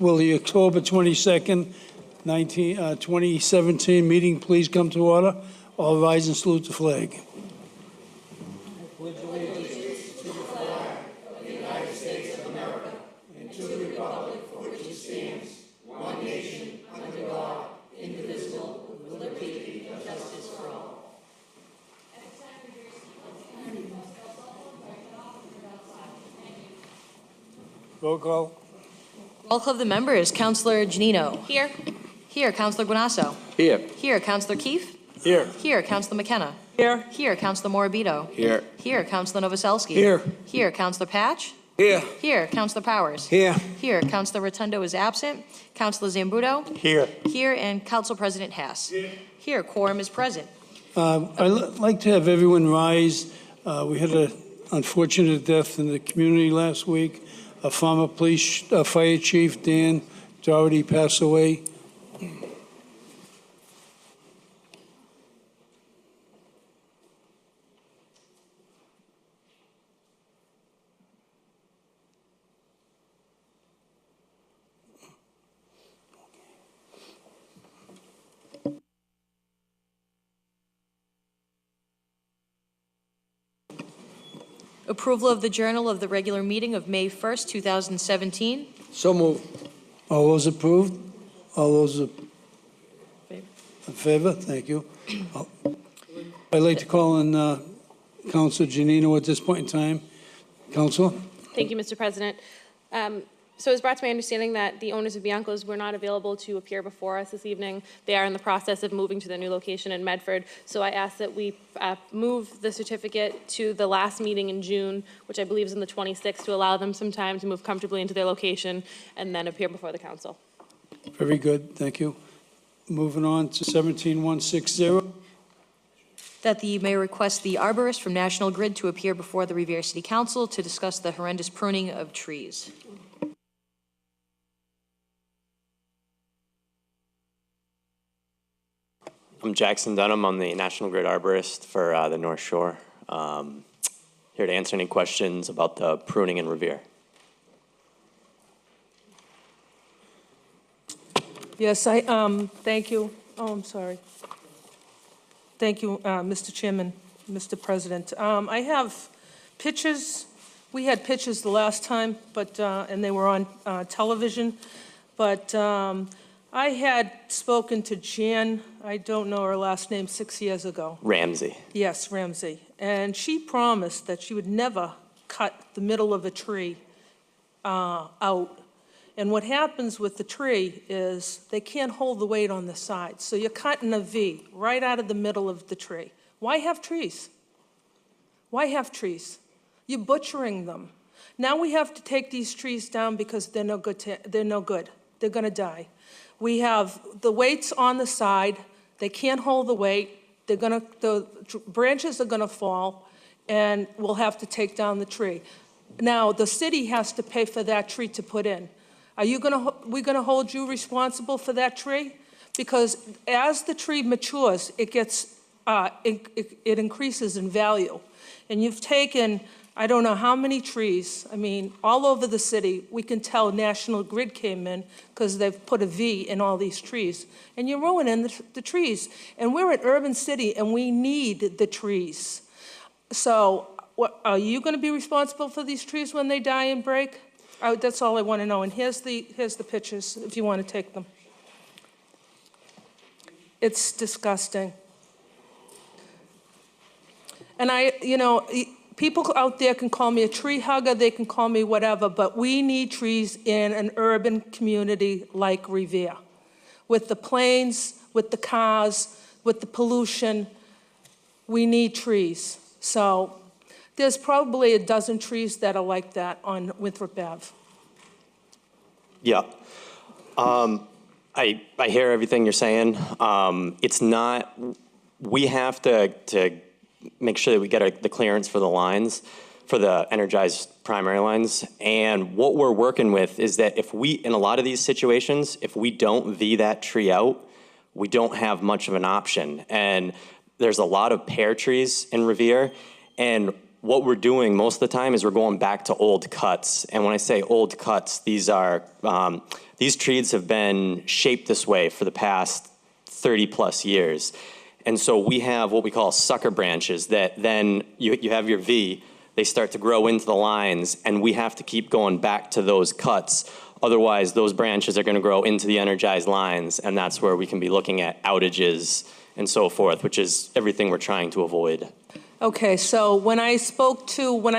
Will the October 22nd, 2017 meeting please come to order? All rise and salute the flag. Roll call. Roll call of the members. Councillor Giannino. Here. Here. Councillor Guanasso. Here. Here. Councillor Keefe. Here. Here. Councillor McKenna. Here. Here. Councillor Morabito. Here. Here. Councillor Novoselsky. Here. Here. Councillor Patch. Here. Here. Councillor Powers. Here. Here. Councillor Rotondo is absent. Councillor Zambuto. Here. Here. And Council President Haas. Here. Quorum is present. I'd like to have everyone rise. We had an unfortunate death in the community last week. A former fire chief, Dan Doherty, passed away. Approval of the journal of the regular meeting of May 1st, 2017. So moved. All those approved? All those in favor? Thank you. I'd like to call on Councilor Giannino at this point in time. Councilor? Thank you, Mr. President. So it's brought to my understanding that the owners of Bianco's were not available to appear before us this evening. They are in the process of moving to their new location in Medford. So I ask that we move the certificate to the last meeting in June, which I believe is on the 26th, to allow them some time to move comfortably into their location and then appear before the council. Very good. Thank you. Moving on to 17160. That the mayor request the arborist from National Grid to appear before the Revere City Council to discuss the horrendous pruning of trees. I'm Jackson Dunham. I'm the National Grid arborist for the North Shore. Here to answer any questions about the pruning in Revere. Yes, thank you. Oh, I'm sorry. Thank you, Mr. Chairman, Mr. President. I have pictures. We had pictures the last time, but and they were on television. But I had spoken to Jan, I don't know her last name, 6 years ago. Ramsey. Yes, Ramsey. And she promised that she would never cut the middle of a tree out. And what happens with the tree is they can't hold the weight on the sides. So you're cutting a V right out of the middle of the tree. Why have trees? Why have trees? You're butchering them. Now we have to take these trees down because they're no good. They're no good. They're going to die. We have the weights on the side. They can't hold the weight. The branches are going to fall, and we'll have to take down the tree. Now the city has to pay for that tree to put in. Are you we're going to hold you responsible for that tree? Because as the tree matures, it gets it increases in value, and you've taken, I don't know how many trees. I mean, all over the city, we can tell National Grid came in because they've put a V in all these trees. And you're ruining the trees. And we're an urban city, and we need the trees. So are you going to be responsible for these trees when they die and break? That's all I want to know. And here's the pictures, if you want to take them. It's disgusting. And people out there can call me a tree hugger, they can call me whatever, but we need trees in an urban community like Revere. With the planes, with the cars, with the pollution, we need trees. So there's probably a dozen trees that are like that on Winthrop Ave. Yeah. I hear everything you're saying. It's not, we have to make sure that we get the clearance for the lines, for the energized primary lines. And what we're working with is that if we, in a lot of these situations, if we don't V that tree out, we don't have much of an option. And there's a lot of pear trees in Revere. And what we're doing most of the time is we're going back to old cuts. And when I say old cuts, these trees have been shaped this way for the past 30 plus years. And so we have what we call sucker branches that then you have your V, they start to grow into the lines, and we have to keep going back to those cuts. Otherwise, those branches are going to grow into the energized lines, and that's where we can be looking at outages and so forth, which is everything we're trying to avoid. Okay, so when I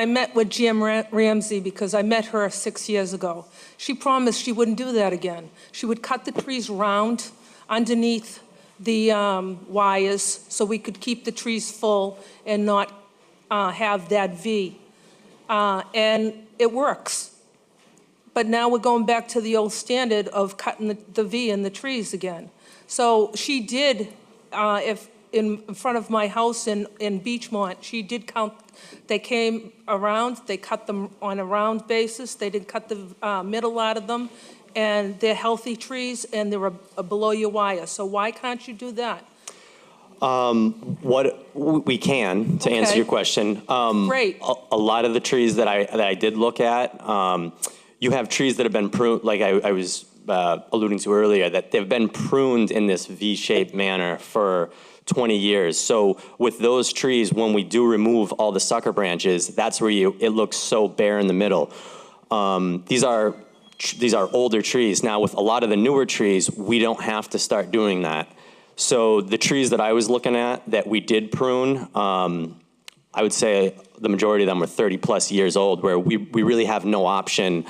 met with Jim Ramsey, because I met her 6 years ago, she promised she wouldn't do that again. She would cut the trees round underneath the wires so we could keep the trees full and not have that V. And it works. But now we're going back to the old standard of cutting the V in the trees again. So she did, if in front of my house in Beachmont, she did count, they came around, they cut them on a round basis, they didn't cut the middle out of them, and they're healthy trees and they're below your wire. So why can't you do that? What we can, to answer Okay. your question. Great. A lot of the trees that I did look at, you have trees that have been pruned, like I was alluding to earlier, that they've been pruned in this V-shaped manner for 20 years. So with those trees, when we do remove all the sucker branches, that's where it looks so bare in the middle. These are older trees. Now, with a lot of the newer trees, we don't have to start doing that. So the trees that I was looking at that we did prune, I would say the majority of them were 30 plus years old, where we really have no option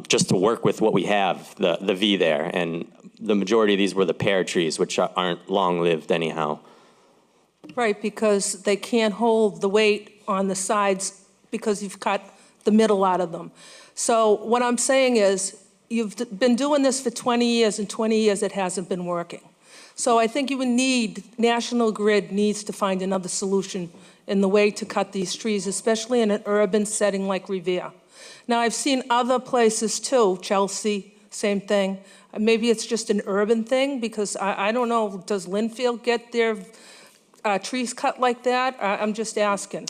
just to work with what we have, the V there. And the majority of these were the pear trees, which aren't long-lived anyhow. Right, because they can't hold the weight on the sides because you've cut the middle out of them. So what I'm saying is, you've been doing this for 20 years, and 20 years it hasn't been working. So I think you would National Grid needs to find another solution in the way to cut these trees, especially in an urban setting like Revere. Now, I've seen other places too, Chelsea, same thing. Maybe it's just an urban thing, because I don't know, does Linfield get their trees cut like that? I'm just asking.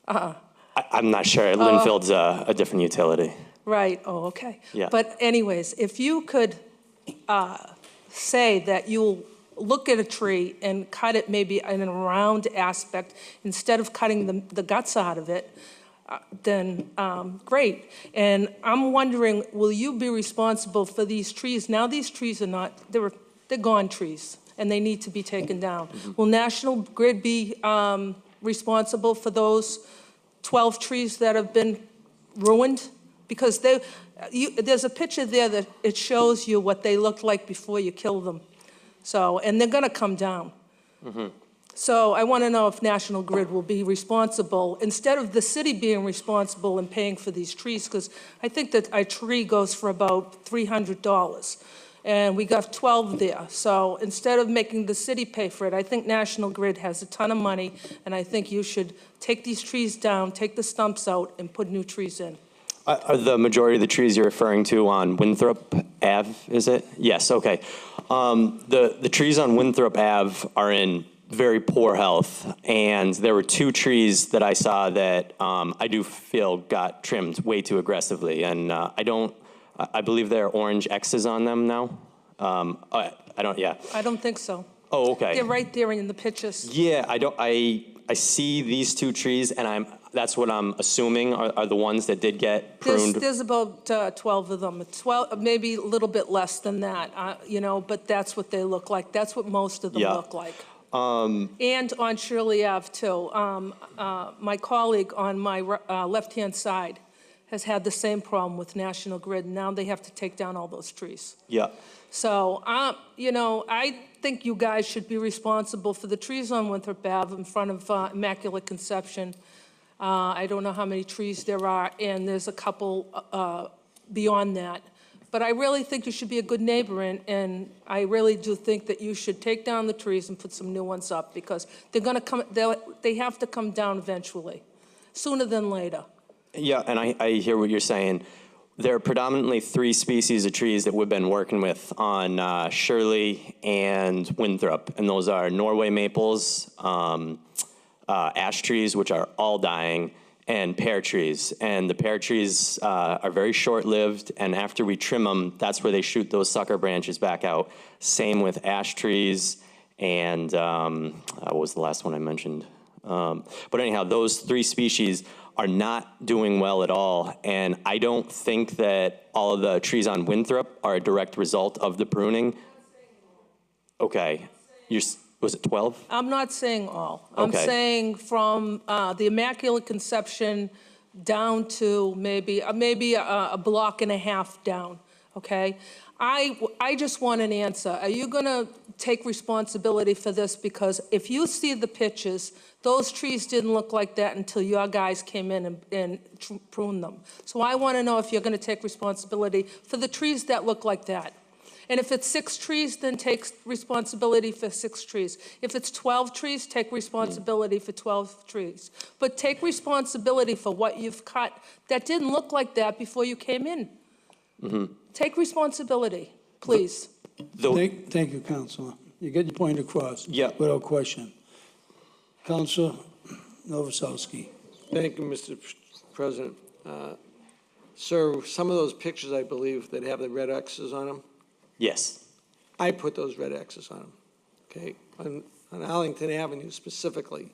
I'm not sure. Linfield's a different utility. Right, oh, okay. Yeah. But anyways, if you could say that you'll look at a tree and cut it maybe in a round aspect instead of cutting the guts out of it, then great. And I'm wondering, will you be responsible for these trees? Now these trees are not, they're gone trees, and they need to be taken down. Mm-hmm. Will National Grid be responsible for those 12 trees that have been ruined? Because there's a picture there that it shows you what they looked like before you kill them. So, and they're gonna come down. Mm-hmm. So I wanna know if National Grid will be responsible, instead of the city being responsible and paying for these trees, because I think that a tree goes for about $300. And we got 12 there. So instead of making the city pay for it, I think National Grid has a ton of money, and I think you should take these trees down, take the stumps out, and put new trees in. Are the majority of the trees you're referring to on Winthrop Ave, is it? Yes, okay. The trees on Winthrop Ave are in very poor health, and there were 2 trees that I saw that I do feel got trimmed way too aggressively, and I believe there are orange X's on them now. I don't think so. Oh, okay. They're right there in the pictures. Yeah, I see these 2 trees, and that's what I'm assuming are the ones that did get pruned. There's about 12 of them, 12, maybe a little bit less than that, but that's what they look like. That's what most of them look like. And on Shirley Ave too. My colleague on my left-hand side has had the same problem with National Grid. Now they have to take down all those trees. Yeah. So, I think you guys should be responsible for the trees on Winthrop Ave in front of Immaculate Conception. I don't know how many trees there are, and there's a couple beyond that. But I really think you should be a good neighbor, and I really do think that you should take down the trees and put some new ones up, because they're going to come. They have to come down eventually, sooner than later. Yeah, and I hear what you're saying. There are predominantly 3 species of trees that we've been working with on Shirley and Winthrop, and those are Norway maples, ash trees, which are all dying, and pear trees. And the pear trees are very short-lived, and after we trim them, that's where they shoot those sucker branches back out. Same with ash trees, and what was the last one I mentioned? But anyhow, those 3 species are not doing well at all, and I don't think that all of the trees on Winthrop are a direct result of the pruning. Okay, was it 12? I'm not saying all. I'm Okay. saying from the Immaculate Conception down to maybe a block and a half down, okay? I just want an answer. Are you going to take responsibility for this? Because if you see the pictures, those trees didn't look like that until your guys came in and pruned them. So I want to know if you're going to take responsibility for the trees that look like that. And if it's 6 trees, then take responsibility for 6 trees. If it's 12 trees, take responsibility for 12 trees. But take responsibility for what you've cut that didn't look like that before you came in. Take responsibility, please. Thank you, Councilor. You get your point across. Yeah. Without question. Councilor Novoselsky. Thank you, Mr. President. Sir, some of those pictures, I believe, that have the red X's on them, Yes. I put those red X's on them, okay? On Arlington Avenue specifically.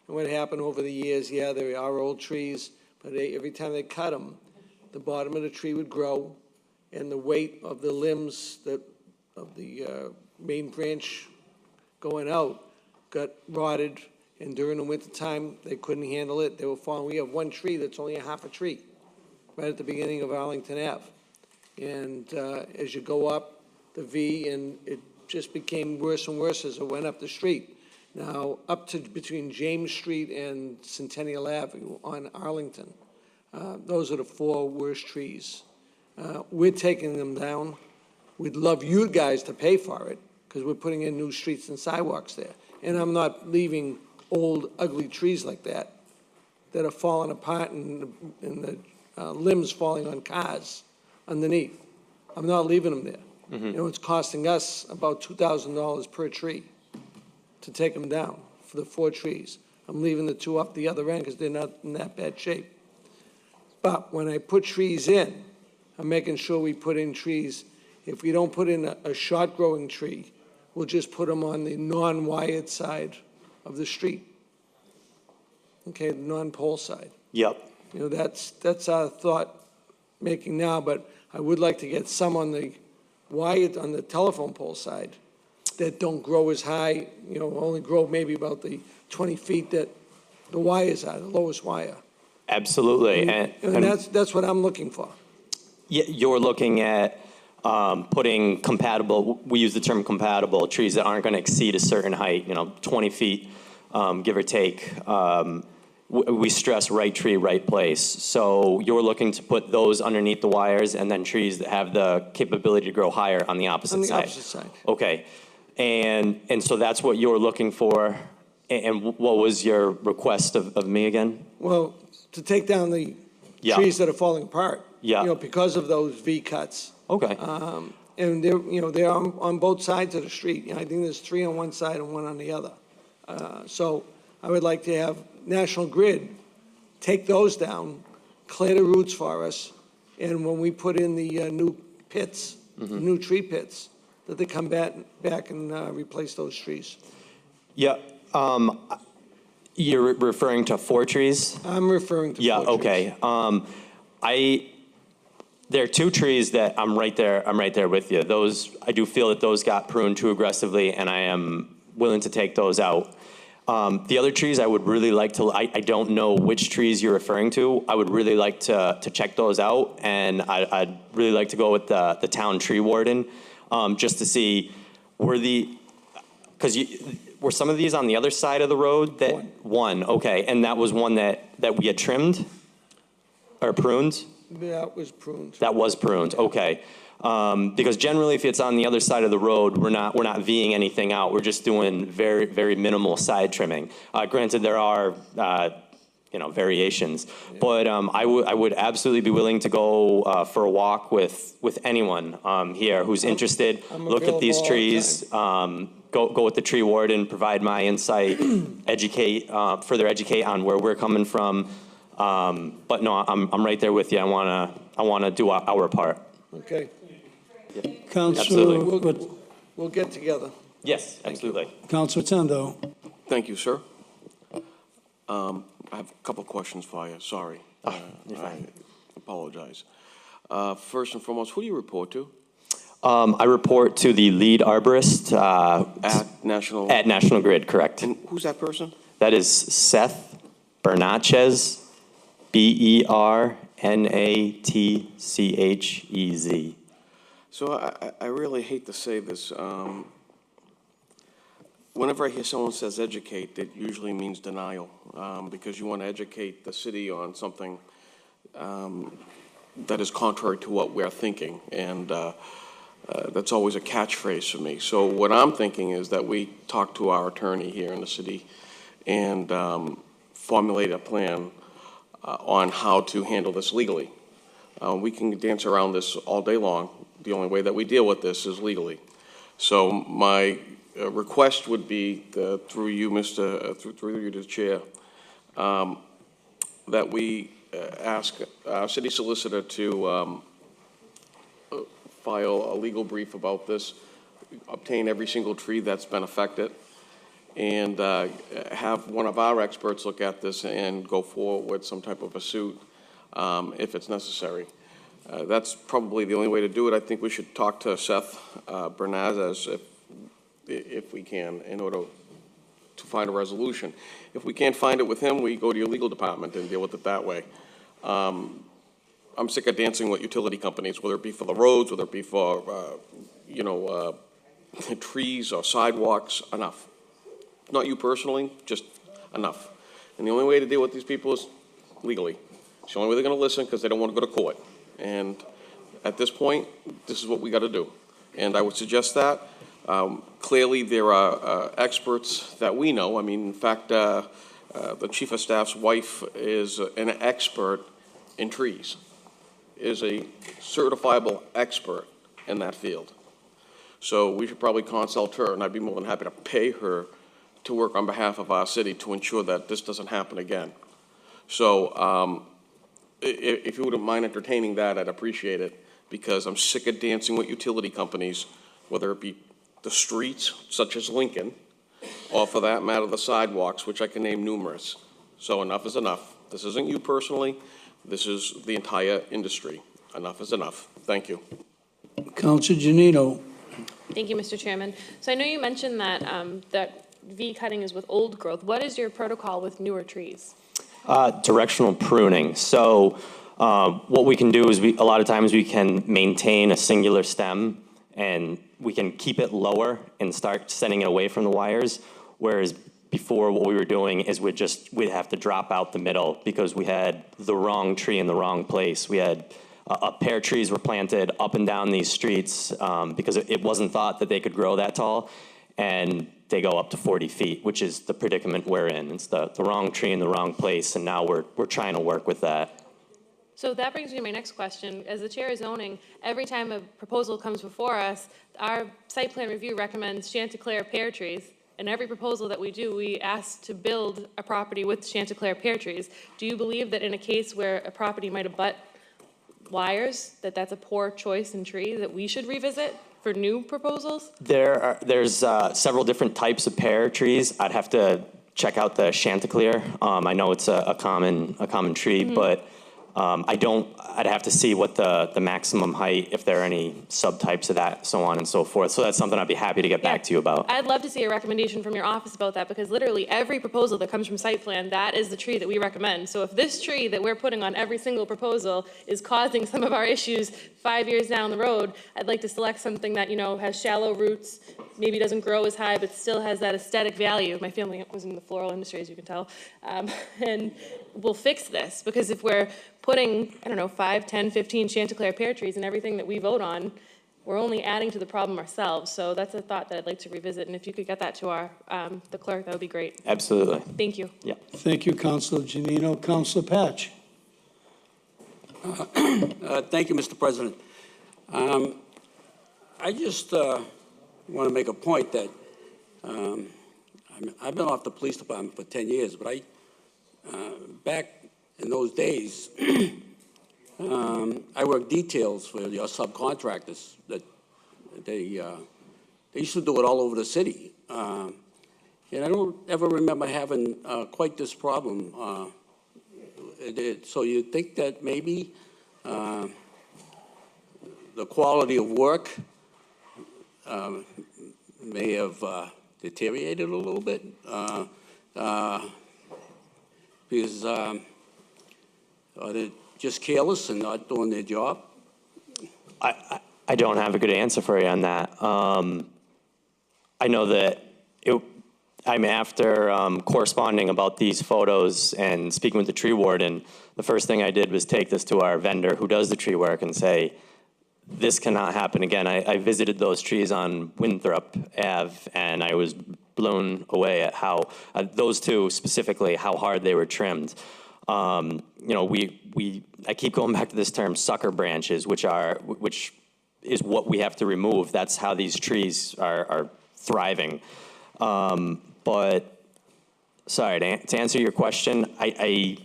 And what happened over the years, yeah, there are old trees, but every time they cut them, the bottom of the tree would grow, and the weight of the limbs of the main branch going out got rotted, and during the wintertime, they couldn't handle it. They were falling. We have one tree that's only a half a tree, right at the beginning of Arlington Ave. And as you go up the V, and it just became worse and worse as it went up the street. Now, up to between James Street and Centennial Avenue on Arlington, those are the 4 worst trees. We're taking them down. We'd love you guys to pay for it, because we're putting in new streets and sidewalks there. And I'm not leaving old, ugly trees like that are falling apart and the limbs falling on cars underneath. I'm not leaving them there. You know, it's costing us about $2,000 per tree to take them down for the 4 trees. I'm leaving the 2 up the other end because they're not in that bad shape. But when I put trees in, I'm making sure we put in trees. If we don't put in a short-growing tree, we'll just put them on the non-wired side of the street. Okay, the non-pole side. Yep. You know, that's our thought making now, but I would like to get some on the wired, on the telephone pole side that don't grow as high, you know, only grow maybe about the 20 feet that the wires are, the lowest wire. Absolutely. And that's what I'm looking for. You're looking at putting compatible, we use the term compatible, trees that aren't going to exceed a certain height, 20 feet, give or take. We stress right tree, right place. So you're looking to put those underneath the wires and then trees that have the capability to grow higher on the opposite side. On the opposite side. Okay. And so that's what you're looking for. And what was your request of me again? Well, to take down the trees that are falling apart. Yeah. You know, because of those V cuts. Okay. And they're on both sides of the street. I think there's 3 on one side and 1 on the other. So I would like to have National Grid take those down, clear the roots for us, and when we put in the new pits, new tree pits, that they come back and replace those trees. Yeah. You're referring to 4 trees? I'm referring to 4 trees. Okay. There are 2 trees that I'm right there with you. I do feel that those got pruned too aggressively, and I am willing to take those out. The other trees I would really like to, I don't know which trees you're referring to. I would really like to check those out, and I'd really like to go with the town tree warden, just to see because were some of these on the other side of the road? One, okay, and that was one that we had trimmed or pruned? That was pruned. That was pruned, okay. Because generally, if it's on the other side of the road, we're not V'ing anything out. We're just doing very, very minimal side trimming. Granted, there are variations. But I would absolutely be willing to go for a walk with anyone here who's interested. I'm Look at these available all the trees. Go with the tree warden, provide my insight, further educate on where we're coming from. But no, I'm right there with you. I wanna do our part. Okay, Councilor, we'll get together. Yes, absolutely. Councilor Rotondo. Thank you, sir. I have a couple questions for you. Sorry. You're fine. I apologize. First and foremost, who do you report to? I report to the lead arborist At National? at National Grid, correct. And who's that person? That is Seth Bernatchez, Bernatchez. So I really hate to say this. Whenever I hear someone says educate, it usually means denial, because you want to educate the city on something that is contrary to what we're thinking, and that's always a catchphrase for me. So what I'm thinking is that we talk to our attorney here in the city and formulate a plan on how to handle this legally. We can dance around this all day long. The only way that we deal with this is legally. So my request would be through you, through you to the chair, that we ask our city solicitor to file a legal brief about this, obtain every single tree that's been affected, and have one of our experts look at this and go forward with some type of a suit if it's necessary. That's probably the only way to do it. I think we should talk to Seth Bernatchez if we can, in order to find a resolution. If we can't find it with him, we go to your legal department and deal with it that way. I'm sick of dancing with utility companies, whether it be for the roads, whether it be for, trees or sidewalks. Enough. Not you personally, just enough. And the only way to deal with these people is legally. It's the only way they're going to listen, because they don't want to go to court. And at this point, this is what we got to do. And I would suggest that. Clearly, there are experts that we know. I mean, in fact, the chief of staff's wife is an expert in trees, is a certifiable expert in that field. So we should probably consult her, and I'd be more than happy to pay her to work on behalf of our city to ensure that this doesn't happen again. So if you wouldn't mind entertaining that, I'd appreciate it, because I'm sick of dancing with utility companies, whether it be the streets, such as Lincoln, or for that matter, the sidewalks, which I can name numerous. So enough is enough. This isn't you personally. This is the entire industry. Enough is enough. Thank you. Councilor Giannino. Thank you, Mr. Chairman. So I know you mentioned that that V cutting is with old growth. What is your protocol with newer trees? Directional pruning. So what we can do is a lot of times we can maintain a singular stem, and we can keep it lower and start sending it away from the wires, whereas before what we were doing is we'd have to drop out the middle because we had the wrong tree in the wrong place. We had pear trees were planted up and down these streets because it wasn't thought that they could grow that tall, and they go up to 40 feet, which is the predicament we're in. It's the wrong tree in the wrong place, and now we're trying to work with that. So that brings me to my next question. As the chair of zoning, every time a proposal comes before us, our site plan review recommends Chanticleer pear trees. And every proposal that we do, we ask to build a property with Chanticleer pear trees. Do you believe that in a case where a property might abut wires, that's a poor choice in tree that we should revisit for new proposals? There's several different types of pear trees. I'd have to check out the Chanticleer. I know it's a common tree, but I'd have to see what the maximum height, if there are any subtypes of that, so on and so forth. So that's something I'd be happy to get back to you about. I'd love to see a recommendation from your office about that, because literally every proposal that comes from site plan, that is the tree that we recommend. So if this tree that we're putting on every single proposal is causing some of our issues 5 years down the road, I'd like to select something that, has shallow roots, maybe doesn't grow as high, but still has that aesthetic value. My family was in the floral industry, as you can tell. And we'll fix this, because if we're putting, 5, 10, 15 Chanticleer pear trees in everything that we vote on, we're only adding to the problem ourselves. So that's a thought that I'd like to revisit, and if you could get that to our, the clerk, that would be great. Absolutely. Thank you. Yeah. Thank you, Councilor Giannino. Councilor Patch. Thank you, Mr. President. I just want to make a point that I've been off the police department for 10 years, but back in those days, I worked details for your subcontractors that they used to do it all over the city. And I don't ever remember having quite this problem. So you think that maybe the quality of work may have deteriorated a little bit because are they just careless and not doing their job? I don't have a good answer for you on that. I know that I'm after corresponding about these photos and speaking with the tree warden. The first thing I did was take this to our vendor who does the tree work and say, this cannot happen again. I visited those trees on Winthrop Ave, and I was blown away at how, those two specifically, how hard they were trimmed. You know, I keep going back to this term, sucker branches, which is what we have to remove. That's how these trees are thriving. But, sorry, to answer your question, I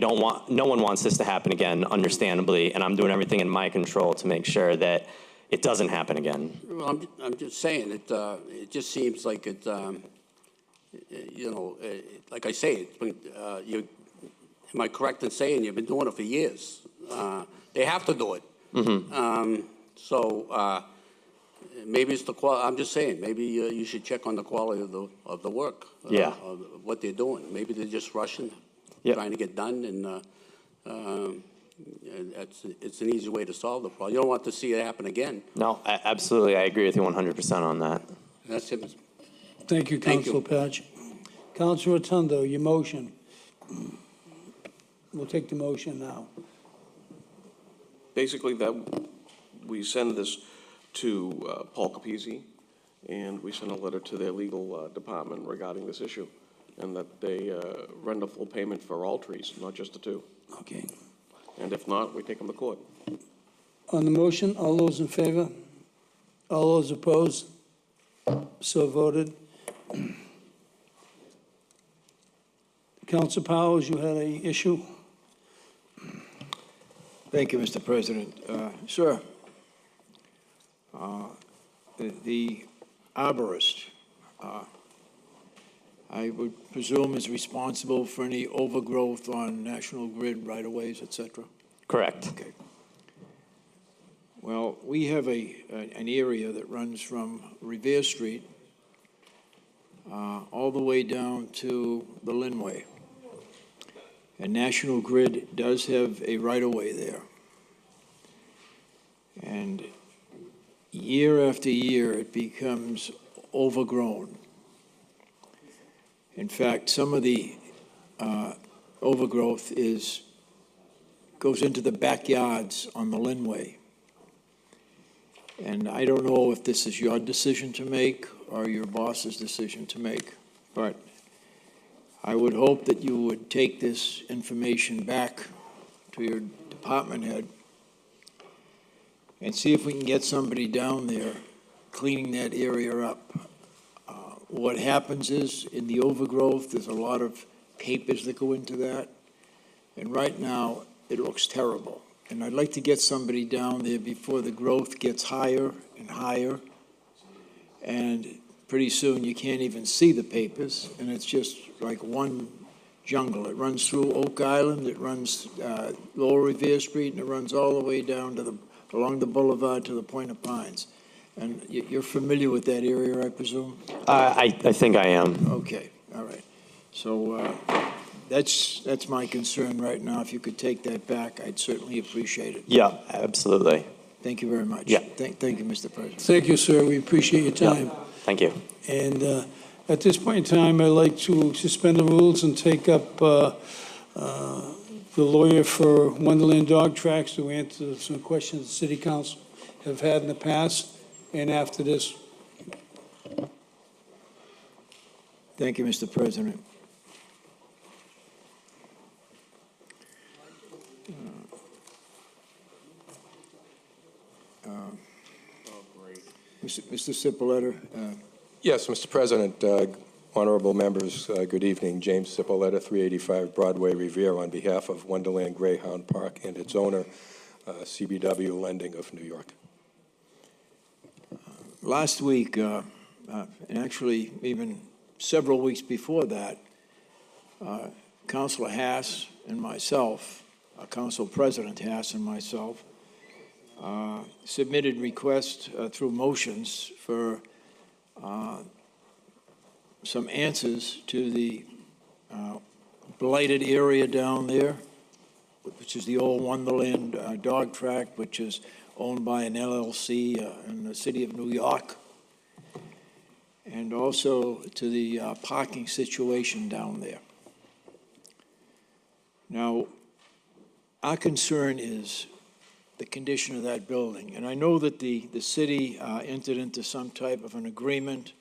don't want, no one wants this to happen again, understandably, and I'm doing everything in my control to make sure that it doesn't happen again. Well, I'm just saying, it just seems like it, you know, like I say, it's been, am I correct in saying you've been doing it for years? They have to do it. Mm-hmm. Maybe it's the quality. I'm just saying, maybe you should check on the quality of the work. Yeah. Of what they're doing. Maybe they're just rushing, trying to get done, and it's an easy way to solve the problem. You don't want to see it happen again. No, absolutely, I agree with you 100% on that. That's it. Thank you, Councilor Patch. Councilor Rotondo, your motion. We'll take the motion now. Basically, that we send this to Paul Capizzi, and we send a letter to their legal department regarding this issue, and that they render full payment for all trees, not just the two. Okay. And if not, we take them to court. On the motion, all those in favor? All those opposed? So voted. Councilor Powers, you had an issue? Thank you, Mr. President. Sir, the arborist, I would presume is responsible for any overgrowth on National Grid right-of-ways, et cetera? Correct. Okay. Well, we have an area that runs from Revere Street all the way down to the Linway. And National Grid does have a right-of-way there. And year after year, it becomes overgrown. In fact, some of the overgrowth goes into the backyards on the Linway. And I don't know if this is your decision to make or your boss's decision to make, but I would hope that you would take this information back to your department head and see if we can get somebody down there cleaning that area up. What happens is, in the overgrowth, there's a lot of papers that go into that, and right now, it looks terrible. And I'd like to get somebody down there before the growth gets higher and higher, and pretty soon you can't even see the papers, and it's just like one jungle. It runs through Oak Island, it runs Lower Revere Street, and it runs all the way down to along the boulevard to the Point of Pines. And you're familiar with that area, I presume? I think I am. Okay, all right. So that's my concern right now. If you could take that back, I'd certainly appreciate it. Yeah, absolutely. Thank you very much. Yeah. Thank you, Mr. President. Thank you, sir. We appreciate your time. Yeah. Thank you. And at this point in time, I'd like to suspend the rules and take up the lawyer for Wonderland Dog Tracks to answer some questions the City Council have had in the past and after this. Thank you, Mr. President. Mr. Cipolletta, Yes, Mr. President, honorable members, good evening. James Cipolletta, 385 Broadway, Revere, on behalf of Wonderland Greyhound Park and its owner, CBW Lending of New York. last week, and actually even several weeks before that, Councilor Haas and myself, Council President Haas and myself, submitted requests through motions for some answers to the blighted area down there, which is the old Wonderland Dog Track, which is owned by an LLC in the city of New York, and also to the parking situation down there. Now, our concern is the condition of that building. And I know that the city entered into some type of an agreement,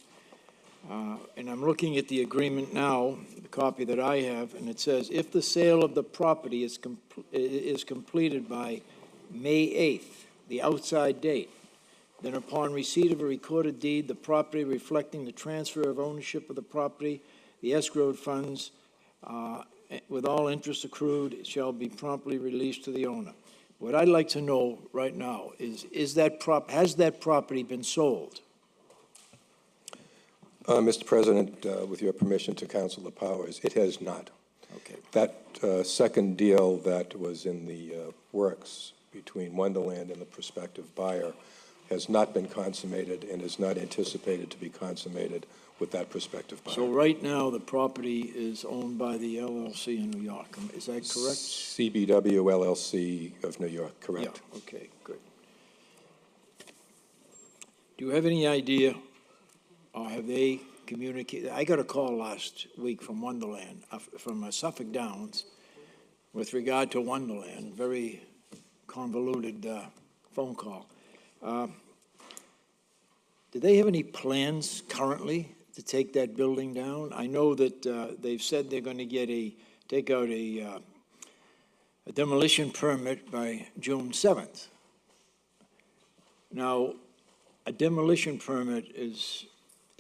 and I'm looking at the agreement now, the copy that I have, and it says, if the sale of the property is completed by May 8th, the outside date, then upon receipt of a recorded deed, the property reflecting the transfer of ownership of the property, the escrowed funds, with all interest accrued, shall be promptly released to the owner. What I'd like to know right now is has that property been sold? Mr. President, with your permission to Councilor Powers, it has not. Okay. That second deal that was in the works between Wonderland and the prospective buyer has not been consummated and is not anticipated to be consummated with that prospective buyer. So right now, the property is owned by the LLC in New York. Is that correct? CBW LLC of New York, correct. Yeah, okay, good. Do you have any idea, or have they communicated? I got a call last week from Wonderland, from Suffolk Downs, with regard to Wonderland, very convoluted phone call. Do they have any plans currently to take that building down? I know that they've said they're going to take out a demolition permit by June 7th. Now, a demolition permit is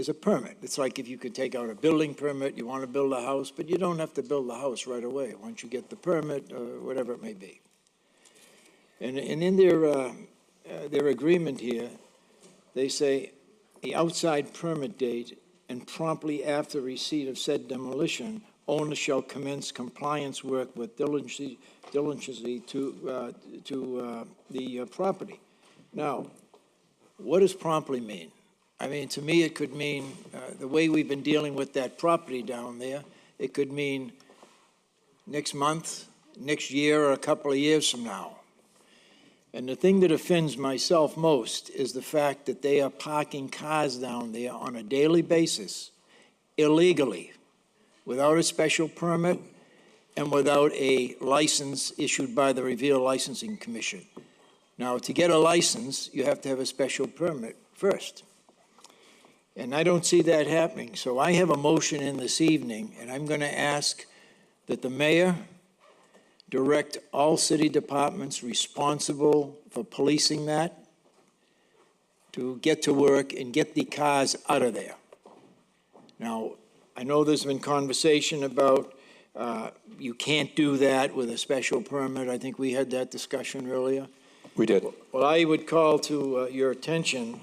a permit. It's like if you could take out a building permit, you want to build a house, but you don't have to build the house right away once you get the permit, or whatever it may be. And in their agreement here, they say the outside permit date and promptly after receipt of said demolition, owner shall commence compliance work with diligently to the property. Now, what does promptly mean? I mean, to me, it could mean the way we've been dealing with that property down there. It could mean next month, next year, or a couple of years from now. And the thing that offends myself most is the fact that they are parking cars down there on a daily basis, illegally, without a special permit and without a license issued by the Revere Licensing Commission. Now, to get a license, you have to have a special permit first. And I don't see that happening. So I have a motion in this evening, and I'm going to ask that the mayor direct all city departments responsible for policing that to get to work and get the cars out of there. Now, I know there's been conversation about you can't do that with a special permit. I think we had that discussion earlier. We did. Well, I would call to your attention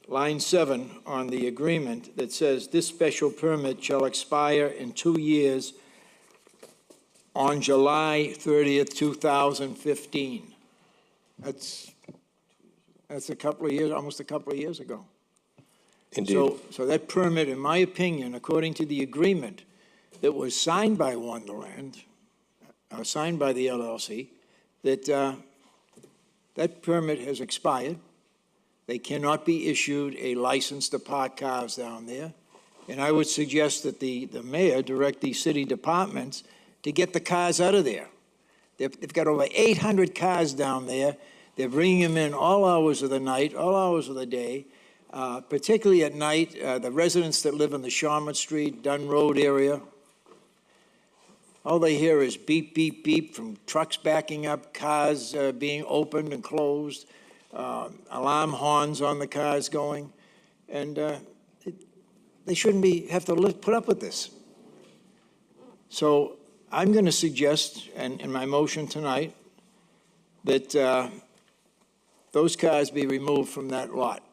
line 7 on the agreement that says this special permit shall expire in 2 years on July 30th, 2015. That's a couple of years, almost a couple of years ago. Indeed. So that permit, in my opinion, according to the agreement that was signed by Wonderland, signed by the LLC, that that permit has expired. They cannot be issued a license to park cars down there. And I would suggest that the mayor direct the city departments to get the cars out of there. They've got over 800 cars down there They're bringing them in all hours of the night, all hours of the day, particularly at night. The residents that live in the Sharma Street, Dunn Road area, all they hear is beep, beep, beep from trucks backing up, cars being opened and closed, alarm horns on the cars going, and they shouldn't have to put up with this. So I'm going to suggest, and in my motion tonight, that those cars be removed from that lot.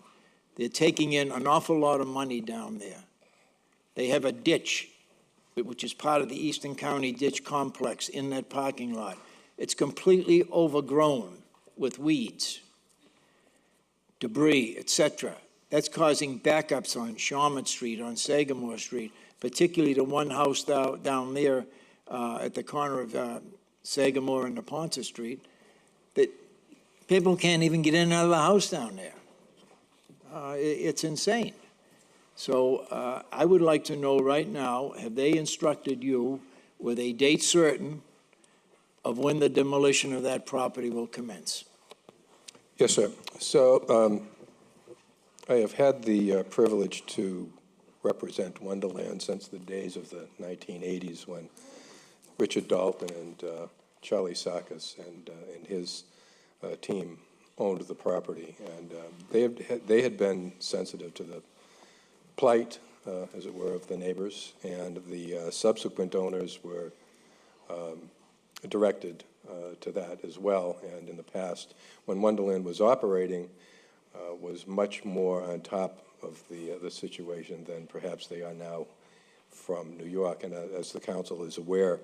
They're taking in an awful lot of money down there. They have a ditch, which is part of the Eastern County Ditch Complex in that parking lot. It's completely overgrown with weeds, debris, etc. That's causing backups on Sharma Street, on Sagamore Street, particularly the one house down there at the corner of Sagamore and Neponset Street, that people can't even get in and out of the house down there. It's insane. So I would like to know right now, have they instructed you with a date certain of when the demolition of that property will commence? Yes, sir. So I have had the privilege to represent Wonderland since the days of the 1980s when Richard Dalton and Charlie Sarkis and his team owned the property. And they had been sensitive to the plight, as it were, of the neighbors, and the subsequent owners were directed to that as well. And in the past, when Wonderland was operating, was much more on top of the situation than perhaps they are now from New York. And as the council is aware,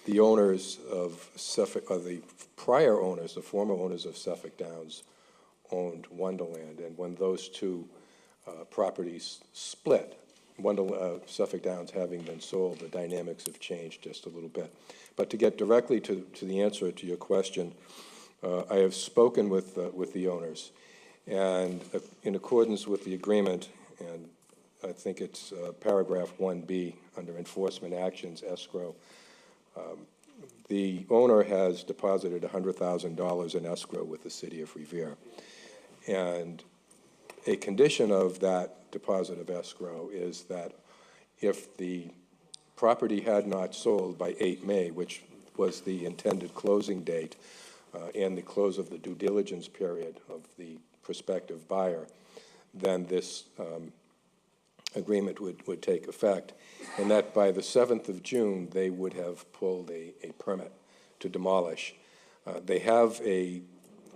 the owners of Suffolk, or the prior owners, the former owners of Suffolk Downs, owned Wonderland. And when those two properties split, Suffolk Downs having been sold, the dynamics have changed just a little bit. But to get directly to the answer to your question, I have spoken with the owners, and in accordance with the agreement, and I think it's paragraph 1B under enforcement actions escrow, the owner has deposited $100,000 in escrow with the city of Revere. And a condition of that deposit of escrow is that if the property had not sold by 8 May, which was the intended closing date, and the close of the due diligence period of the prospective buyer, then this agreement would take effect, and that by the 7th of June, they would have pulled a permit to demolish. They have a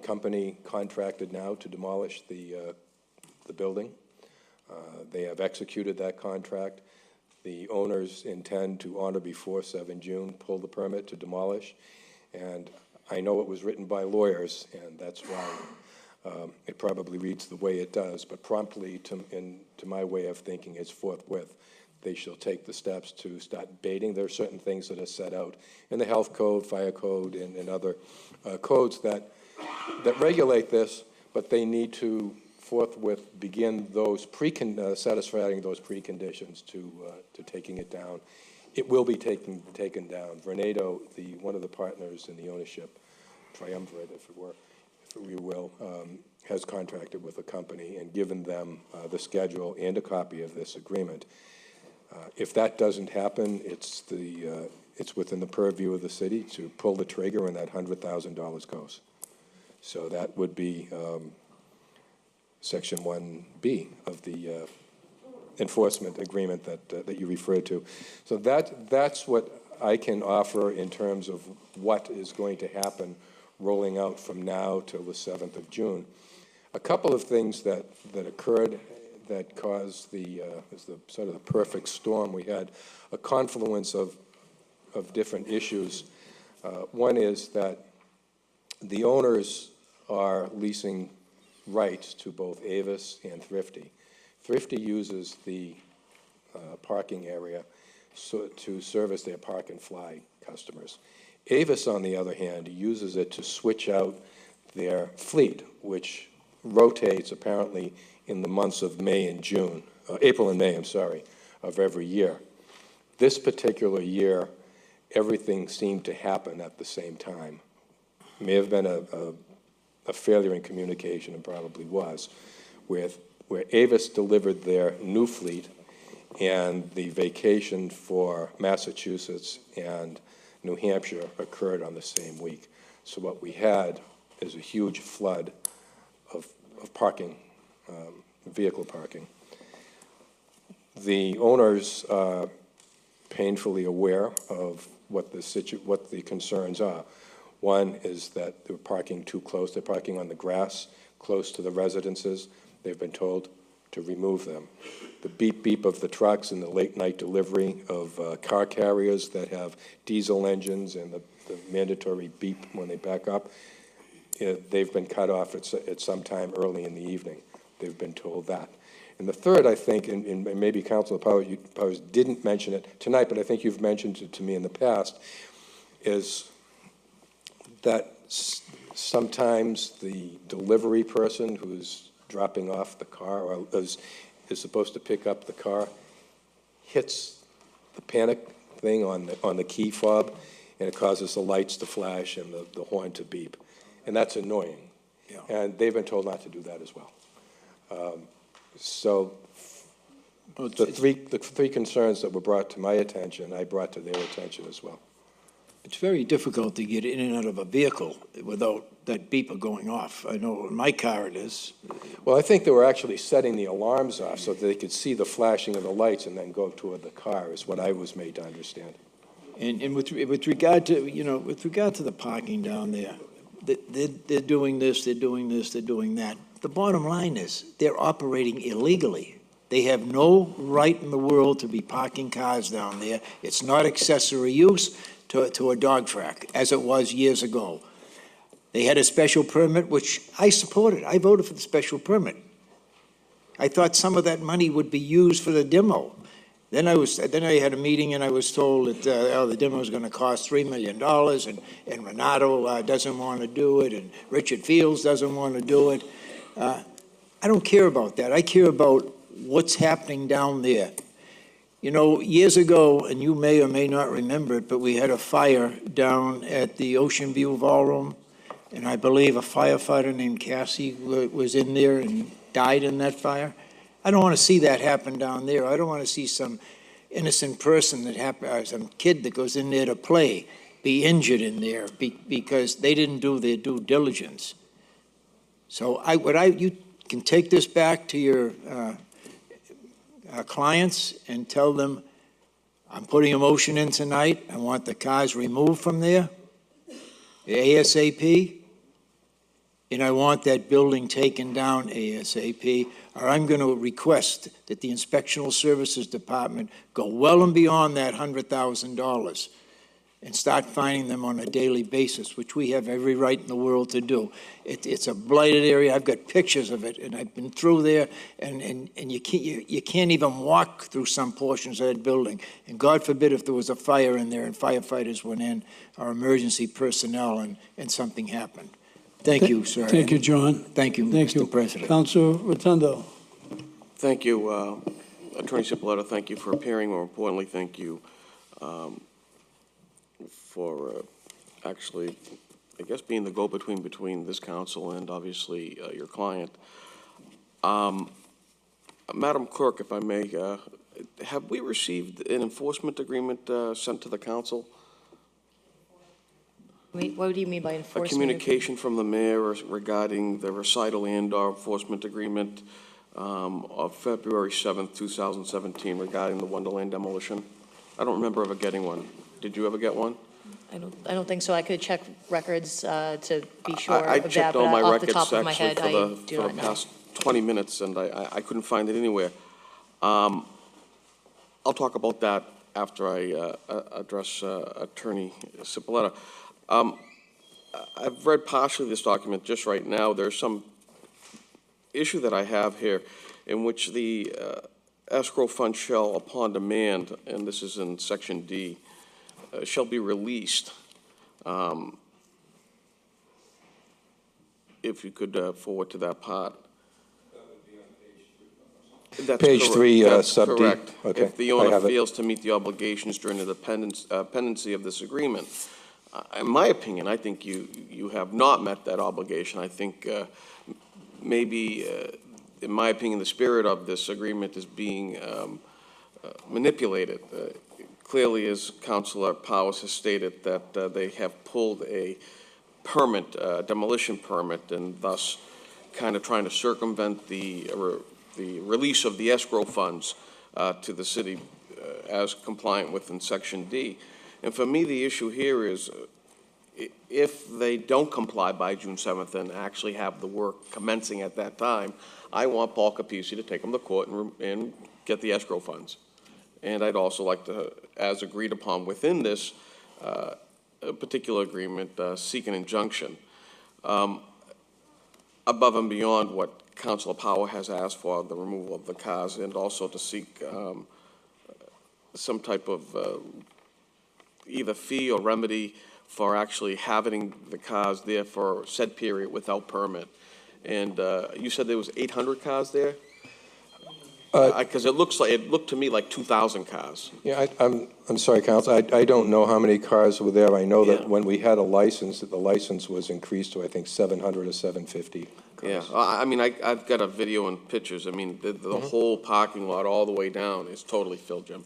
company contracted now to demolish the building. They have executed that contract. The owners intend to, on or before 7 June, pull the permit to demolish. And I know it was written by lawyers, and that's why it probably reads the way it does, but promptly, to my way of thinking, is forthwith. They shall take the steps to start baiting. There are certain things that are set out in the health code, fire code, and other codes that regulate this, but they need to forthwith begin those satisfying those preconditions to taking it down. It will be taken down. Vernado, one of the partners in the ownership triumvirate, if we will, has contracted with a company and given them the schedule and a copy of this agreement. If that doesn't happen, it's within the purview of the city to pull the trigger, and that $100,000 goes. So that would be Section 1B of the enforcement agreement that you referred to. So that's what I can offer in terms of what is going to happen rolling out from now till the 7th of June. A couple of things that occurred that caused the sort of the perfect storm. We had a confluence of different issues. One is that the owners are leasing rights to both Avis and Thrifty. Thrifty uses the parking area to service their park and fly customers. Avis, on the other hand, uses it to switch out their fleet, which rotates apparently in the months of May and June, April and May, I'm sorry, of every year. This particular year, everything seemed to happen at the same time. May have been a failure in communication, and probably was, where Avis delivered their new fleet and the vacation for Massachusetts and New Hampshire occurred on the same week. So what we had is a huge flood of parking, vehicle parking. The owners are painfully aware of what the concerns are. One is that they're parking too close. They're parking on the grass, close to the residences. They've been told to remove them. The beep beep of the trucks and the late night delivery of car carriers that have diesel engines and the mandatory beep when they back up, they've been cut off at some time early in the evening. They've been told that. And the third, I think, and maybe Councilor Powers didn't mention it tonight, but I think you've mentioned it to me in the past, is that sometimes the delivery person who's dropping off the car or is supposed to pick up the car hits the panic thing on the key fob, and it causes the lights to flash and the horn to beep. And that's annoying. Yeah. And they've been told not to do that as well. So the three concerns that were brought to my attention, I brought to their attention as well. It's very difficult to get in and out of a vehicle without that beeper going off. I know in my car it is. Well, I think they were actually setting the alarms off so that they could see the flashing of the lights and then go toward the car, is what I was made to understand. And with regard to, with regard to the parking down there, they're doing this, they're doing this, they're doing that. The bottom line is they're operating illegally. They have no right in the world to be parking cars down there. It's not accessory use to a dog track, as it was years ago. They had a special permit, which I supported. I voted for the special permit. I thought some of that money would be used for the demo. Then I had a meeting and I was told that the demo is going to cost $3 million and Renato doesn't want to do it and Richard Fields doesn't want to do it. I don't care about that. I care about what's happening down there. Years ago, and you may or may not remember it, but we had a fire down at the Ocean View Ballroom, and I believe a firefighter named Cassie was in there and died in that fire. I don't want to see that happen down there. I don't want to see some innocent person some kid that goes in there to play be injured in there because they didn't do their due diligence. So you can take this back to your clients and tell them, I'm putting a motion in tonight. I want the cars removed from there, ASAP, and I want that building taken down ASAP, or I'm going to request that the Inspectional Services Department go well and beyond that $100,000 and start finding them on a daily basis, which we have every right in the world to do. It's a blighted area. I've got pictures of it, and I've been through there, and you can't even walk through some portions of that building. And God forbid if there was a fire in there and firefighters went in, or emergency personnel, and something happened. Thank you, sir. Thank you, John. Thank you, Mr. President. Councilor Rotondo. Thank you, Attorney Cipolletta. Thank you for appearing. More importantly, thank you for actually, I guess, being the go-between between this council and obviously your client. Madam Clerk, if I may, have we received an enforcement agreement sent to the council? Wait, what do you mean by A enforcement? communication from the mayor regarding the recital and/or enforcement agreement of February 7th, 2017 regarding the Wonderland demolition? I don't remember ever getting one. Did you ever get one? I don't think so. I could check records to be sure I of that, checked but all my off the records top of my actually head, for I the do for not the know. past 20 minutes, and I couldn't find it anywhere. I'll talk about that after I address Attorney Cipolletta. I've read partially this document just right now. There's some issue that I have here in which the escrow fund shall, upon demand, and this is in Section D, shall be released. If you could forward to that part. That's Page correct. 3, That's sub D. correct. Okay, If the I owner have it. fails to meet the obligations during the pendency of this agreement, in my opinion, I think you have not met that obligation. I think maybe, in my opinion, the spirit of this agreement is being manipulated. Clearly, as Councilor Powers has stated, that they have pulled a permit, demolition permit, and thus kind of trying to circumvent the release of the escrow funds to the city as compliant within Section D. And for me, the issue here is if they don't comply by June 7th and actually have the work commencing at that time, I want Paul Capisi to take them to court and get the escrow funds. And I'd also like to, as agreed upon within this particular agreement, seek an injunction above and beyond what Councilor Power has asked for, the removal of the cars, and also to seek some type of either fee or remedy for actually having the cars there for a said period without permit. And you said there was 800 cars there? Because it looked to me like 2,000 cars. Yeah, I'm sorry, Counsel. I don't know how many cars were there. I know that when we had a license, that the license was increased to, I think, 700 or 750 cars. Yeah, I mean, I've got a video and pictures. I mean, the whole parking lot all the way down is totally filled, Jim.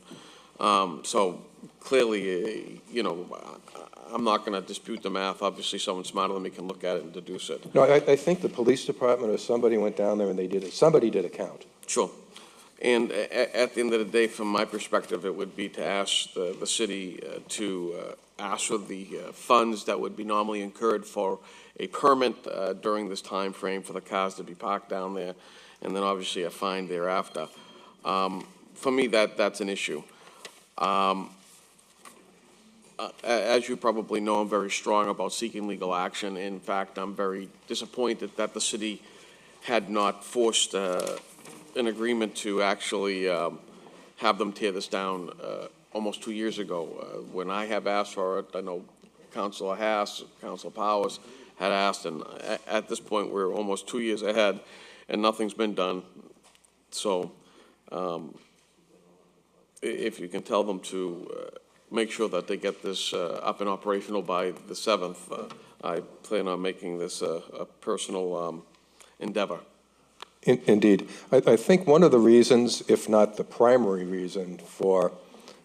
So clearly, you know, I'm not going to dispute the math. Obviously, someone smarter than me can look at it and deduce it. No, I think the police department or somebody went down there and they did it. Somebody did a count. Sure. And at the end of the day, from my perspective, it would be to ask the city to ask for the funds that would be normally incurred for a permit during this time frame for the cars to be parked down there, and then obviously a fine thereafter. For me, that's an issue. As you probably know, I'm very strong about seeking legal action. In fact, I'm very disappointed that the city had not forced an agreement to actually have them tear this down almost 2 years ago. When I have asked for it, I know Councilor Haas, Councilor Powers had asked, and at this point, we're almost 2 years ahead, and nothing's been done. So if you can tell them to make sure that they get this up and operational by the 7th, I plan on making this a personal endeavor. Indeed. I think one of the reasons, if not the primary reason, for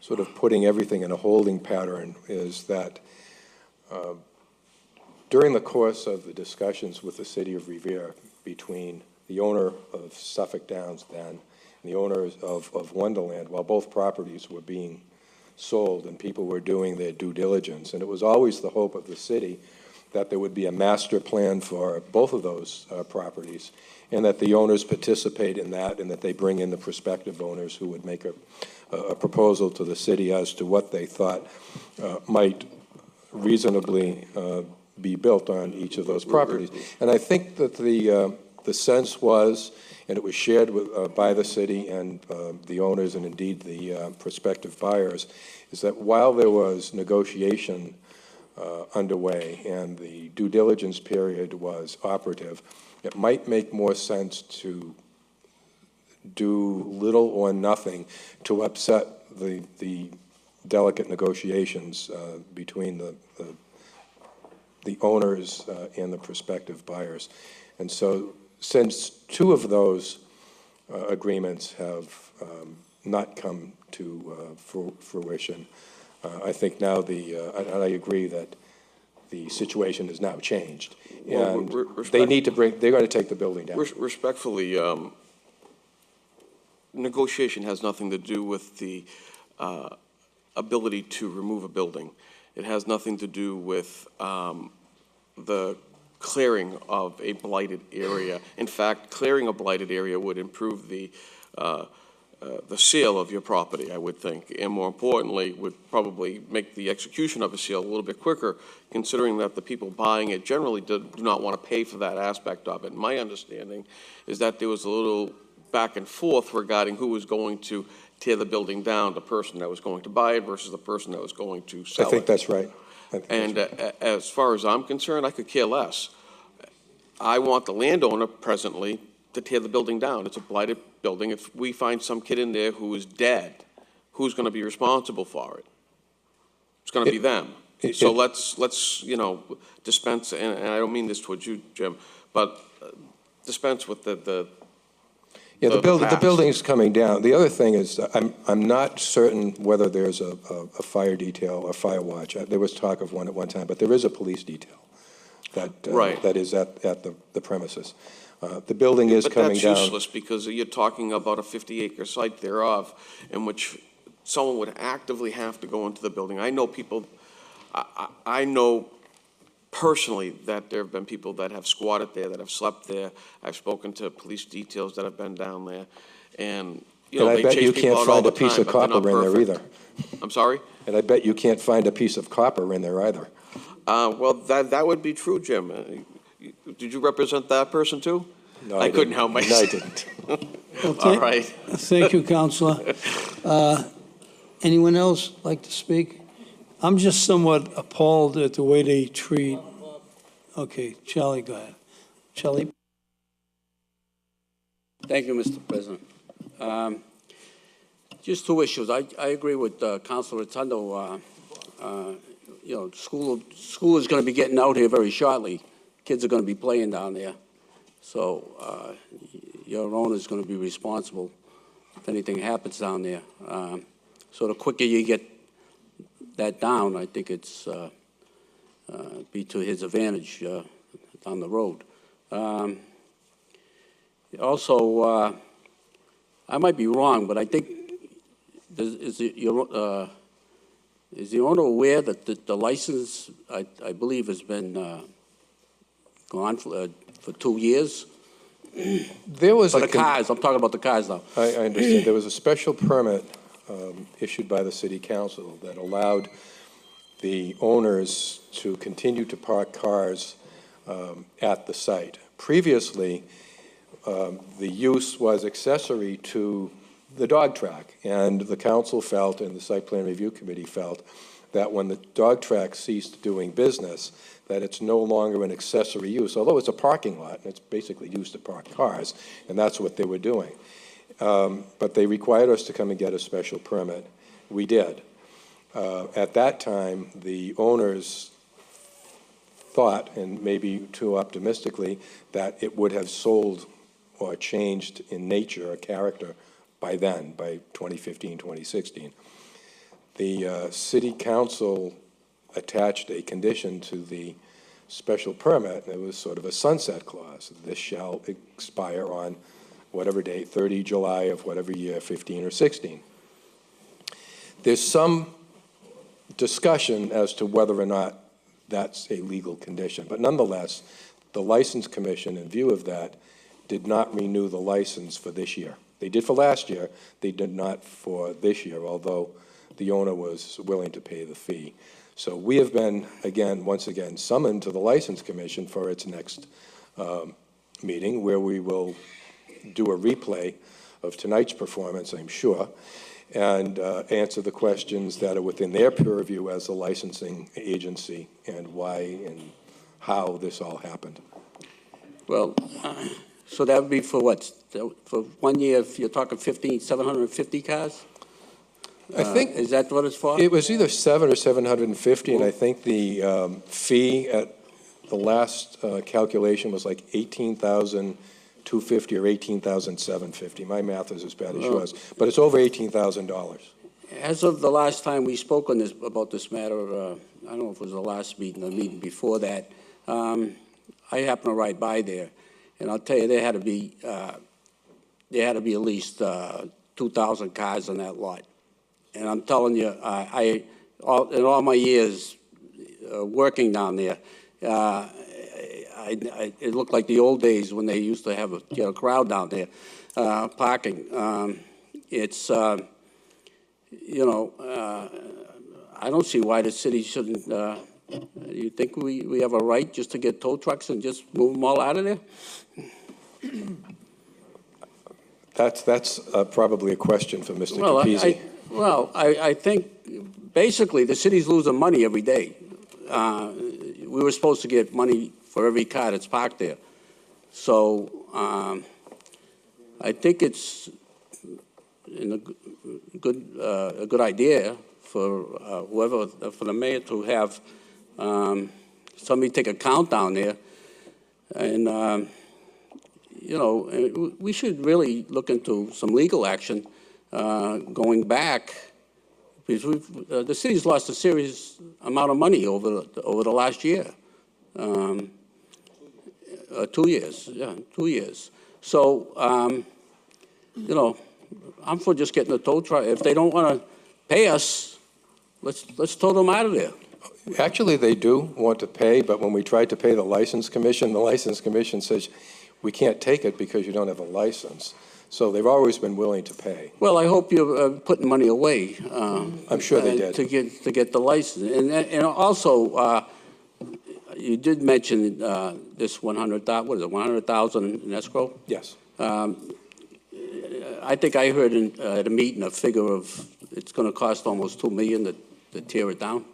sort of putting everything in a holding pattern is that during the course of the discussions with the city of Revere between the owner of Suffolk Downs then and the owners of Wonderland, while both properties were being sold and people were doing their due diligence, and it was always the hope of the city that there would be a master plan for both of those properties, and that the owners participate in that, and that they bring in the prospective owners who would make a proposal to the city as to what they thought might reasonably be built on each of those properties. And I think that the sense was, and it was shared with, by the city and the owners and indeed the prospective buyers, is that while there was negotiation underway and the due diligence period was operative, it might make more sense to do little or nothing to upset the delicate negotiations between the owners and the prospective buyers. And so since two of those agreements have not come to fruition, I think now and I agree that the situation has now changed. And they need to they're going to take the building down. Respectfully, negotiation has nothing to do with the ability to remove a building. It has nothing to do with the clearing of a blighted area. In fact, clearing a blighted area would improve the sale of your property, I would think, and more importantly, would probably make the execution of a sale a little bit quicker, considering that the people buying it generally do not want to pay for that aspect of it. My understanding is that there was a little back and forth regarding who was going to tear the building down, the person that was going to buy it versus the person that was going to sell it. I think that's right. And as far as I'm concerned, I could care less. I want the landowner presently to tear the building down. It's a blighted building. If we find some kid in there who is dead, who's going to be responsible for it? It's going to be them. So let's, dispense, and I don't mean this towards you, Jim, but dispense with the Yeah, the past. building's coming down. The other thing is, I'm not certain whether there's a fire detail or fire watch. There was talk of one at one time, but there is a police detail Right. that is at the premises. The building is coming down. But that's useless, because you're talking about a 50-acre site thereof, in which someone would actively have to go into the building. I know people, I know personally that there have been people that have squatted there, that have slept there. I've spoken to police details that have been down there, and, And I they bet chase you people can't out all find the a piece time, of but they're copper not in there perfect. either. I'm sorry? And I bet you can't find a piece of copper in there either. Well, that would be true, Jim. Did you represent that person too? No, I couldn't help No, I myself. didn't. Well, All right. Thank you, Counselor. Anyone else like to speak? I'm just somewhat appalled at the way they treat. Okay, Charlie, go ahead. Charlie? Thank you, Mr. President. Just two issues. I agree with Councilor Rotondo. School is going to be getting out here very shortly. Kids are going to be playing down there. So your owner's going to be responsible if anything happens down there. So the quicker you get that down, I think it's be to his advantage down the road. Also, I might be wrong, but I think is the owner aware that the license, I believe, has been gone for 2 years? There was For the cars, I'm talking about the cars now. I understand. There was a special permit issued by the city council that allowed the owners to continue to park cars at the site. Previously, the use was accessory to the dog track, and the council felt, and the site plan review committee felt, that when the dog track ceased doing business, that it's no longer an accessory use, although it's a parking lot, and it's basically used to park cars, and that's what they were doing. But they required us to come and get a special permit. We did. At that time, the owners thought, and maybe too optimistically, that it would have sold or changed in nature or character by then, by 2015, 2016. The city council attached a condition to the special permit, and it was sort of a sunset clause. This shall expire on whatever date, 30 July of whatever year, 15 or 16. There's some discussion as to whether or not that's a legal condition, but nonetheless, the License Commission, in view of that, did not renew the license for this year. They did for last year, they did not for this year, although the owner was willing to pay the fee. So we have been, once again, summoned to the License Commission for its next meeting, where we will do a replay of tonight's performance, I'm sure, and answer the questions that are within their purview as the licensing agency, and why and how this all happened. Well, so that would be for what? For 1 year, if you're talking 750 cars? I think Is that what it's for? it was either 7 or 750, and I think the fee at the last calculation was like 18,250 or 18,750. My math is as bad as yours, but it's over $18,000. As of the last time we spoke on this, about this matter, I don't know if it was the last meeting or the meeting before that, I happened to ride by there, and I'll tell you, there had to be at least 2,000 cars on that lot. And I'm telling you, in all my years working down there, it looked like the old days when they used to have a crowd down there parking. It's I don't see why the city shouldn't. You think we have a right just to get tow trucks and just move them all out of there? That's probably a question for Mr. Capizzi. I think basically the city's losing money every day. We were supposed to get money for every car that's parked there. So I think it's a good idea whoever, for the mayor to have somebody take a count down there. And, we should really look into some legal action going back, because the city's lost a serious amount of money over the last year. 2 years, 2 years. So, I'm for just getting a tow truck. If they don't want to pay us, let's tow them out of there. Actually, they do want to pay, but when we tried to pay the license commission says, we can't take it because you don't have a license. So they've always been willing to pay. Well, I hope you're putting money away. I'm sure they did. To get the license. And also, you did mention this 100,000, what is it, 100,000 in escrow? Yes. I think I heard at a meeting a figure of it's going to cost almost $2 million to tear it down.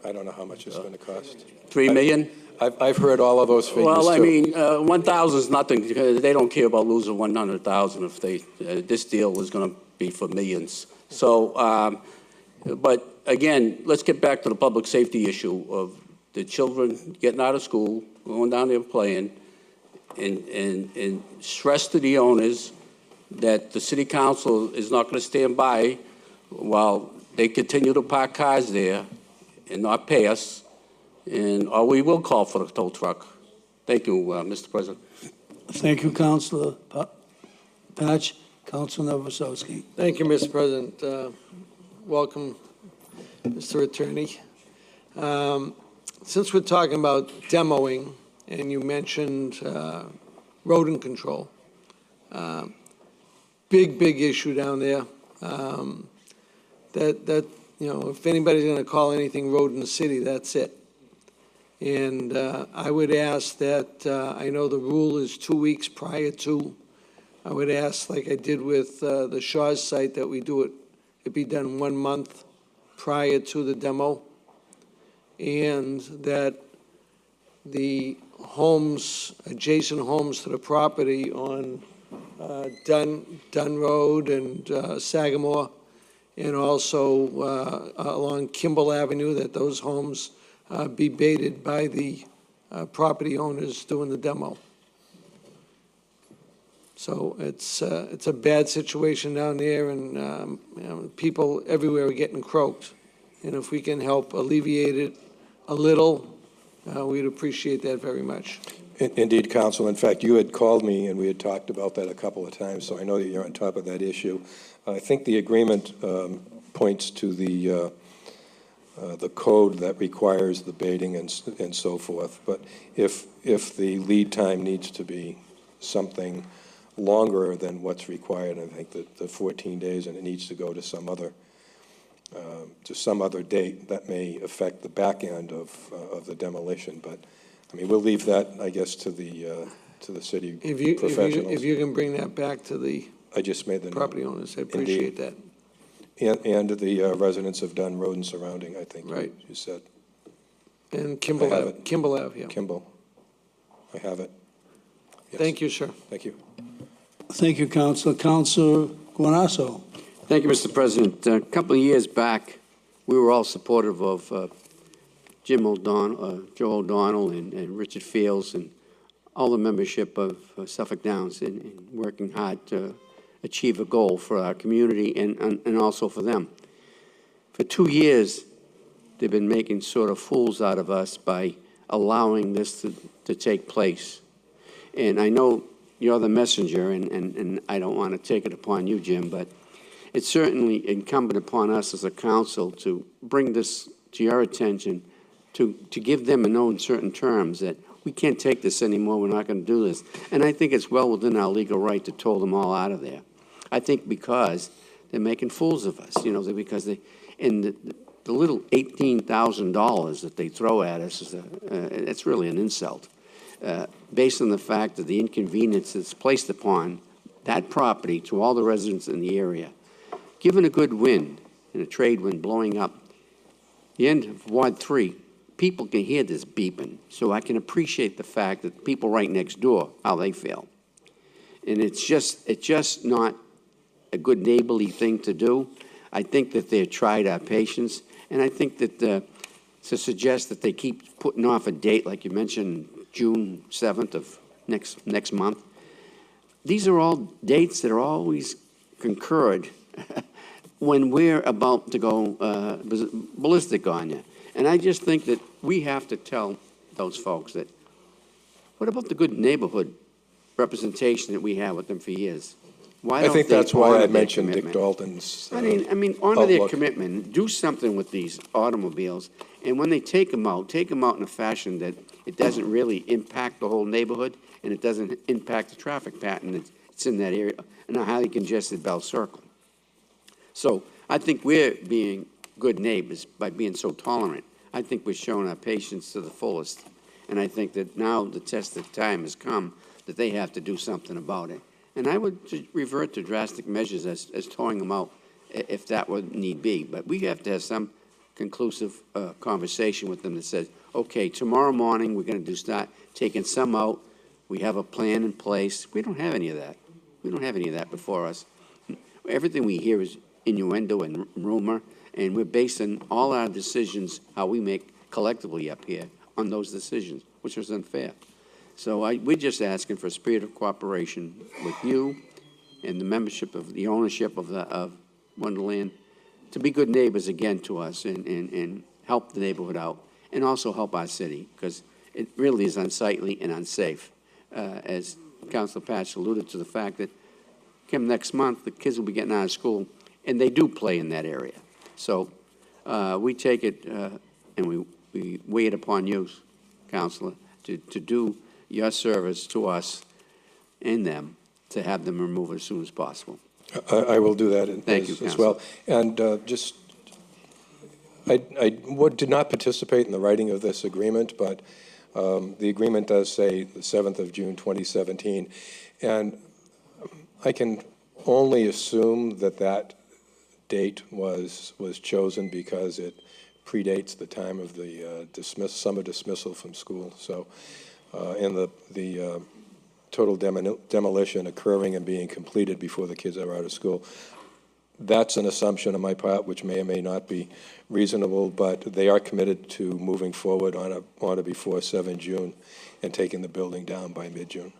I don't know how much it's going to cost. $3 million? I've heard all of those figures, Well, I too. mean, 1,000 is nothing, because they don't care about losing 100,000 if they, this deal is going to be for millions. So, but again, let's get back to the public safety issue of the children getting out of school, going down there playing, and stress to the owners that the city council is not going to stand by while they continue to park cars there and not pay us, or we will call for the tow truck. Thank you, Mr. President. Thank you, Councilor Patch. Councilor Novoselsky. Thank you, Mr. President. Welcome, Mr. Attorney. Since we're talking about demoing, and you mentioned rodent control, big issue down there. That if anybody's going to call anything road in the city, that's it. And I would ask that, I know the rule is 2 weeks prior to, I would ask, like I did with the Shaw's site, that we do it be done 1 month prior to the demo, and that the homes, adjacent homes to the property on Dunn Road and Sagamore, and also along Kimball Avenue, that those homes be baited by the property owners doing the demo. So it's a bad situation down there, and people everywhere are getting croaked. And if we can help alleviate it a little, we'd appreciate that very much. Indeed, Counsel. In fact, you had called me, and we had talked about that a couple of times, so I know that you're on top of that issue. I think the agreement points to the code that requires the baiting and so forth. But if the lead time needs to be something longer than what's required, I think that the 14 days, and it needs to go to some other date, that may affect the back end of the demolition. But I mean, we'll leave that, I guess, to the city professionals. If you can bring that back to the I just made the property owners, I appreciate that. And the residents of Dunn Road and surrounding, I think. Right. You said. And Kimball I have Ave, it. Kimball Ave, yeah. Kimball. I have it. Yes. Thank you, sir. Thank you. Thank you, Councilor. Councilor Guanasso. Thank you, Mr. President. A couple of years back, we were all supportive of Joe O'Donnell and Richard Fields and all the membership of Suffolk Downs in working hard to achieve a goal for our community and also for them. For 2 years, they've been making sort of fools out of us by allowing this to take place. And I know you're the messenger, and I don't want to take it upon you, Jim, but it's certainly incumbent upon us as a council to bring this to your attention, to give them a know in certain terms that we can't take this anymore, we're not going to do this. And I think it's well within our legal right to tow them all out of there. I think because they're making fools of us, because the little $18,000 that they throw at us, it's really an insult, based on the fact that the inconvenience that's placed upon that property to all the residents in the area. Given a good wind and a trade wind blowing up the end of Ward 3, people can hear this beeping, so I can appreciate the fact that people right next door, how they feel. And it's just not a good neighborly thing to do. I think that they've tried our patience, and I think that to suggest that they keep putting off a date, like you mentioned, June 7th of next month, these are all dates that are always concurred when we're about to go ballistic on you. And I just think that we have to tell those folks that, what about the good neighborhood representation that we have with them for years? Why I don't think they that's why honor I their mentioned Dick commitment? Dalton's I mean, honor their outlook. commitment, do something with these automobiles, and when they take them out in a fashion that it doesn't really impact the whole neighborhood, and it doesn't impact the traffic pattern that's in that area, in a highly congested Bell Circle. So I think we're being good neighbors by being so tolerant. I think we're showing our patience to the fullest, and I think that now the test of time has come that they have to do something about it. And I would revert to drastic measures as towing them out if that would need be. But we have to have some conclusive conversation with them that says, okay, tomorrow morning we're going to start taking some out. We have a plan in place. We don't have any of that. We don't have any of that before us. Everything we hear is innuendo and rumor, and we're basing all our decisions, how we make collectively up here, on those decisions, which is unfair. So we're just asking for a spirit of cooperation with you and the membership of the ownership of Wonderland to be good neighbors again to us and help the neighborhood out and also help our city, because it really is unsightly and unsafe. As Councilor Patch alluded to the fact that come next month, the kids will be getting out of school, and they do play in that area. So we take it and we weigh it upon you, Councilor, to do your service to us and them to have them removed as soon as possible. I will do that Thank you, as well. And just, I did not participate in the writing of this agreement, but the agreement does say the 7th of June, 2017. And I can only assume that that date was chosen because it predates the time of the summer dismissal from school. So, and the total demolition occurring and being completed before the kids are out of school. That's an assumption on my part, which may or may not be reasonable, but they are committed to moving forward on or before 7 June and taking the building down by mid-June.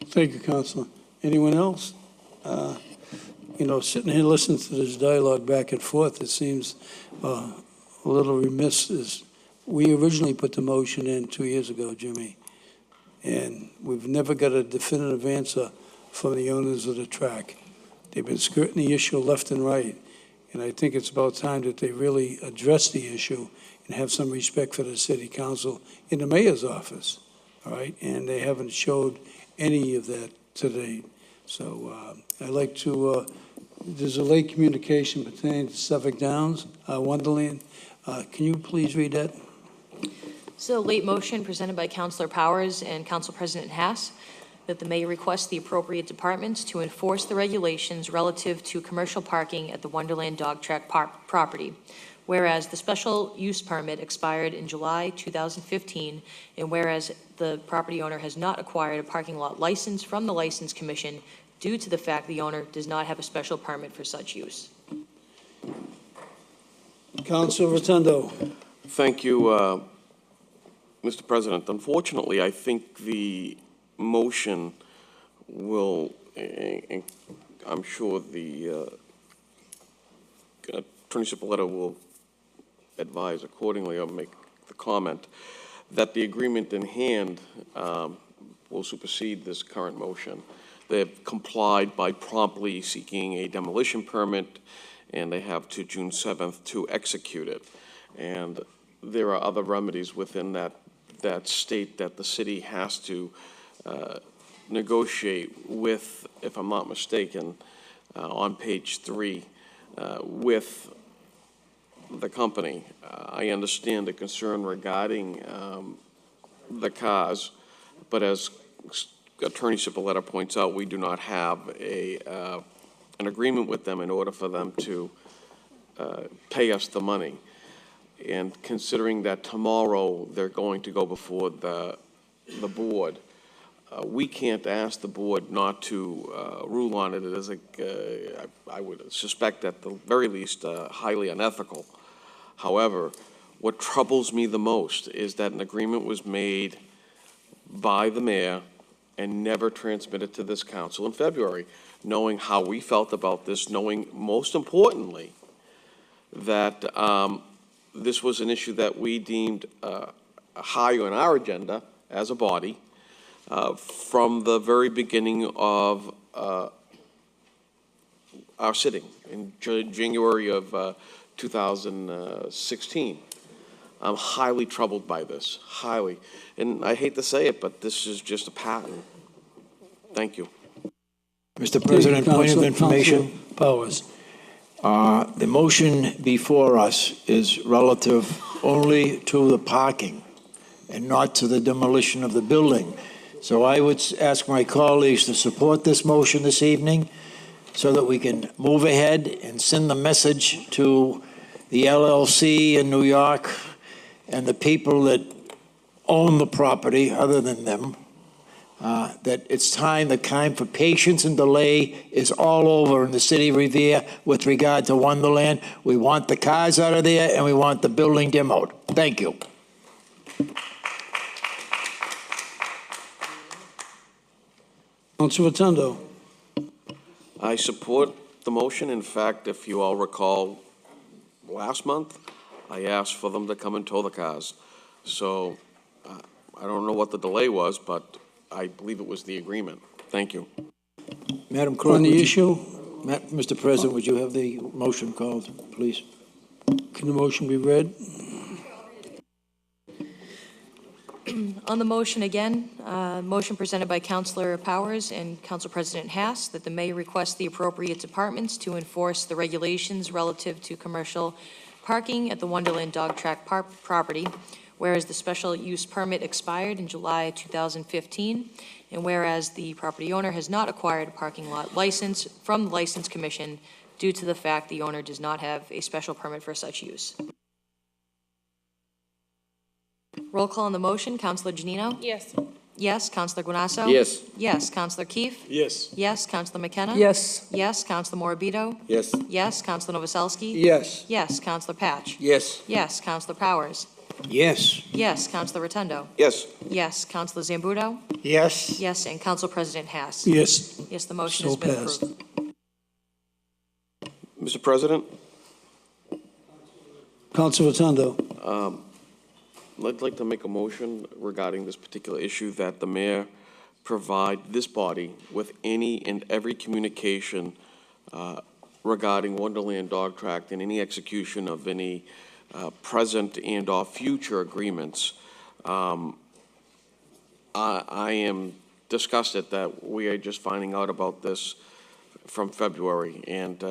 Thank you, Councilor. Anyone else? You know, sitting here listening to this dialogue back and forth, it seems a little remiss. We originally put the motion in 2 years ago, Jimmy, and we've never got a definitive answer from the owners of the track. They've been skirting the issue left and right, and I think it's about time that they really address the issue and have some respect for the city council in the mayor's office, all right? And they haven't showed any of that today. So I'd like to, there's a late communication pertaining to Suffolk Downs, Wonderland. Can you please read that? So late motion presented by Councilor Powers and Council President Haas that the mayor requests the appropriate departments to enforce the regulations relative to commercial parking at the Wonderland Dog Track property. Whereas the special use permit expired in July 2015, and whereas the property owner has not acquired a parking lot license from the License Commission due to the fact the owner does not have a special permit for such use. Councilor Rotondo. Thank you, Mr. President. Unfortunately, I think the motion will, I'm sure the Attorney Cipolletta will advise accordingly or make the comment that the agreement in hand will supersede this current motion. They've complied by promptly seeking a demolition permit, and they have to June 7th to execute it. And there are other remedies within that state that the city has to negotiate with, if I'm not mistaken, on page 3, with the company. I understand the concern regarding the cars, but as Attorney Cipolletta points out, we do not have an agreement with them in order for them to pay us the money. And considering that tomorrow they're going to go before the board, we can't ask the board not to rule on it. It is, I would suspect at the very least, highly unethical. However, what troubles me the most is that an agreement was made by the mayor and never transmitted to this council in February, knowing how we felt about this, knowing most importantly that this was an issue that we deemed high on our agenda as a body from the very beginning of our sitting in January of 2016. I'm highly troubled by this, highly. And I hate to say it, but this is just a pattern. Thank you. Mr. President, point of information. Powers. The motion before us is relative only to the parking and not to the demolition of the building. So I would ask my colleagues to support this motion this evening so that we can move ahead and send the message to the LLC in New York and the people that own the property other than them, that it's time, the time for patience and delay is all over in the city of Revere with regard to Wonderland. We want the cars out of there and we want the building demoed. Thank you. Councilor Rotondo. I support the motion. In fact, if you all recall, last month, I asked for them to come and tow the cars. So I don't know what the delay was, but I believe it was the agreement. Thank you. Madam Clerk, On the issue, Mr. President, would you have the motion called, please? can the motion be read? On the motion again, motion presented by Councilor Powers and Council President Haas that the mayor request the appropriate departments to enforce the regulations relative to commercial parking at the Wonderland Dog Track property, whereas the special use permit expired in July 2015, and whereas the property owner has not acquired a parking lot license from the License Commission due to the fact the owner does not have a special permit for such use. Roll call on the motion. Councilor Giannino? Yes. Yes. Councilor Guanasso? Yes. Yes. Councilor Keefe? Yes. Yes. Councilor McKenna? Yes. Yes. Councilor Morabito? Yes. Yes. Councilor Novoselsky? Yes. Yes. Councilor Patch? Yes. Yes. Councilor Powers? Yes. Yes. Councilor Rotondo? Yes. Yes. Councilor Zambuto? Yes. Yes. And Council President Haas? Yes. Yes, the motion So has been passed. approved. Mr. President, Councilor Rotondo. I'd like to make a motion regarding this particular issue that the mayor provide this body with any and every communication regarding Wonderland Dog Track and any execution of any present and or future agreements. I am disgusted that we are just finding out about this from February, and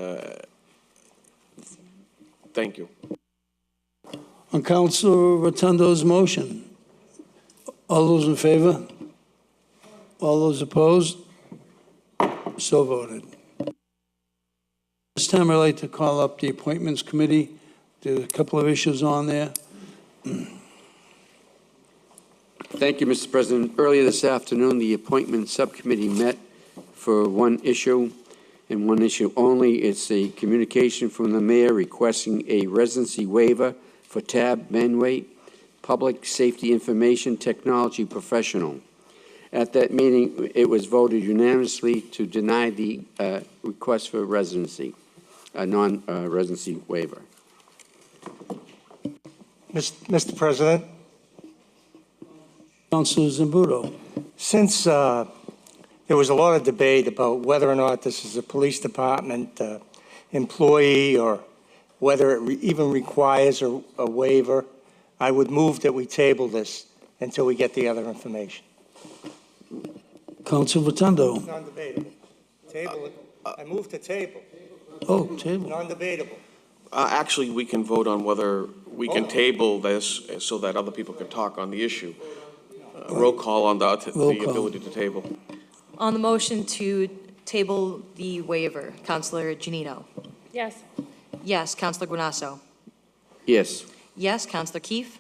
thank you. On Councilor Rotondo's motion, all those in favor? All those opposed? So voted. This time I'd like to call up the Appointments Committee. There's a couple of issues on there. Thank you, Mr. President. Earlier this afternoon, the Appointment Subcommittee met for one issue and one issue only. It's a communication from the mayor requesting a residency waiver for Tab Banwait, Public Safety Information Technology Professional. At that meeting, it was voted unanimously to deny the request for residency, a non-residency waiver. Mr. President, Councilor Zambuto. since there was a lot of debate about whether or not this is a police department employee or whether it even requires a waiver, I would move that we table this until we get the other information. Councilor Rotondo. Non-debatable. Table it. I move to table. Oh, table. Non-debatable. Actually, we can vote on whether we can table this so that other people can talk on the issue. Roll call on the ability to table. On the motion to table the waiver, Councilor Giannino? Yes. Yes. Councilor Guanasso? Yes. Yes. Councilor Keefe?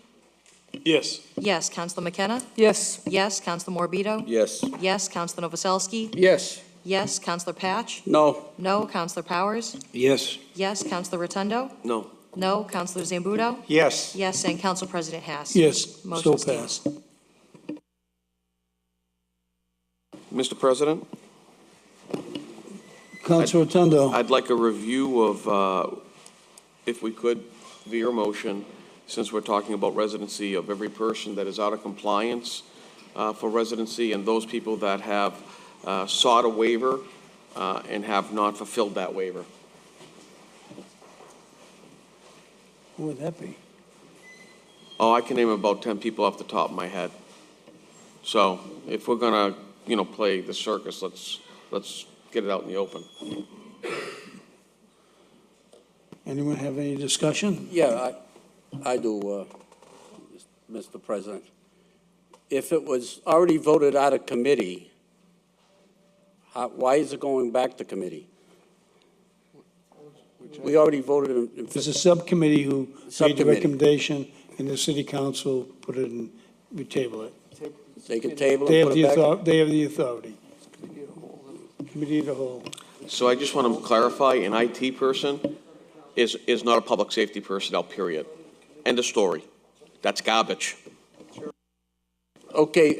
Yes. Yes, Counselor McKenna? Yes. Yes, Counselor Morbido? Yes. Yes, Counselor Novoselsky? Yes. Yes, Counselor Patch? No. No, Counselor Powers? Yes. Yes, Counselor Rotondo? No. No, Counselor Zambudo? Yes. Yes, and Council President Haas? Yes, so Motion stands. passed. Mr. President, Councilor Rotundo. I'd like a review of, if we could, via motion, since we're talking about residency, of every person that is out of compliance for residency and those people that have sought a waiver and have not fulfilled that waiver. Who would that be? Oh, I can name about 10 people off the top of my head. So if we're gonna, play the circus, let's get it out in the open. Anyone have any discussion? Yeah, I do, Mr. President. If it was already voted out of committee, why is it going back to committee? We already voted in. There's a subcommittee who made the Subcommittee. recommendation, and the city council put it in, we table it. They can table They it, have put the it back? authority, they have the authority. Committee of the whole. So I just want to clarify, an IT person is not a public safety personnel, period. End of story. That's garbage. Okay,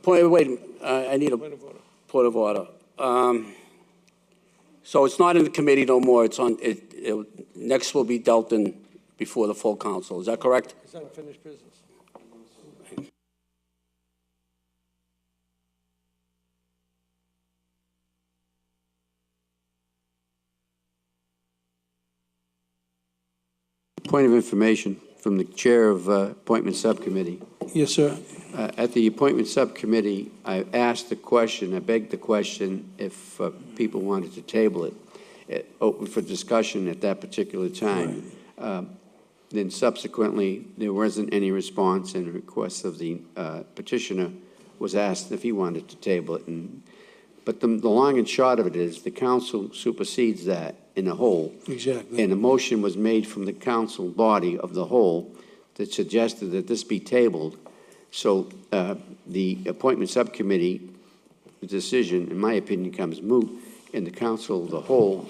wait, I need a point of order. So it's not in the committee no more, it's on, next will be dealt in before the full council, is that correct? It's unfinished business. Point of information from the Chair of Appointment Subcommittee. Yes, sir. At the Appointment Subcommittee, I asked the question, I begged the question if people wanted to table it, open for discussion at that particular time. Then subsequently, there wasn't any response, and a request of the petitioner was asked if he wanted to table it. But the long and short of it is the council supersedes that in a whole. Exactly. And a motion was made from the council body of the whole that suggested that this be tabled. So the appointment subcommittee decision, in my opinion, comes moot, and the council of the whole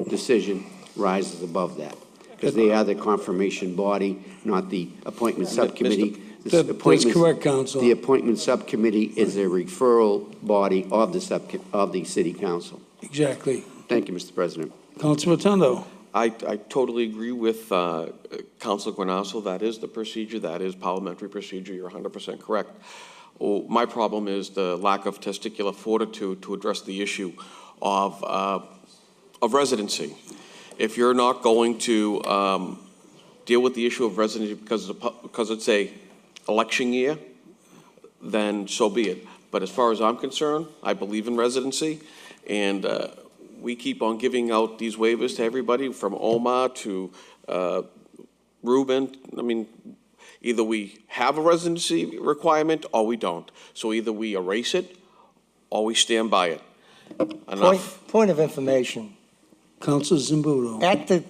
decision rises above that. Because they are the confirmation body, not the appointment subcommittee. That's correct, Counsel. The appointment subcommittee is a referral body of the city council. Exactly. Thank you, Mr. President. Councilor Rotundo. I totally agree with Councilor Guanasso. That is the procedure. That is parliamentary procedure. You're 100% correct. Oh, my problem is the lack of testicular fortitude to address the issue of residency. If you're not going to deal with the issue of residency because it's a election year, then so be it. But as far as I'm concerned, I believe in residency, and we keep on giving out these waivers to everybody from Omar to Ruben. I mean, either we have a residency requirement or we don't. So either we erase it or we stand by it. Enough. Point of information. Councilor Zambudo. At the,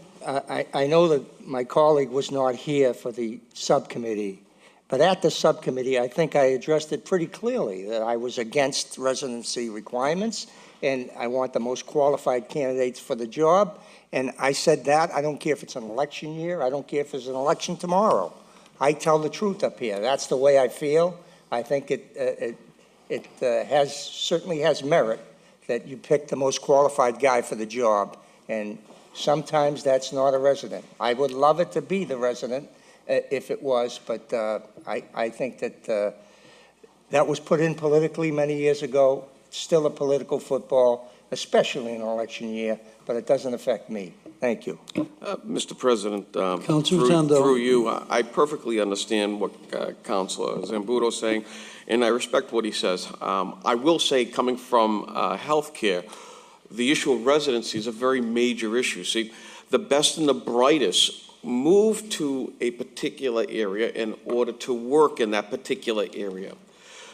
I know that my colleague was not here for the subcommittee, but at the subcommittee, I think I addressed it pretty clearly, that I was against residency requirements, and I want the most qualified candidates for the job. And I said that. I don't care if it's an election year. I don't care if there's an election tomorrow. I tell the truth up here. That's the way I feel. I think it certainly has merit that you pick the most qualified guy for the job. And sometimes that's not a resident. I would love it to be the resident if it was, but I think that that was put in politically many years ago. Still a political football, especially in an election year, but it doesn't affect me. Thank you. Mr. President, Councilor Rotundo. through you, I perfectly understand what Councilor Zambudo is saying, and I respect what he says. I will say, coming from healthcare, the issue of residency is a very major issue. See, the best and the brightest move to a particular area in order to work in that particular area.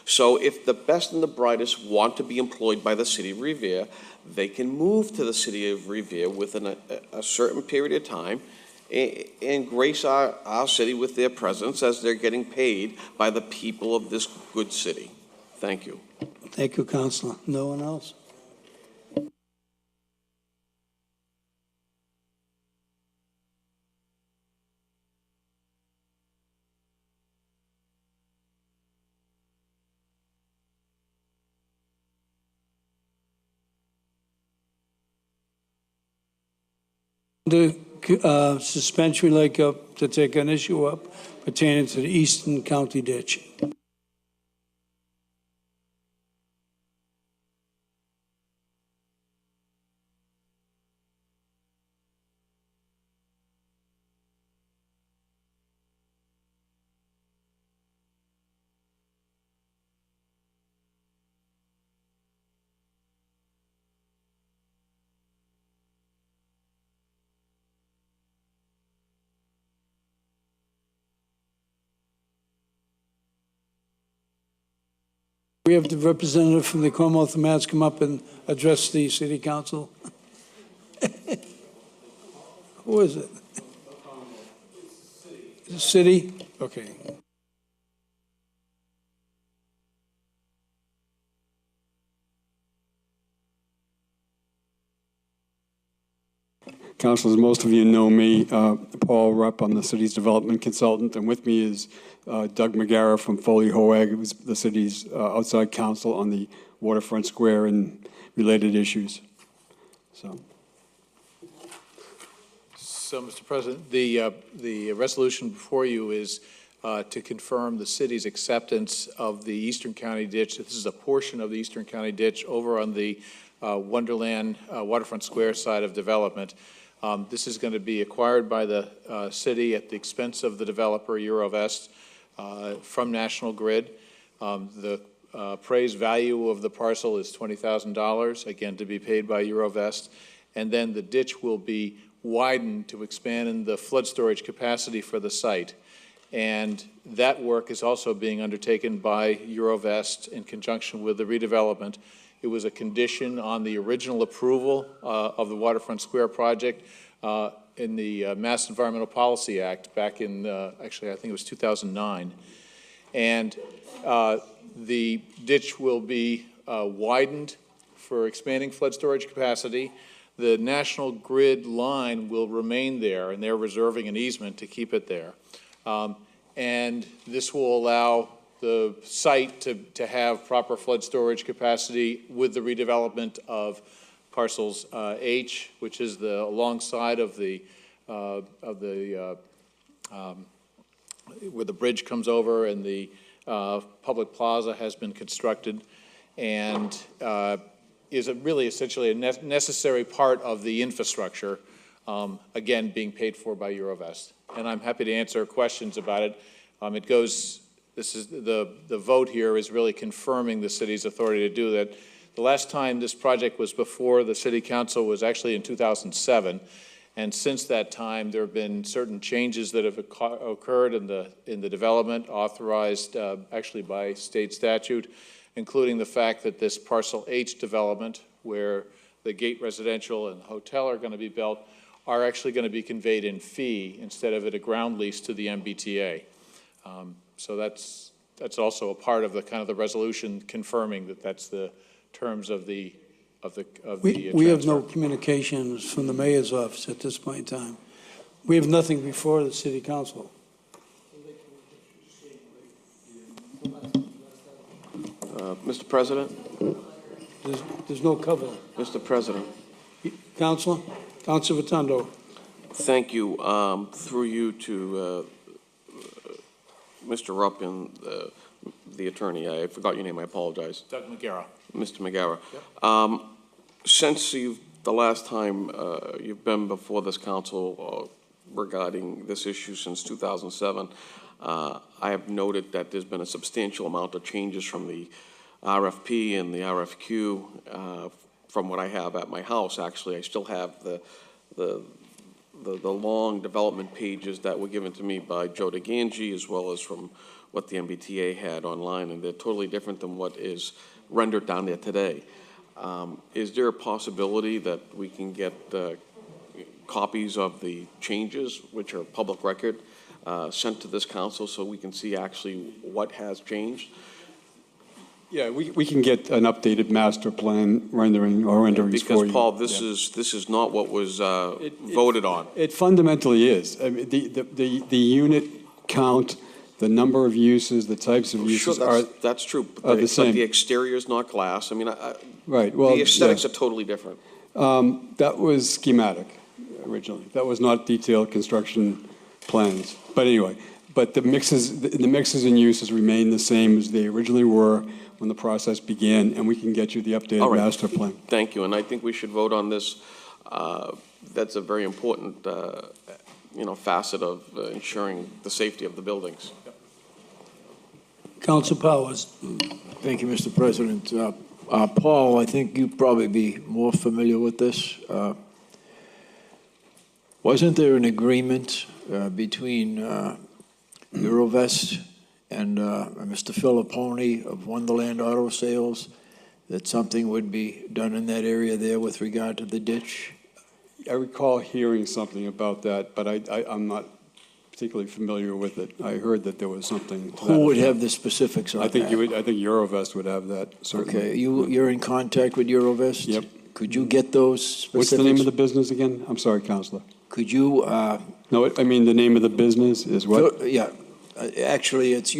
So if the best and the brightest want to be employed by the city of Revere, they can move to the city of Revere within a certain period of time and grace our city with their presence as they're getting paid by the people of this good city. Thank you. Thank you, Councilor. No one else? The suspension, we'd like to take an issue up pertaining to the Eastern County ditch. We have the representative from the Commonwealth of Mass come up and address the city council. Who is it? The city? Okay. Councilors, most of you know me, Paul Rupp. I'm the city's development consultant, and with me is Doug McGarrah from Foley Hoag, who's the city's outside counsel on the waterfront square and related issues. So, Mr. President, the resolution before you is to confirm the city's acceptance of the Eastern County ditch. This is a portion of the Eastern County ditch over on the Wonderland waterfront square side of development. This is going to be acquired by the city at the expense of the developer, Eurovest, from National Grid. The appraised value of the parcel is $20,000, again, to be paid by Eurovest. And then the ditch will be widened to expand in the flood storage capacity for the site. And that work is also being undertaken by Eurovest in conjunction with the redevelopment. It was a condition on the original approval of the Waterfront Square project in the Mass Environmental Policy Act back in, actually, I think it was 2009. And the ditch will be widened for expanding flood storage capacity. The National Grid line will remain there, and they're reserving an easement to keep it there. And this will allow the site to have proper flood storage capacity with the redevelopment of parcels H, which is the alongside of the where the bridge comes over and the public plaza has been constructed, and is really essentially a necessary part of the infrastructure, again, being paid for by Eurovest. And I'm happy to answer questions about it. It goes. This is the vote here is really confirming the city's authority to do that. The last time this project was before the city council was actually in 2007, and since that time there have been certain changes that have occurred in the development, authorized actually by state statute, including the fact that this parcel H development, where the gate residential and hotel are going to be built, are actually going to be conveyed in fee instead of at a ground lease to the MBTA. So that's also a part of the kind of the resolution confirming that that's the terms of the We have no communications from the mayor's office at this point in time. We have nothing before the city council. Mr. President? There's no cover. Mr. President? Councilor Rotondo. Thank you. Through you to Mr. Rupp and the attorney. I forgot your name. I apologize. Doug McGarrah. Mr. McGarrah. Yep. Since the last time you've been before this council regarding this issue since 2007, I have noted that there's been a substantial amount of changes from the RFP and the RFQ from what I have at my house. Actually, I still have the long development pages that were given to me by Joe DeGangi, as well as from what the MBTA had online, and they're totally different than what is rendered down there today. Is there a possibility that we can get copies of the changes, which are public record, sent to this council so we can see actually what has changed. Yeah, we can get an updated master plan renderings for you. Because, Paul, this is not what was voted on. It fundamentally is. I mean, the unit count, the number of uses, the types of uses Sure, that's true. are the same. But the exterior is not glass. I mean, Right, well, the aesthetics yeah. are totally different. That was schematic originally. That was not detailed construction plans. But anyway, but the mixes and uses remain the same as they originally were when the process began, and we can get you the updated All right. master plan. Thank you, and I think we should vote on this. That's a very important, facet of ensuring the safety of the buildings. Council Powers. Thank you, Mr. President. Paul, I think you'd probably be more familiar with this. Wasn't there an agreement between Eurovest and Mr. Filippone of Wonderland Auto Sales that something would be done in that area there with regard to the ditch? I recall hearing something about that, but I'm not particularly familiar with it. I heard that there was something. Who would have the specifics on that? I think Eurovest would have that, certainly. Okay, you're in contact with Eurovest? Yep. Could you get those specifics? What's the name of the business again? I'm sorry, Counselor. Could you? No, I mean, the name of the business is what? Yeah, actually, it's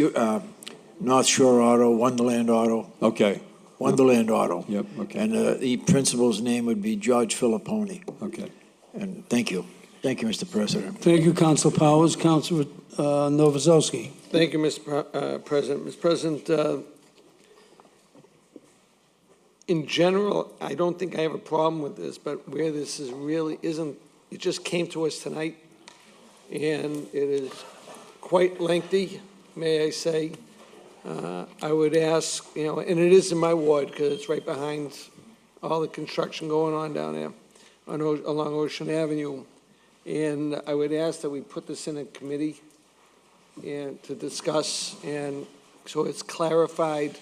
North Shore Auto, Wonderland Auto. Okay. Wonderland Auto. Yep, okay. And the principal's name would be George Filippone. Okay. And thank you. Thank you, Mr. President. Thank you, Council Powers. Council Novoselsky. Thank you, Mr. President. Mr. President, in general, I don't think I have a problem with this, but where this is really isn't, it just came to us tonight, and it is quite lengthy, may I say. I would ask, and it is in my ward because it's right behind all the construction going on down there along Ocean Avenue. And I would ask that we put this in a committee and to discuss, and so it's clarified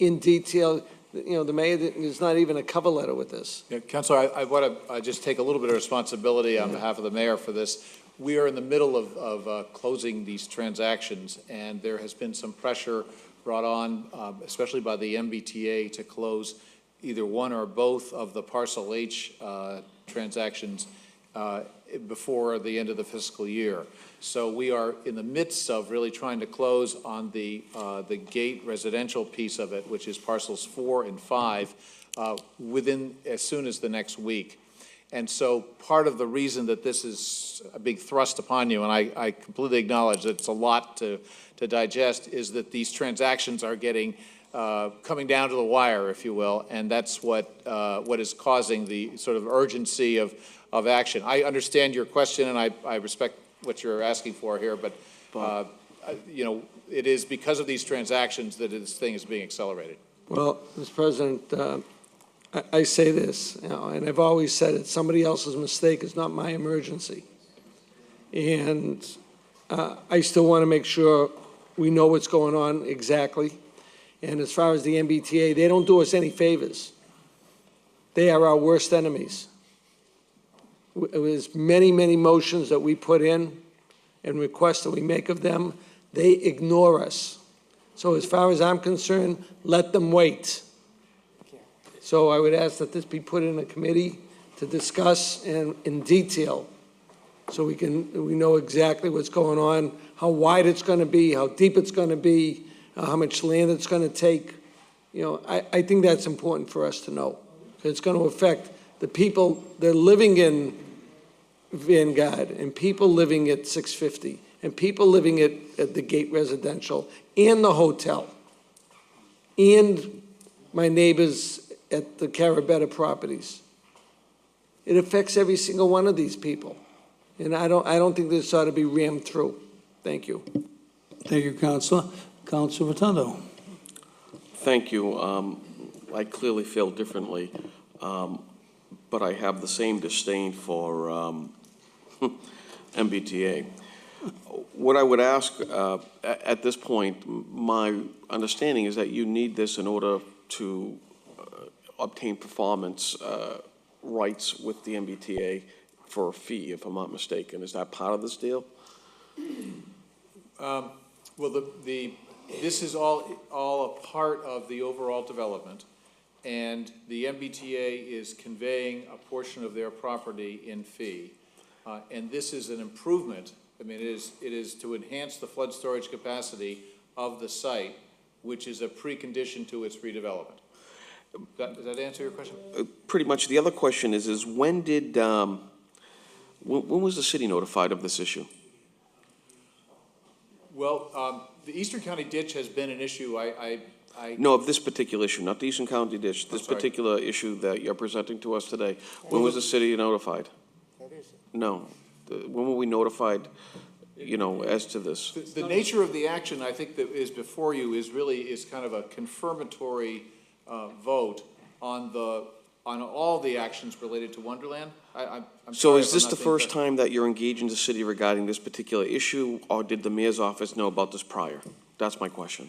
in detail. The mayor, there's not even a cover letter with this. Yeah, Councilor, I want to just take a little bit of responsibility on behalf of the mayor for this. We are in the middle of closing these transactions, and there has been some pressure brought on, especially by the MBTA, to close either one or both of the Parcel H transactions before the end of the fiscal year. So we are in the midst of really trying to close on the gate residential piece of it, which is parcels 4 and 5, within as soon as the next week. And so part of the reason that this is a big thrust upon you, and I completely acknowledge that it's a lot to digest, is that these transactions are getting coming down to the wire, if you will, and that's what is causing the sort of urgency of action. I understand your question, and I respect what you're asking for here, but it is because of these transactions that this thing is being accelerated. Well, Mr. President, I say this, and I've always said it, somebody else's mistake is not my emergency. And I still want to make sure we know what's going on exactly. And as far as the MBTA, they don't do us any favors. They are our worst enemies. It was many, many motions that we put in and requests that we make of them. They ignore us. So as far as I'm concerned, let them wait. So I would ask that this be put in a committee to discuss and in detail so we know exactly what's going on, how wide it's going to be, how deep it's going to be, how much land it's going to take. I think that's important for us to know because it's going to affect the people that are living in Vanguard and people living at 650 and people living at the Gate Residential and the hotel and my neighbors at the Carabetta properties. It affects every single one of these people. And I don't think this ought to be rammed through. Thank you. Thank you, Councilor. Councilor Rotondo. Thank you. I clearly feel differently, but I have the same disdain for MBTA. What I would ask at this point, my understanding is that you need this in order to obtain performance rights with the MBTA for a fee, if I'm not mistaken. Is that part of this deal? Well, this is all a part of the overall development, and the MBTA is conveying a portion of their property in fee. And this is an improvement. I mean, it is to enhance the flood storage capacity of the site, which is a precondition to its redevelopment. Does that answer your question? Pretty much. The other question is when did, when was the city notified of this issue? Well, the Eastern County ditch has been an issue. No, of this particular issue, not the Eastern County ditch, this particular issue that you're presenting to us today. When was the city notified? No. When were we notified, you know, as to this? The nature of the action, I think, that is before you is kind of a confirmatory vote on all the actions related to Wonderland. I'm So sorry is if this I'm the not being first clear. time that you're engaging the city regarding this particular issue, or did the mayor's office know about this prior? That's my question.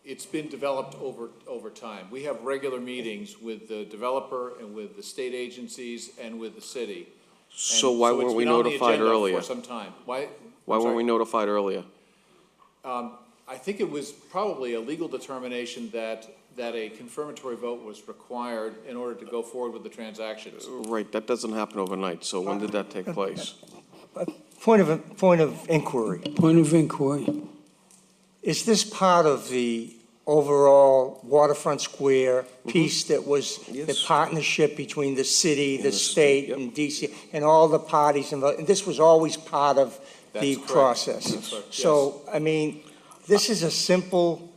It's been developed over time. We have regular meetings with the developer and with the state agencies and with the city. So And why it's weren't we been on the notified agenda earlier? For some time. Why? Why weren't we notified earlier? I think it was probably a legal determination that a confirmatory vote was required in order to go forward with the transactions. Right, that doesn't happen overnight, so when did that take place? Point of inquiry. Point of inquiry. Is this part of the overall waterfront square piece that was the Yes. partnership between the city, the the state, state, yep. and DC, and all the parties involved? And this was always part of the That's correct. process? That's correct, So, I mean, this is a simple,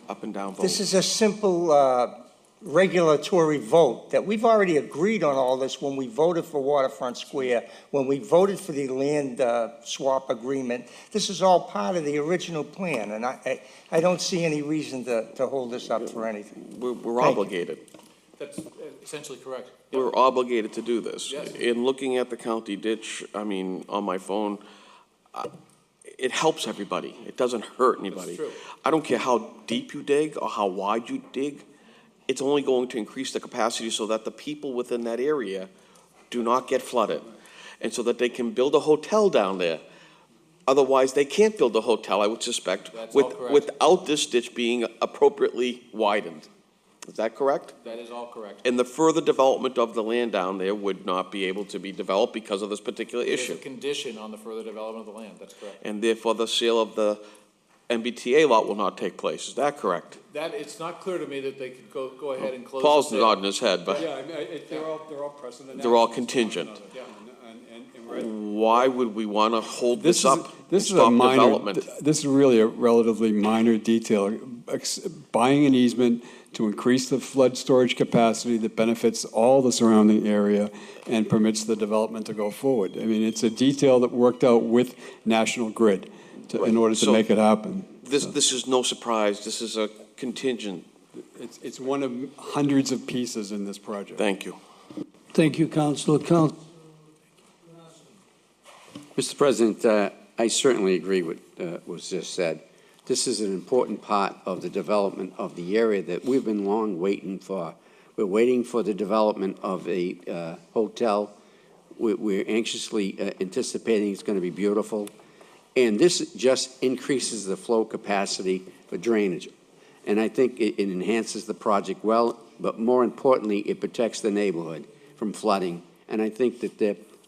Up and down vote. this is a simple regulatory vote that we've already agreed on all this when we voted for Waterfront Square, when we voted for the land swap agreement. This is all part of the original plan, and I don't see any reason to hold this up for anything. We're Thank you. obligated. That's essentially correct. We're obligated to do this. Yes. In looking at the county ditch, I mean, on my phone, it helps everybody. It doesn't hurt anybody. true. I don't care how deep you dig or how wide you dig. It's only going to increase the capacity so that the people within that area do not get flooded, and so that they can build a hotel down there. Otherwise, they can't build a hotel, I would suspect, That's all correct. without this ditch being appropriately widened. Is that correct? That is all correct. And the further development of the land down there would not be able to be developed because of this particular It is issue. a condition on the further development of the land, that's correct. And therefore, the sale of the MBTA lot will not take place. Is that correct? That, it's not clear to me that they could go ahead and close the Paul's sale. nodding his head, but Yeah, I mean, they're all precedent. they're all contingent. Yeah. Why would we want to hold this up and This is a stop minor, development? this is really a relatively minor detail. Buying an easement to increase the flood storage capacity that benefits all the surrounding area and permits the development to go forward. I mean, it's a detail that worked out with National Grid in order to So- make it happen. This is no surprise. This is a contingent. It's one of hundreds of pieces in this project. Thank you. Thank you, Councilor. Mr. President, I certainly agree with what was just said. This is an important part of the development of the area that we've been long waiting for. We're waiting for the development of a hotel. We're anxiously anticipating it's going to be beautiful. And this just increases the flow capacity for drainage. And I think it enhances the project well, but more importantly, it protects the neighborhood from flooding. And I think that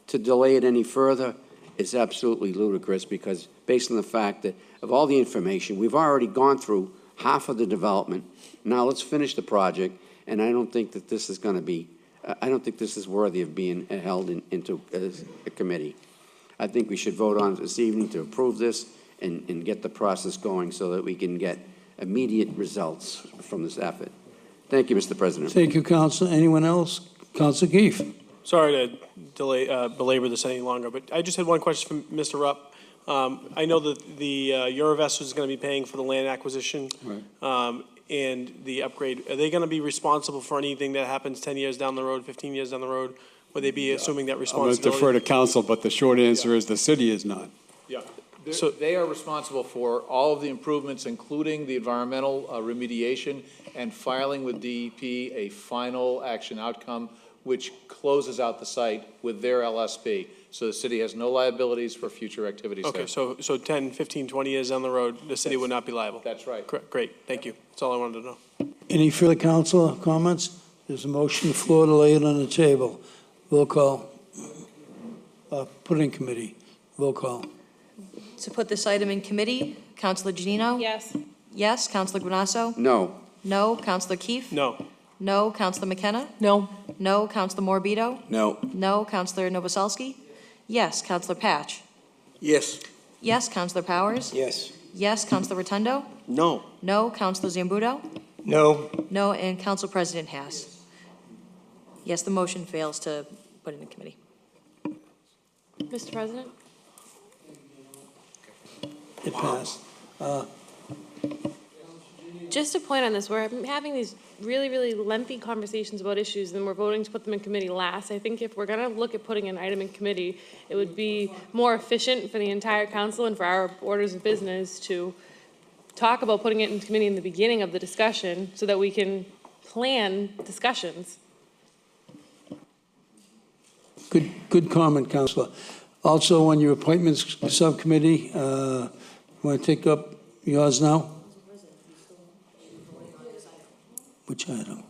to delay it any further is absolutely ludicrous, because based on the fact that of all the information, we've already gone through half of the development. Now let's finish the project, and I don't think that this is going to be, I don't think this is worthy of being held into a committee. I think we should vote on it this evening to approve this and get the process going so that we can get immediate results from this effort. Thank you, Mr. President. Thank you, Councilor. Anyone else? Councilor Keefe. Sorry to belabor this any longer, but I just had one question from Mr. Rupp. I know that the Eurovest is going to be paying for the land acquisition and the upgrade. Are they going to be responsible for anything that happens 10 years down the road, 15 years down the road? Would they be assuming that I'm going to responsibility? defer to council, but the short answer is the city is not. Yeah. So- They are responsible for all of the improvements, including the environmental remediation and filing with DEP a final action outcome, which closes out the site with their LSP. So the city has no liabilities for future activities there. Okay, so 10, 15, 20 years down the road, the city would not be liable? That's right. Great, thank you. That's all I wanted to know. Any further council comments? There's a motion on the floor to lay it on the table. Roll call. Put it in committee. Roll call. To put this item in committee, Councilor Giannino? Yes. Yes. Councilor Guanasso? No. No. Councilor Keefe? No. No. Councilor McKenna? No. No. Councilor Morbido? No. No. Councilor Novoselsky? Yes. Councilor Patch? Yes. Yes. Councilor Powers? Yes. Yes. Councilor Rotondo? No. No. Councilor Zambudo? No. No. And Council President Haas? Yes, the motion fails to put it in committee. Mr. President? It passed. Just a point on this, we're having these really, really lengthy conversations about issues, and we're voting to put them in committee last. I think if we're going to look at putting an item in committee, it would be more efficient for the entire council and for our orders of business to talk about putting it in committee in the beginning of the discussion so that we can plan discussions. Good comment, Councilor. Also, on your appointments subcommittee, you want to take up yours now? Which item?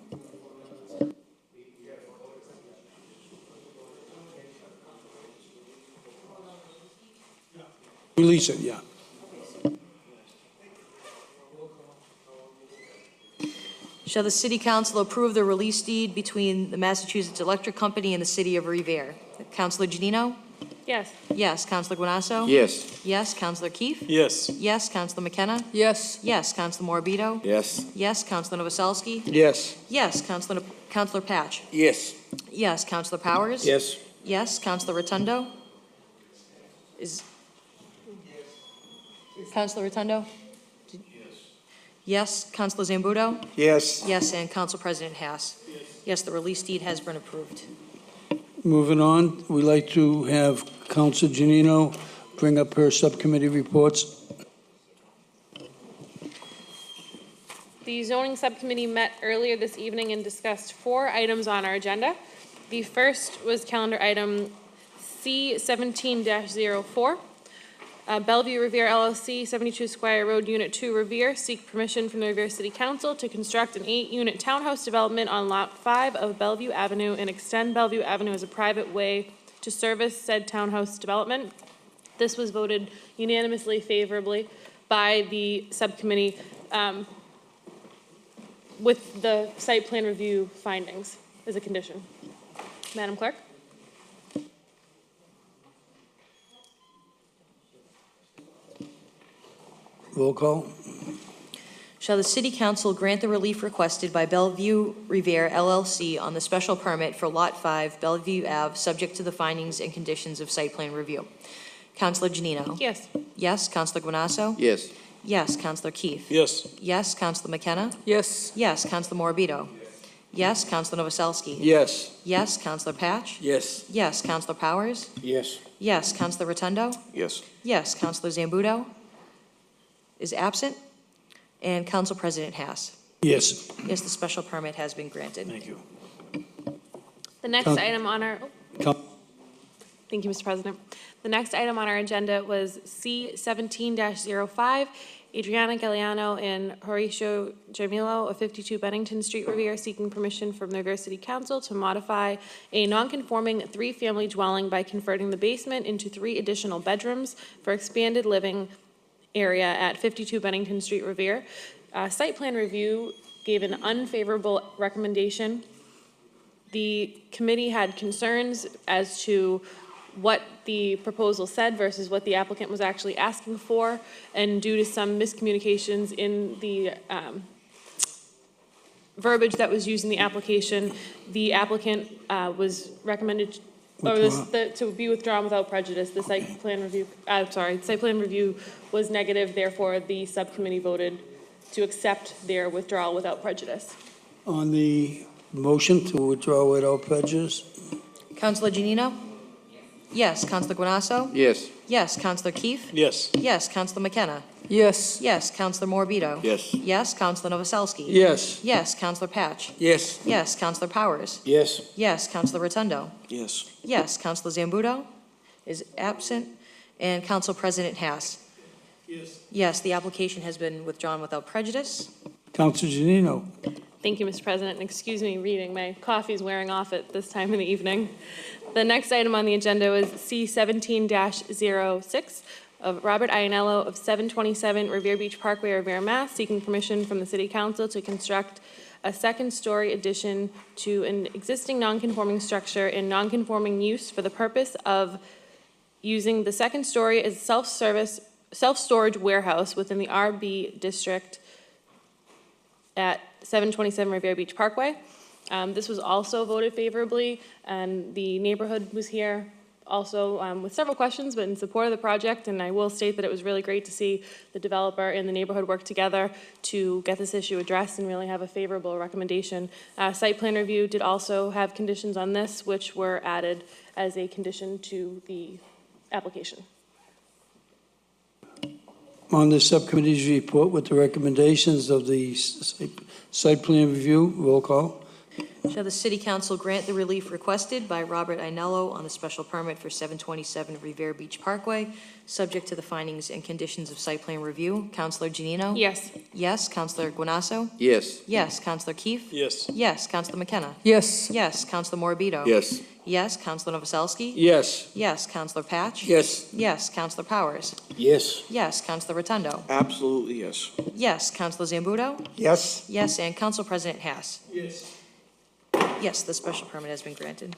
Release it, yeah. Shall the City Council approve the release deed between the Massachusetts Electric Company and the City of Revere? Councilor Giannino? Yes. Yes. Councilor Guanasso? Yes. Yes. Councilor Keefe? Yes. Yes. Councilor McKenna? Yes. Yes. Councilor Morbido? Yes. Yes. Councilor Novoselsky? Yes. Yes. Councilor Patch? Yes. Yes. Councilor Powers? Yes. Yes. Councilor Rotondo? Councilor Rotondo? Yes. Councilor Zambudo? Yes. Yes. And Council President Haas? Yes, the release deed has been approved. Moving on, we'd like to have Councilor Giannino bring up her subcommittee reports. The zoning subcommittee met earlier this evening and discussed 4 items on our agenda. The first was calendar item C17-04. Bellevue Revere LLC, 72 Squire Road, Unit 2, Revere, seek permission from the Revere City Council to construct an 8-unit townhouse development on Lot 5 of Bellevue Avenue and extend Bellevue Avenue as a private way to service said townhouse development. This was voted unanimously favorably by the subcommittee with the site plan review findings as a condition. Madam Clerk? Roll call. Shall the City Council grant the relief requested by Bellevue Revere LLC on the special permit for Lot 5, Bellevue Ave, subject to the findings and conditions of site plan review? Councilor Giannino? Yes. Yes. Councilor Guanasso? Yes. Yes. Councilor Keefe? Yes. Yes. Councilor McKenna? Yes. Yes. Councilor Morbido? Yes. Councilor Novoselsky? Yes. Yes. Councilor Patch? Yes. Yes. Councilor Powers? Yes. Yes. Councilor Rotondo? Yes. Yes. Councilor Zambudo is absent. And Council President Haas? Yes. Yes, the special permit has been granted. Thank you. The next item on our, thank you, Mr. President. The next item on our agenda was C17-05. Adriana Galliano and Horatio Jamilo of 52 Bennington Street, Revere, seeking permission from the Revere City Council to modify a non-conforming 3-family dwelling by converting the basement into 3 additional bedrooms for expanded living area at 52 Bennington Street, Revere. Site plan review gave an unfavorable recommendation. The committee had concerns as to what the proposal said versus what the applicant was actually asking for, and due to some miscommunications in the verbiage that was used in the application, the applicant was recommended to be withdrawn without prejudice. The site plan review, site plan review was negative, therefore the subcommittee voted to accept their withdrawal without prejudice. On the motion to withdraw without prejudice, Councilor Giannino? Yes. Counselor Guanasso? Yes. Yes. Counselor Keefe? Yes. Yes. Counselor McKenna? Yes. Yes. Counselor Morbido? Yes. Yes. Counselor Novoselsky? Yes. Yes. Counselor Patch? Yes. Yes. Counselor Powers? Yes. Yes. Counselor Rotondo? Yes. Yes. Counselor Zambudo is absent. And Council President Haas? Yes. Yes, the application has been withdrawn without prejudice. Counselor Giannino. Thank you, Mr. President, and excuse me reading. My coffee's wearing off at this time in the evening. The next item on the agenda is C17-06 of Robert Ianello of 727 Revere Beach Parkway, Revere, Mass., seeking permission from the City Council to construct a second-story addition to an existing non-conforming structure in non-conforming use for the purpose of using the second story as self-storage warehouse within the RB district at 727 Revere Beach Parkway. This was also voted favorably, and the neighborhood was here also with several questions, but in support of the project. And I will state that it was really great to see the developer and the neighborhood work together to get this issue addressed and really have a favorable recommendation. Site plan review did also have conditions on this, which were added as a condition to the application. On the subcommittee's report with the recommendations of the site plan review, roll call. Shall the City Council grant the relief requested by Robert Ianello on the special permit for 727 Revere Beach Parkway, subject to the findings and conditions of site plan review? Counselor Giannino? Yes. Yes. Counselor Guanasso? Yes. Yes. Counselor Keefe? Yes. Yes. Counselor McKenna? Yes. Yes. Counselor Morbido? Yes. Yes. Counselor Novoselsky? Yes. Yes. Counselor Patch? Yes. Yes. Counselor Powers? Yes. Yes. Counselor Rotondo? Absolutely, yes. Yes. Counselor Zambudo? Yes. Yes. And Council President Haas? Yes. Yes, the special permit has been granted.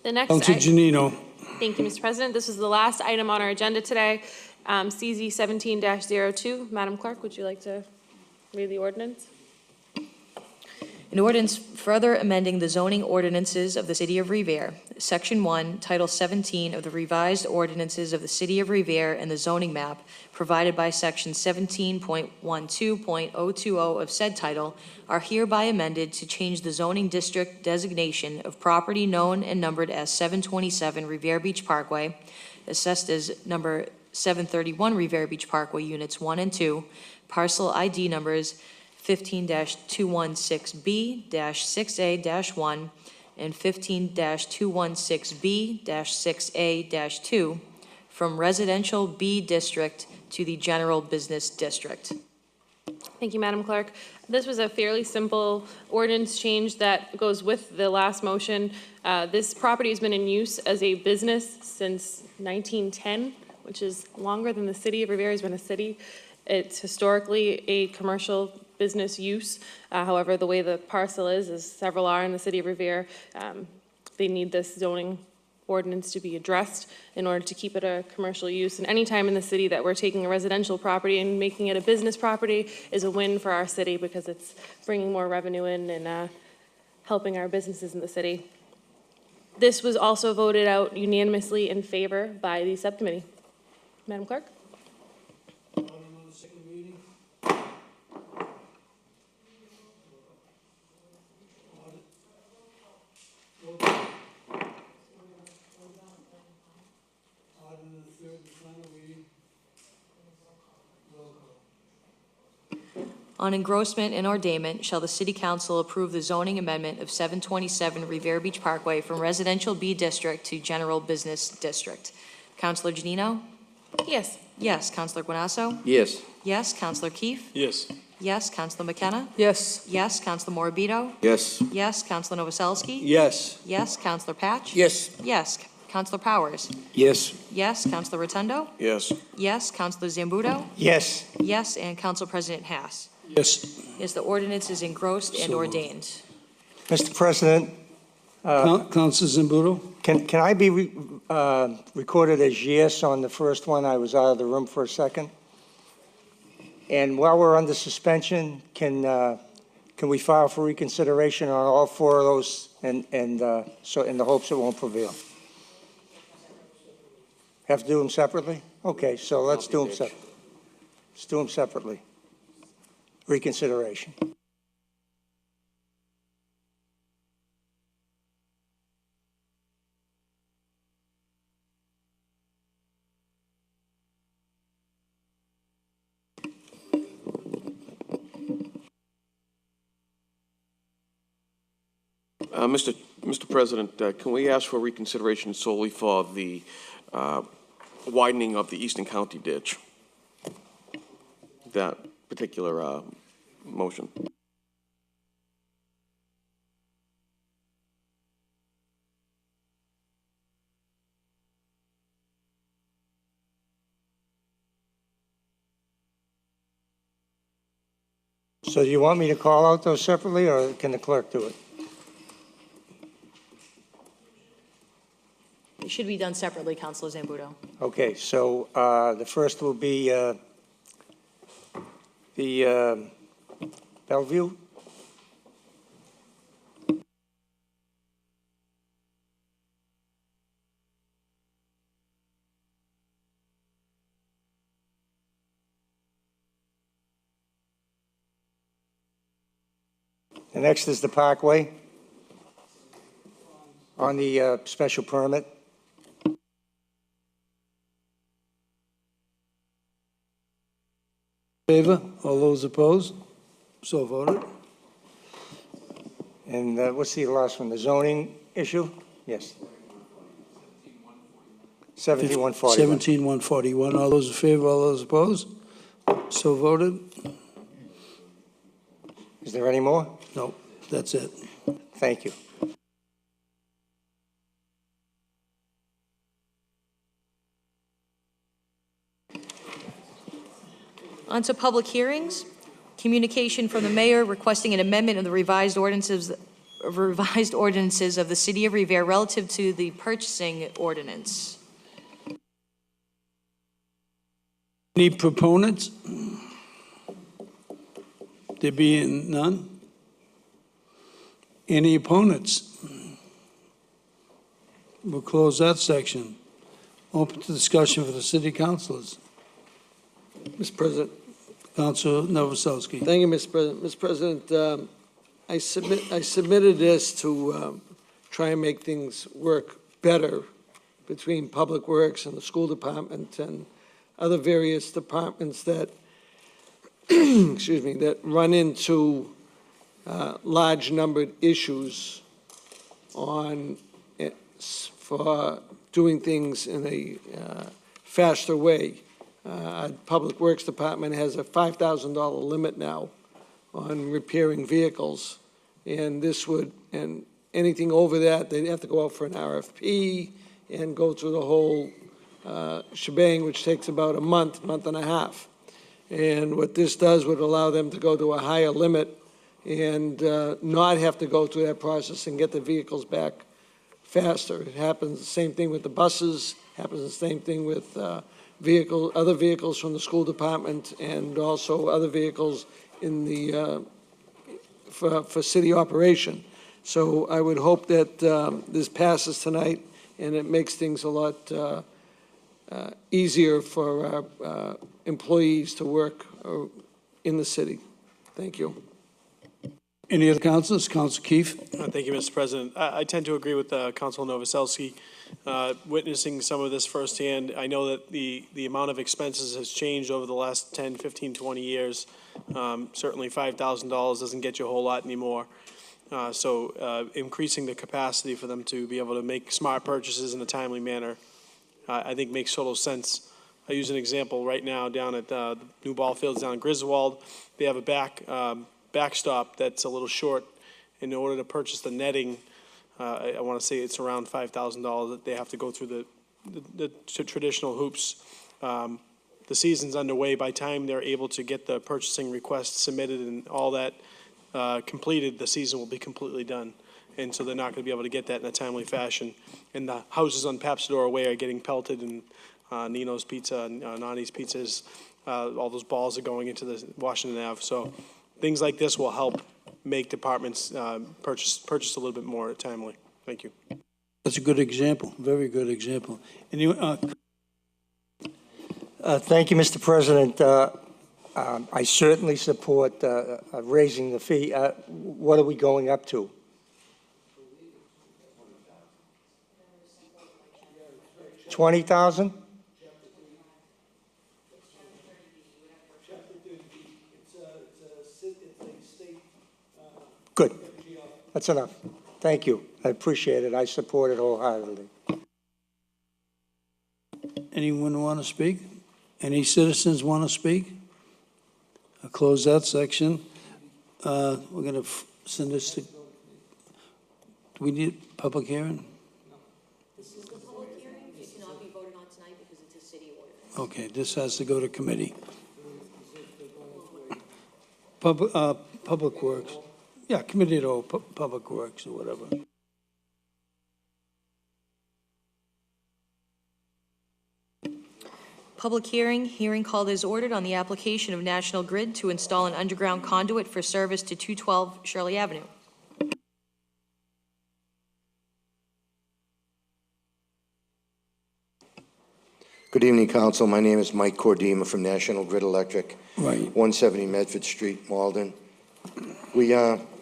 The next Counselor Giannino. Thank you, Mr. President. This is the last item on our agenda today, CZ 17-02. Madam Clerk, would you like to read the ordinance? An ordinance further amending the zoning ordinances of the City of Revere, Section 1, Title 17 of the revised ordinances of the City of Revere and the zoning map provided by Section 17.12.020 of said title are hereby amended to change the zoning district designation of property known and numbered as 727 Revere Beach Parkway, assessed as number 731 Revere Beach Parkway, Units 1 and 2, parcel ID numbers 15-216B-6A-1 and 15-216B-6A-2 from residential B district to the general business district. Thank you, Madam Clerk. This was a fairly simple ordinance change that goes with the last motion. This property has been in use as a business since 1910, which is longer than the City of Revere has been a city. It's historically a commercial business use. However, the way the parcel is, as several are in the City of Revere, they need this zoning ordinance to be addressed in order to keep it a commercial use. And any time in the city that we're taking a residential property and making it a business property is a win for our city because it's bringing more revenue in and helping our businesses in the city. This was also voted out unanimously in favor by the subcommittee. Madam Clerk? On engrossment and ordainment, shall the City Council approve the zoning amendment of 727 Revere Beach Parkway from residential B district to general business district? Counselor Giannino? Yes. Yes. Counselor Guanasso? Yes. Yes. Counselor Keefe? Yes. Yes. Counselor McKenna? Yes. Yes. Counselor Morbido? Yes. Yes. Counselor Novoselsky? Yes. Yes. Counselor Patch? Yes. Yes. Counselor Powers? Yes. Yes. Counselor Rotondo? Yes. Yes. Counselor Zambudo? Yes. Yes. And Council President Haas? Yes. Yes, the ordinance is engrossed and ordained. Mr. President, Counselor Zambudo? can I be recorded as yes on the first one? I was out of the room for a second. And while we're under suspension, can we file for reconsideration on all four of those and so in the hopes it won't prevail? Have to do them separately? Okay, so let's do them separately. Let's do them separately. reconsideration. Mr. President, can we ask for reconsideration solely for the widening of the Eastern County ditch? That particular motion. So do you want me to call out those separately, or can the clerk do it? It should be done separately, Councilor Zambudo. Okay, so the first will be the Bellevue. The next is the Parkway on the special permit. Favor? All those opposed? So voted. And what's the last one, the zoning issue? Yes. 17141. 17141. All those in favor? All those opposed? So voted. Is there any more? No, that's it. Thank you. On to public hearings. Communication from the mayor requesting an amendment of the revised ordinances of the city of Revere relative to the purchasing ordinance. Any proponents? There being none? Any opponents? We'll close that section. Open to discussion for the city councilors. Mr. President. Councilor Novoselsky. Thank you, Mr. President. Mr. President, I submitted this to try and make things work better between Public Works and the school department and other various departments that, excuse me, that run into large numbered issues on for doing things in a faster way. Our Public Works Department has a $5,000 limit now on repairing vehicles, and this would, and anything over that, they'd have to go out for an RFP and go through the whole shebang, which takes about a month, month and a half. And what this does would allow them to go to a higher limit and not have to go through that process and get the vehicles back faster. It happens the same thing with the buses, happens the same thing with other vehicles from the school department, and also other vehicles in the for city operation. So I would hope that this passes tonight and it makes things a lot easier for our employees to work in the city. Thank you. Any other councilors? Councilor Keefe. Thank you, Mr. President. I tend to agree with Councilor Novoselsky. Witnessing some of this firsthand, I know that the amount of expenses has changed over the last 10, 15, 20 years. Certainly $5,000 doesn't get you a whole lot anymore. So increasing the capacity for them to be able to make smart purchases in a timely manner, I think makes total sense. I use an example right now down at the new ball fields down in Griswold. They have a backstop that's a little short. In order to purchase the netting, I want to say it's around $5,000 that they have to go through the traditional hoops. The season's underway. By the time they're able to get the purchasing request submitted and all that completed, the season will be completely done. And so they're not going to be able to get that in a timely fashion. And the houses on Papsadora Way are getting pelted, and Nino's Pizza and Nani's Pizzas, all those balls are going into the Washington Ave. So things like this will help make departments purchase a little bit more timely. Thank you. That's a good example, very good example. Thank you, Mr. President. I certainly support raising the fee. What are we going up to? $20,000? Good. That's enough. Thank you. I appreciate it. I support it wholeheartedly. Anyone want to speak? Any citizens want to speak? I'll close that section. We're going to send this to, do we need public hearing? This is the public hearing. It cannot be voted on tonight because it's a city order. Okay, this has to go to committee. Public Works. Yeah, Committee to Public Works or whatever. Public hearing called as ordered on the application of National Grid to install an underground conduit for service to 212 Shirley Avenue. Good evening, Council. My name is Mike Cordima from National Grid Electric, Right. 170 Medford Street, Malden. We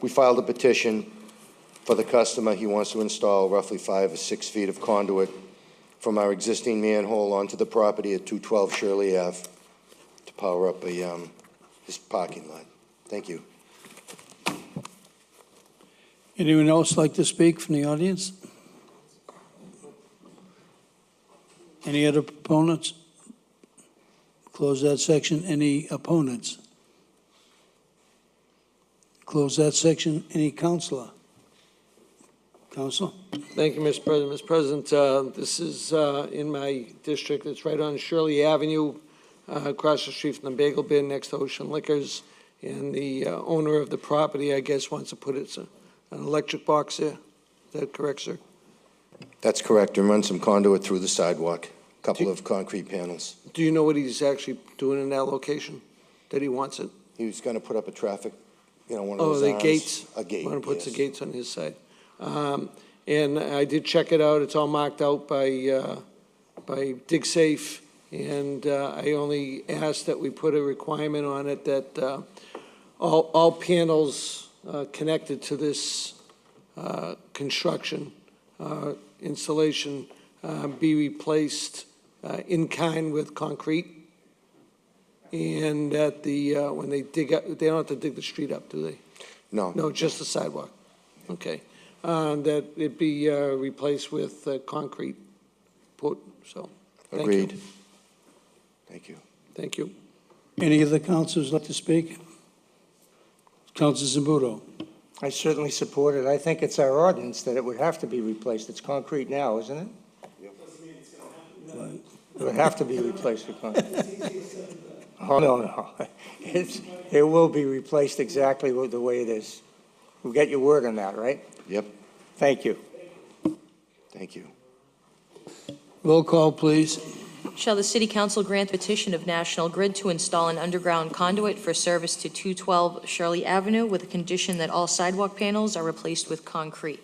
filed a petition for the customer. He wants to install roughly 5 or 6 feet of conduit from our existing manhole onto the property at 212 Shirley Ave to power up his parking lot. Thank you. Anyone else like to speak from the audience? Any other proponents? Close that section. Any opponents? Close that section. Any counselor? Counselor? Thank you, Mr. President. Mr. President, this is in my district. It's right on Shirley Avenue, across the street from the Bagel Bin, next to Ocean Liquors. And the owner of the property, I guess, wants to put an electric box there. Is that correct, sir? That's correct. And run some conduit through the sidewalk, a couple of concrete panels. Do you know what he's actually doing in that location, that he wants it? He was going to put up a traffic, one of those the arms. gates? A gate, Want to put the yes. gates on his side. And I did check it out. It's all marked out by DigSafe. And I only asked that we put a requirement on it that all panels connected to this construction installation be replaced in kind with concrete. And that when they dig up, they don't have to dig the street up, do they? No. No, just the sidewalk. Okay. That it be replaced with concrete put, so. Thank you. Agreed. Thank you. Thank you. Any other counselors like to speak? Councilor Zambudo. I certainly support it. I think it's our ordinance that it would have to be replaced. It's concrete now, isn't it? It would have to be replaced with concrete. Oh, no. It will be replaced exactly the way it is. We'll get your word on that, right? Yep. Thank you. Thank you. Roll call, please. Shall the City Council grant petition of National Grid to install an underground conduit for service to 212 Shirley Avenue with a condition that all sidewalk panels are replaced with concrete?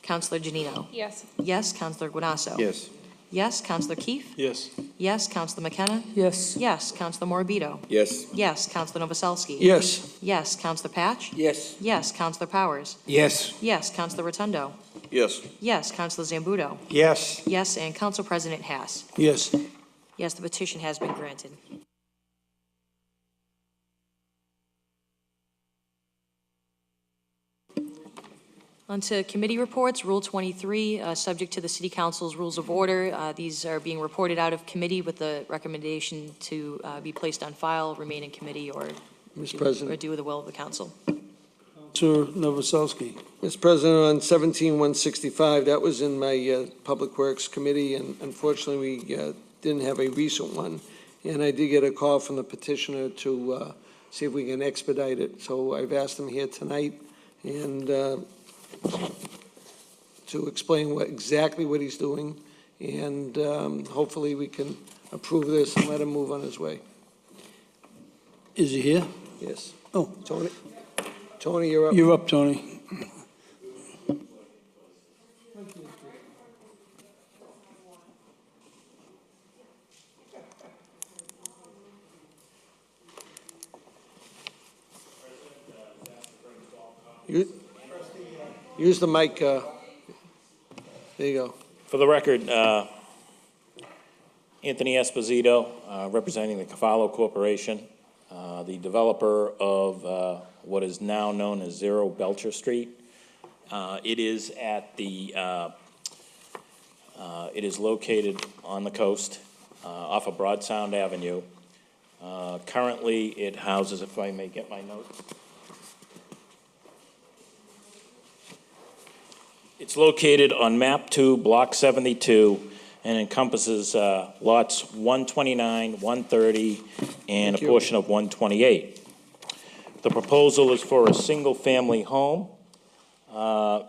Councilor Giannino? Yes. Yes. Councilor Guanasso? Yes. Yes. Councilor Keefe? Yes. Yes. Councilor McKenna? Yes. Yes. Councilor Morbido? Yes. Yes. Councilor Novoselsky? Yes. Yes. Councilor Patch? Yes. Yes. Councilor Powers? Yes. Yes. Councilor Rotondo? Yes. Yes. Councilor Zambudo? Yes. Yes. And Council President Haas? Yes. Yes, the petition has been granted. On to committee reports. Rule 23, subject to the City Council's rules of order. These are being reported out of committee with the recommendation to be placed on file, remain in committee, or Mr. President. do with the will of the council. Councilor Novoselsky. Mr. President, on 17-165, that was in my Public Works Committee, and unfortunately, we didn't have a recent one. And I did get a call from the petitioner to see if we can expedite it. So I've asked him here tonight and to explain exactly what he's doing. And hopefully we can approve this and let him move on his way. Is he here? Yes. Oh. Tony, you're up. You're up, Tony. Use the mic. There you go. For the record, Anthony Esposito, representing the Cavallo Corporation, the developer of what is now known as 0 Belcher Street. It is at the, it is located on the coast off of Broad Sound Avenue. Currently, it houses, if I may get my notes. It's located on map 2, block 72, and encompasses lots 129, 130, and a portion of 128. The proposal is for a single-family home.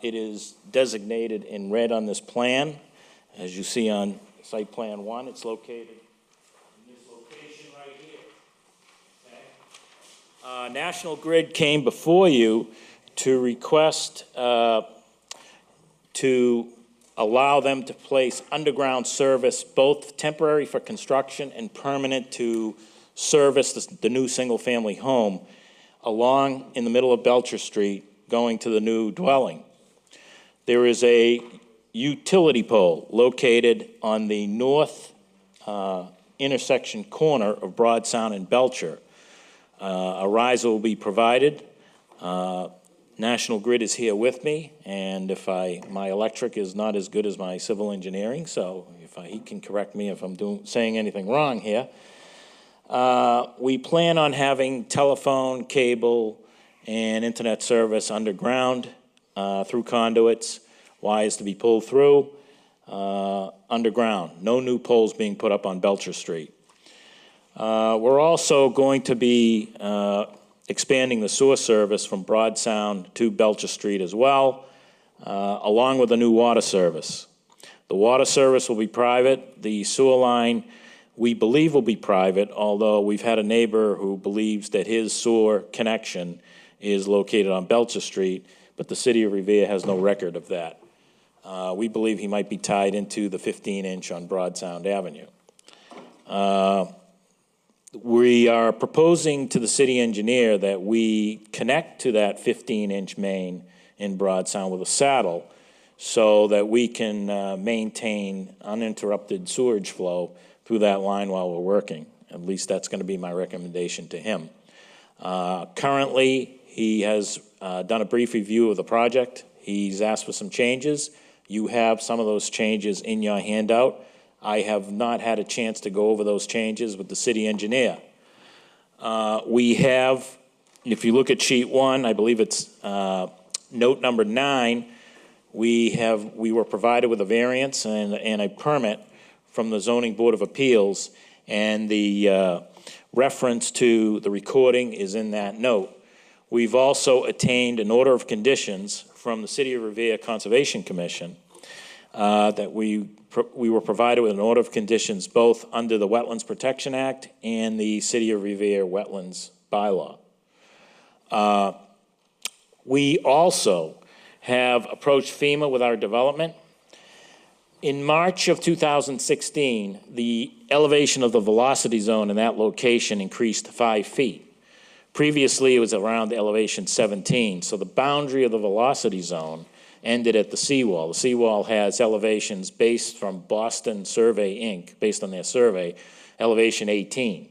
It is designated in red on this plan. As you see on site plan 1, it's located in this location right here. Okay? National Grid came before you to request to allow them to place underground service, both temporary for construction and permanent to service the new single-family home along in the middle of Belcher Street going to the new dwelling. There is a utility pole located on the north intersection corner of Broad Sound and Belcher. A riser will be provided. National Grid is here with me, and if my electric is not as good as my civil engineering, so he can correct me if I'm saying anything wrong here. We plan on having telephone, cable, and internet service underground through conduits, wires to be pulled through, underground. No new poles being put up on Belcher Street. We're also going to be expanding the sewer service from Broad Sound to Belcher Street as well, along with a new water service. The water service will be private. The sewer line, we believe, will be private, although we've had a neighbor who believes that his sewer connection is located on Belcher Street, but the city of Revere has no record of that. We believe he might be tied into the 15-inch on Broad Sound Avenue. We are proposing to the city engineer that we connect to that 15-inch main in Broad Sound with a saddle so that we can maintain uninterrupted sewage flow through that line while we're working. At least that's going to be my recommendation to him. Currently, he has done a brief review of the project. He's asked for some changes. You have some of those changes in your handout. I have not had a chance to go over those changes with the city engineer. We have, if you look at sheet 1, I believe it's note number 9, we were provided with a variance and a permit from the Zoning Board of Appeals, and the reference to the recording is in that note. We've also attained an order of conditions from the City of Revere Conservation Commission that we were provided with an order of conditions both under the Wetlands Protection Act and the City of Revere Wetlands Bylaw. We also have approached FEMA with our development. In March of 2016, the elevation of the velocity zone in that location increased 5 feet. Previously, it was around elevation 17, so the boundary of the velocity zone ended at the seawall. The seawall has elevations based from Boston Survey, Inc., based on their survey, elevation 18.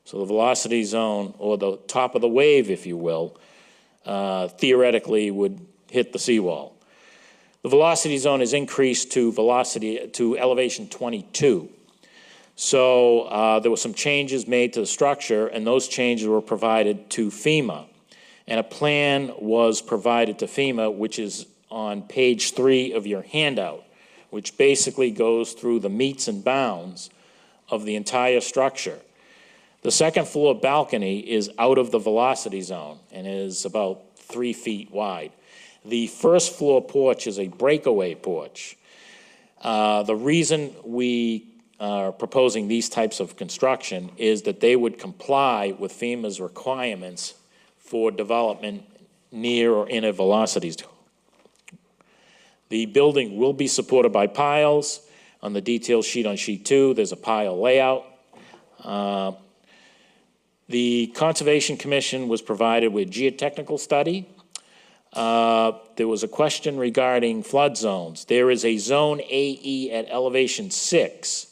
So the velocity zone, or the top of the wave, if you will, theoretically would hit the seawall. The velocity zone is increased to elevation 22. So there were some changes made to the structure, and those changes were provided to FEMA. And a plan was provided to FEMA, which is on page 3 of your handout, which basically goes through the metes and bounds of the entire structure. The second floor balcony is out of the velocity zone and is about 3 feet wide. The first floor porch is a breakaway porch. The reason we are proposing these types of construction is that they would comply with FEMA's requirements for development near or in a velocity zone. The building will be supported by piles. On the detail sheet on sheet 2, there's a pile layout. The Conservation Commission was provided with geotechnical study. There was a question regarding flood zones. There is a zone AE at elevation 6,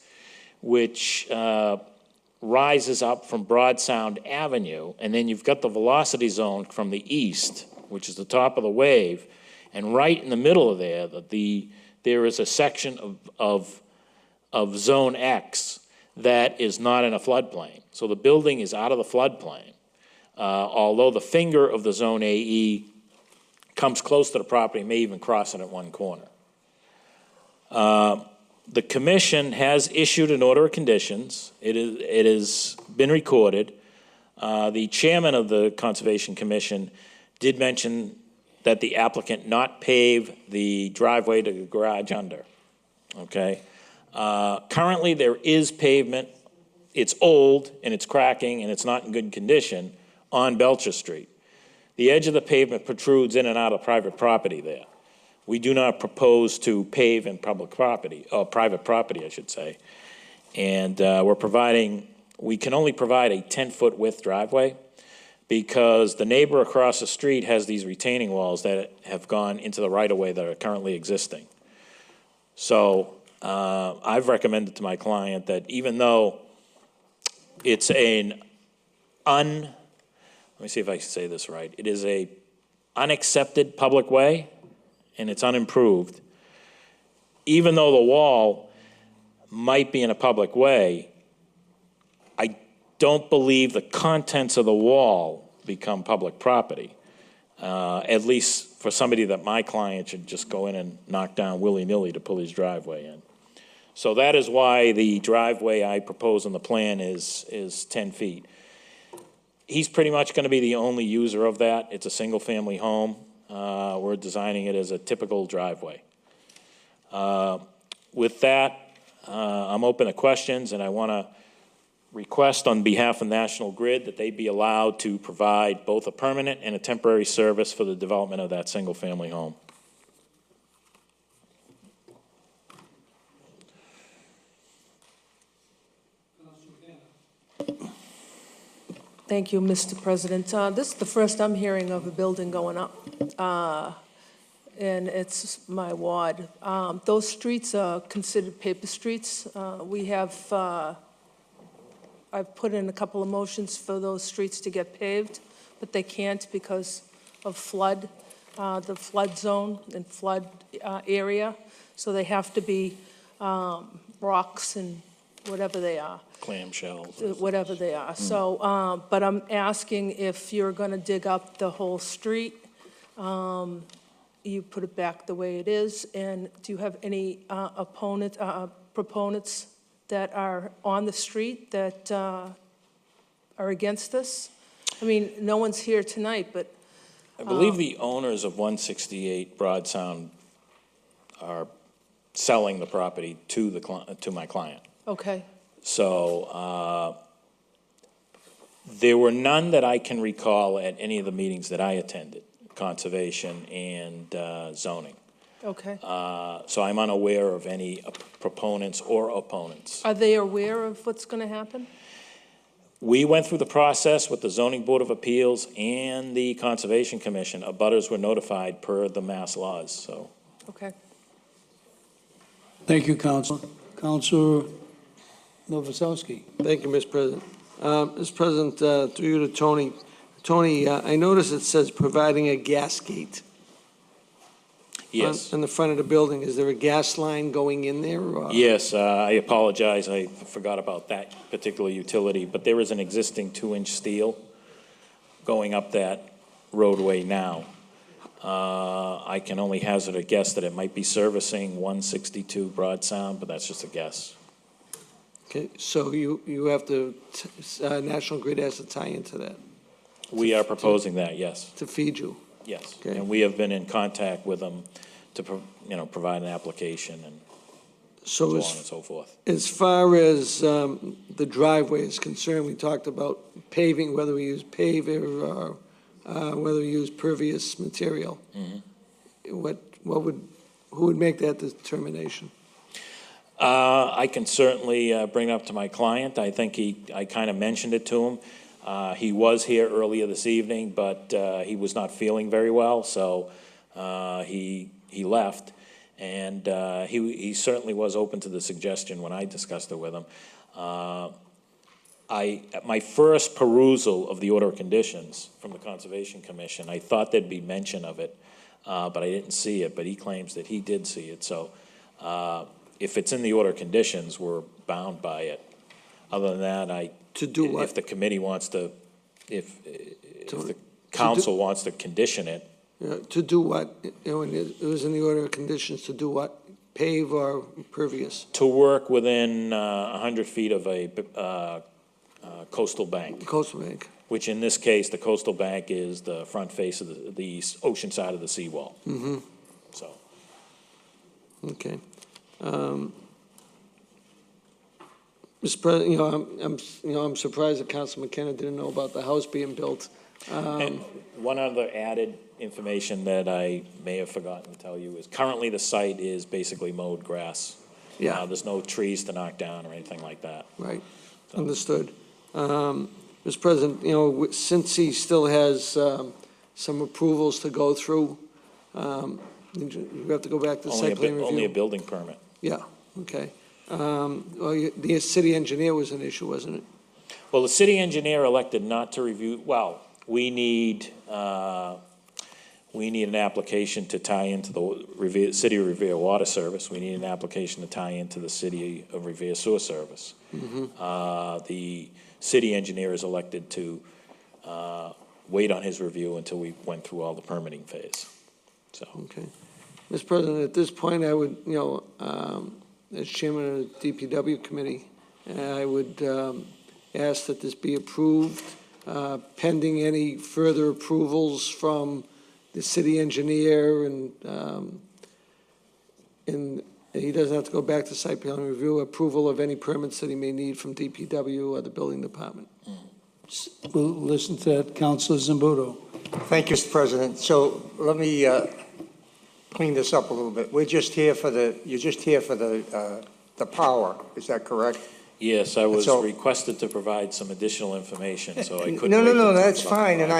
which rises up from Broad Sound Avenue, and then you've got the velocity zone from the east, which is the top of the wave, and right in the middle of there, there is a section of Zone X that is not in a floodplain. So the building is out of the floodplain, although the finger of the Zone AE comes close to the property, may even cross it at one corner. The commission has issued an order of conditions. It has been recorded. The chairman of the Conservation Commission did mention that the applicant not pave the driveway to the garage under, okay? Currently, there is pavement. It's old, and it's cracking, and it's not in good condition on Belcher Street. The edge of the pavement protrudes in and out of private property there. We do not propose to pave in public property, or private property, I should say. And we can only provide a 10-foot width driveway because the neighbor across the street has these retaining walls that have gone into the right-of-way that are currently existing. So I've recommended to my client that even though it's let me see if I can say this right, it is a unaccepted public way, and it's unimproved. Even though the wall might be in a public way, I don't believe the contents of the wall become public property, at least for somebody that my client should just go in and knock down willy-nilly to pull his driveway in. So that is why the driveway I propose on the plan is 10 feet. He's pretty much going to be the only user of that. It's a single-family home. We're designing it as a typical driveway. With that, I'm open to questions, and I want to request on behalf of National Grid that they be allowed to provide both a permanent and a temporary service for the development of that single-family home. Thank you, Mr. President. This is the first I'm hearing of a building going up, and it's my ward. Those streets are considered paper streets. I've put in a couple of motions for those streets to get paved, but they can't because of flood, the flood zone and flood area. So they have to be rocks and whatever they are. Clamshells. Whatever they are. So, but I'm asking if you're going to dig up the whole street, you put it back the way it is, and do you have any proponents that are on the street that are against this? I mean, no one's here tonight, but... I believe the owners of 168 Broad Sound are selling the property to my client. Okay. So there were none that I can recall at any of the meetings that I attended, conservation and zoning. Okay. So I'm unaware of any proponents or opponents. Are they aware of what's going to happen? We went through the process with the Zoning Board of Appeals and the Conservation Commission. Abutters were notified per the mass laws, so. Okay. Thank you, Councilor. Councilor Novoselsky. Thank you, Mr. President. Mr. President, through you to Tony. Tony, I notice it says providing a gas gate. Yes. On the front of the building. Is there a gas line going in there? Or? Yes, I apologize. I forgot about that particular utility, but there is an existing 2-inch steel going up that roadway now. I can only hazard a guess that it might be servicing 162 Broad Sound, but that's just a guess. Okay, so you have to, National Grid has to tie into that? We are proposing that, yes. To feed you? Yes, okay. And we have been in contact with them to, provide an application and so on and so forth. As far as the driveway is concerned, we talked about paving, whether we use paver or whether we use pervious material. Mm-hmm. Who would make that determination? I can certainly bring it up to my client. I think I kind of mentioned it to him. He was here earlier this evening, but he was not feeling very well, so he left. And he certainly was open to the suggestion when I discussed it with him. At my first perusal of the order of conditions from the Conservation Commission, I thought there'd be mention of it, but I didn't see it, but he claims that he did see it. So if it's in the order of conditions, we're bound by it. Other than that, To do what? if the committee wants to, if the council wants to condition it, To do what? When it was in the order of conditions, to do what? Pave or impervious? to work within 100 feet of a coastal bank. Coastal bank. Which in this case, the coastal bank is the front face of the ocean side of the seawall. Mm-hmm. So, Okay. Mr. President, I'm surprised that Councilman McKenna didn't know about the house being built. and one other added information that I may have forgotten to tell you is currently the site is basically mowed grass. Yeah. There's no trees to knock down or anything like that. Right, understood. Mr. President, since he still has some approvals to go through, you have to go back to site plan review? Only a building permit. Yeah, okay. The city engineer was an issue, wasn't it? Well, the city engineer elected not to review, well, we need an application to tie into the City of Revere Water Service. We need an application to tie into the City of Revere Sewer Service. Mm-hmm. The city engineer is elected to wait on his review until we went through all the permitting phase. So. Okay. Mr. President, at this point, I would, as chairman of the DPW committee, I would ask that this be approved pending any further approvals from the city engineer, and he doesn't have to go back to site plan review, approval of any permits that he may need from DPW or the building department. We'll listen to that. Councilor Zambudo. Thank you, Mr. President. So let me clean this up a little bit. You're just here for the power, is that correct? Yes, I was So- requested to provide some additional information, so I couldn't. No, that's fine, and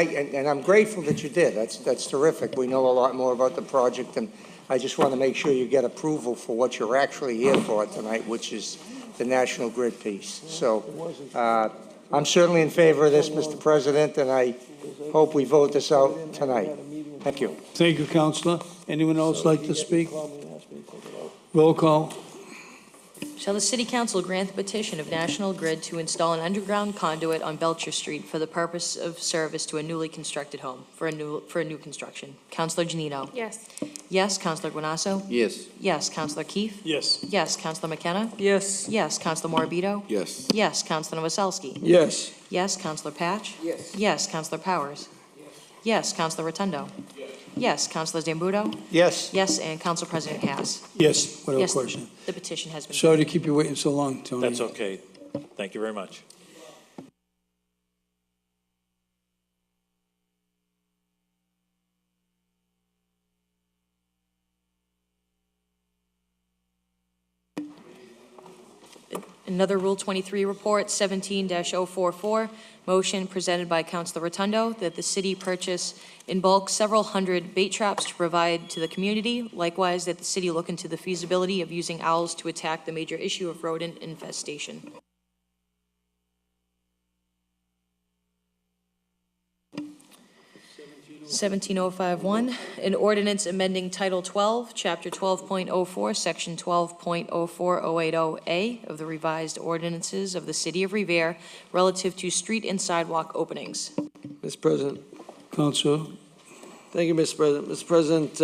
I'm grateful that you did. That's terrific. We know a lot more about the project, and I just want to make sure you get approval for what you're actually here for tonight, which is the National Grid piece. So I'm certainly in favor of this, Mr. President, and I hope we vote this out tonight. Thank you. Thank you, Councilor. Anyone else like to speak? Roll call. Shall the City Council grant the petition of National Grid to install an underground conduit on Belcher Street for the purpose of service to a newly constructed home, for a new construction? Councilor Giannino? Yes. Yes. Councilor Guanasso? Yes. Yes. Councilor Keefe? Yes. Yes. Councilor McKenna? Yes. Yes. Councilor Morbido? Yes. Yes. Councilor Novoselsky? Yes. Yes. Councilor Patch? Yes. Yes. Councilor Powers? Yes. Councilor Rotondo? Yes. Councilor Zambudo? Yes. Yes. And Council President Haas? Yes, without Yes. question. The petition has been. Sorry to keep you waiting so long, Tony. That's okay. Thank you very much. Another Rule 23 report, 17-044, motion presented by Councilor Rotondo that the city purchase in bulk several hundred bait traps to provide to the community. Likewise, that the city look into the feasibility of using owls to attack the major issue of rodent infestation. (17051), an ordinance amending Title 12, Chapter 12.04, Section 12.04080A of the revised ordinances of the City of Revere relative to street and sidewalk openings. Mr. President. Councilor. Thank you, Mr. President. Mr. President,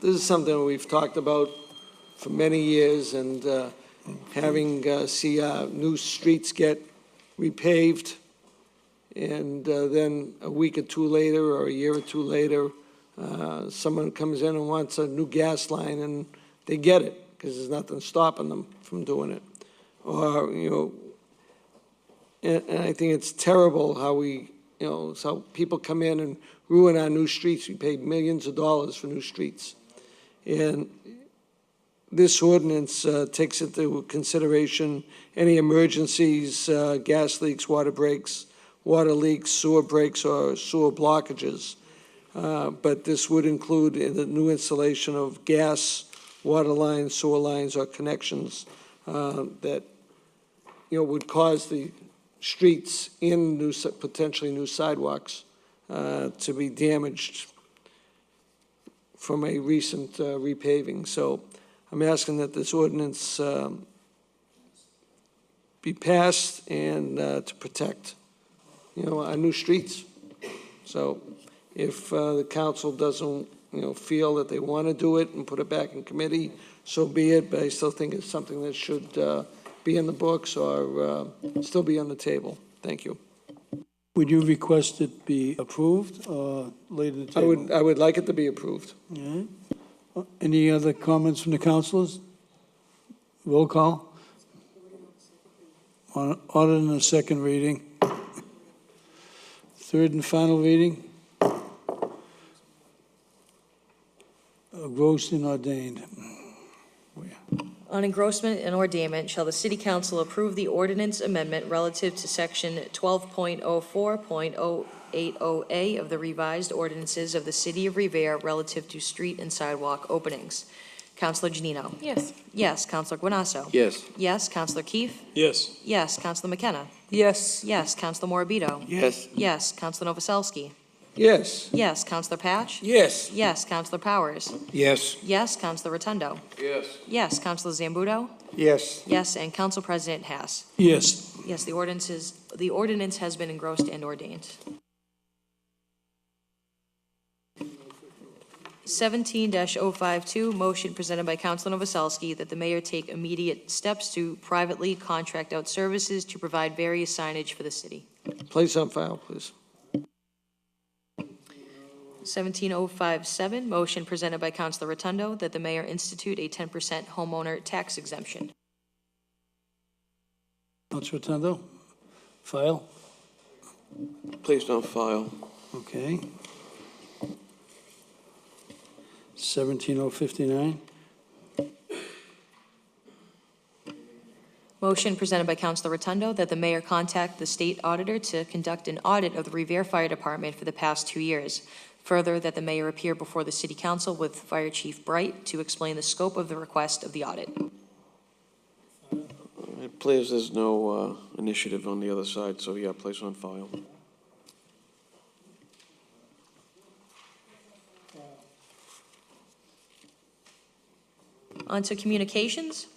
this is something we've talked about for many years, and having new streets get repaved, and then a week or two later or a year or two later, someone comes in and wants a new gas line, and they get it because there's nothing stopping them from doing it. Or, and I think it's terrible how so people come in and ruin our new streets. We pay millions of dollars for new streets. And this ordinance takes into consideration any emergencies, gas leaks, water breaks, water leaks, sewer breaks, or sewer blockages. But this would include in the new installation of gas, water lines, sewer lines, or connections that, would cause the streets in potentially new sidewalks to be damaged from a recent repaving. So I'm asking that this ordinance be passed and to protect, our new streets. So if the council doesn't, feel that they want to do it and put it back in committee, so be it, but I still think it's something that should be in the books or still be on the table. Thank you. Would you request it be approved or laid on the table? I would like it to be approved. All right. Any other comments from the councilors? Roll call. Order in the second reading. Third and final reading. Grossed and ordained. On engrossment and ordainment, shall the City Council approve the ordinance amendment relative to Section 12.04.080A of the revised ordinances of the City of Revere relative to street and sidewalk openings? Councilor Giannino? Yes. Yes. Councilor Guanasso? Yes. Yes. Councilor Keefe? Yes. Yes. Councilor McKenna? Yes. Yes. Councilor Morabito? Yes. Yes. Councilor Novoselsky? Yes. Yes. Councilor Patch? Yes. Yes. Councilor Powers? Yes. Yes. Councilor Rotondo? Yes. Yes. Councilor Zambudo? Yes. Yes. And Council President Haas? Yes. Yes, the ordinance has been engrossed and ordained. 17-052, motion presented by Councilor Novoselsky that the mayor take immediate steps to privately contract out services to provide various signage for the city. Place on file, please. 17-057, motion presented by Councilor Rotondo that the mayor institute a 10% homeowner tax exemption. Councilor Rotondo, file. Placed on file. Okay. 17-059. Motion presented by Councilor Rotondo that the mayor contact the state auditor to conduct an audit of the Revere Fire Department for the past 2 years. Further, that the mayor appear before the city council with Fire Chief Bright to explain the scope of the request of the audit. It appears there's no initiative on the other side, so yeah, place on file. On to communications.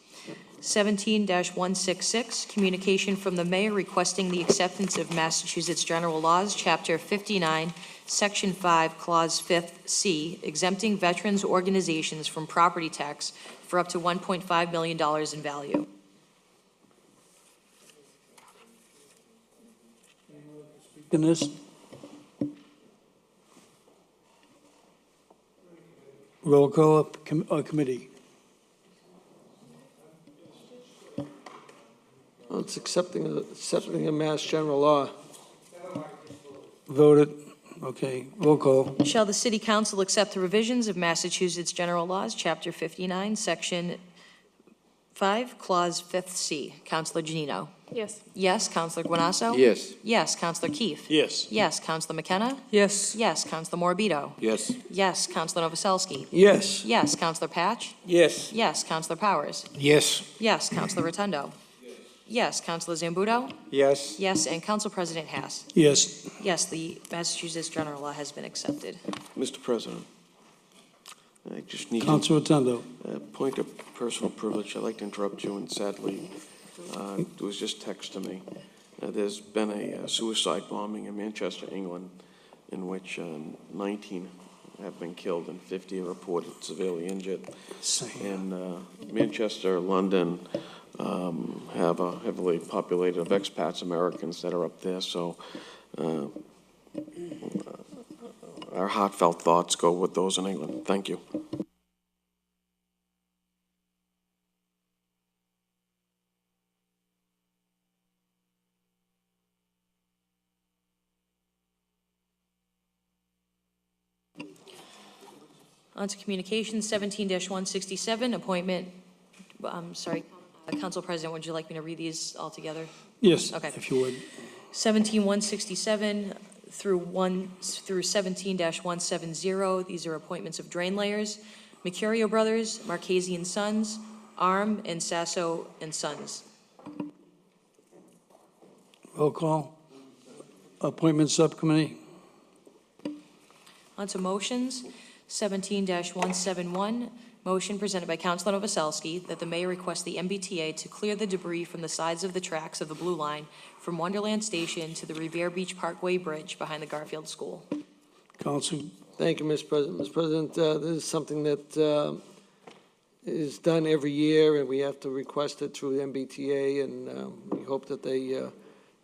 17-166, communication from the mayor requesting the acceptance of Massachusetts General Laws, Chapter 59, Section 5, Clause 5th C, exempting veterans organizations from property tax for up to $1.5 million in value. In this? Roll call up committee. Well, it's accepting a mass general law. Voted. Okay. Roll call. Shall the city council accept the revisions of Massachusetts General Laws, Chapter 59, Section 5, Clause 5th C? Councilor Giannino? Yes. Yes. Councilor Guanasso? Yes. Yes. Councilor Keefe? Yes. Yes. Councilor McKenna? Yes. Yes. Councilor Morabito? Yes. Yes. Councilor Novoselsky? Yes. Yes. Councilor Patch? Yes. Yes. Councilor Powers? Yes. Yes. Councilor Rotondo? Yes. Councilor Zambudo? Yes. Yes. And Council President Haas? Yes. Yes, the Massachusetts General Law has been accepted. Mr. President, I just need Councilor Rotondo. a point of personal privilege. I'd like to interrupt you, and sadly, it was just text to me. There's been a suicide bombing in Manchester, England, in which 19 have been killed and 50 are reported severely injured. And Manchester, London have a heavily populated of expats, Americans that are up there. So our heartfelt thoughts go with those in England. Thank you. On to communications, 17-167, appointment, Council President, would you like me to read these all together? Yes, Okay. if you would. 17-167 through 17-170, these are appointments of drain layers. Mercurio Brothers, Marchese and Sons, Arm, and Sasso and Sons. Roll call. Appointment Subcommittee. On to motions. 17-171, motion presented by Councilor Novoselsky that the mayor request the MBTA to clear the debris from the sides of the tracks of the Blue Line from Wonderland Station to the Revere Beach Parkway Bridge behind the Garfield School. Council. Thank you, Mr. President. Mr. President, this is something that is done every year, and we have to request it through the MBTA, and we hope that they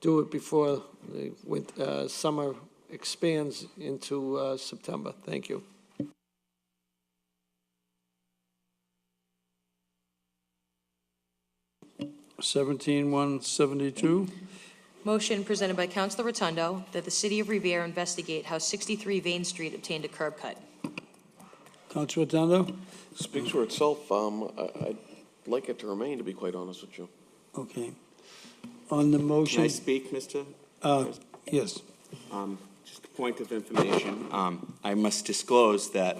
do it before the summer expands into September. Thank you. 17-172. Motion presented by Councilor Rotondo that the city of Revere investigate how 63 Vane Street obtained a curb cut. Councilor Rotondo. Speaks for itself. I'd like it to remain, to be quite honest with you. Okay. On the motion. Can I speak, Mr.? Yes. Just a point of information. I must disclose that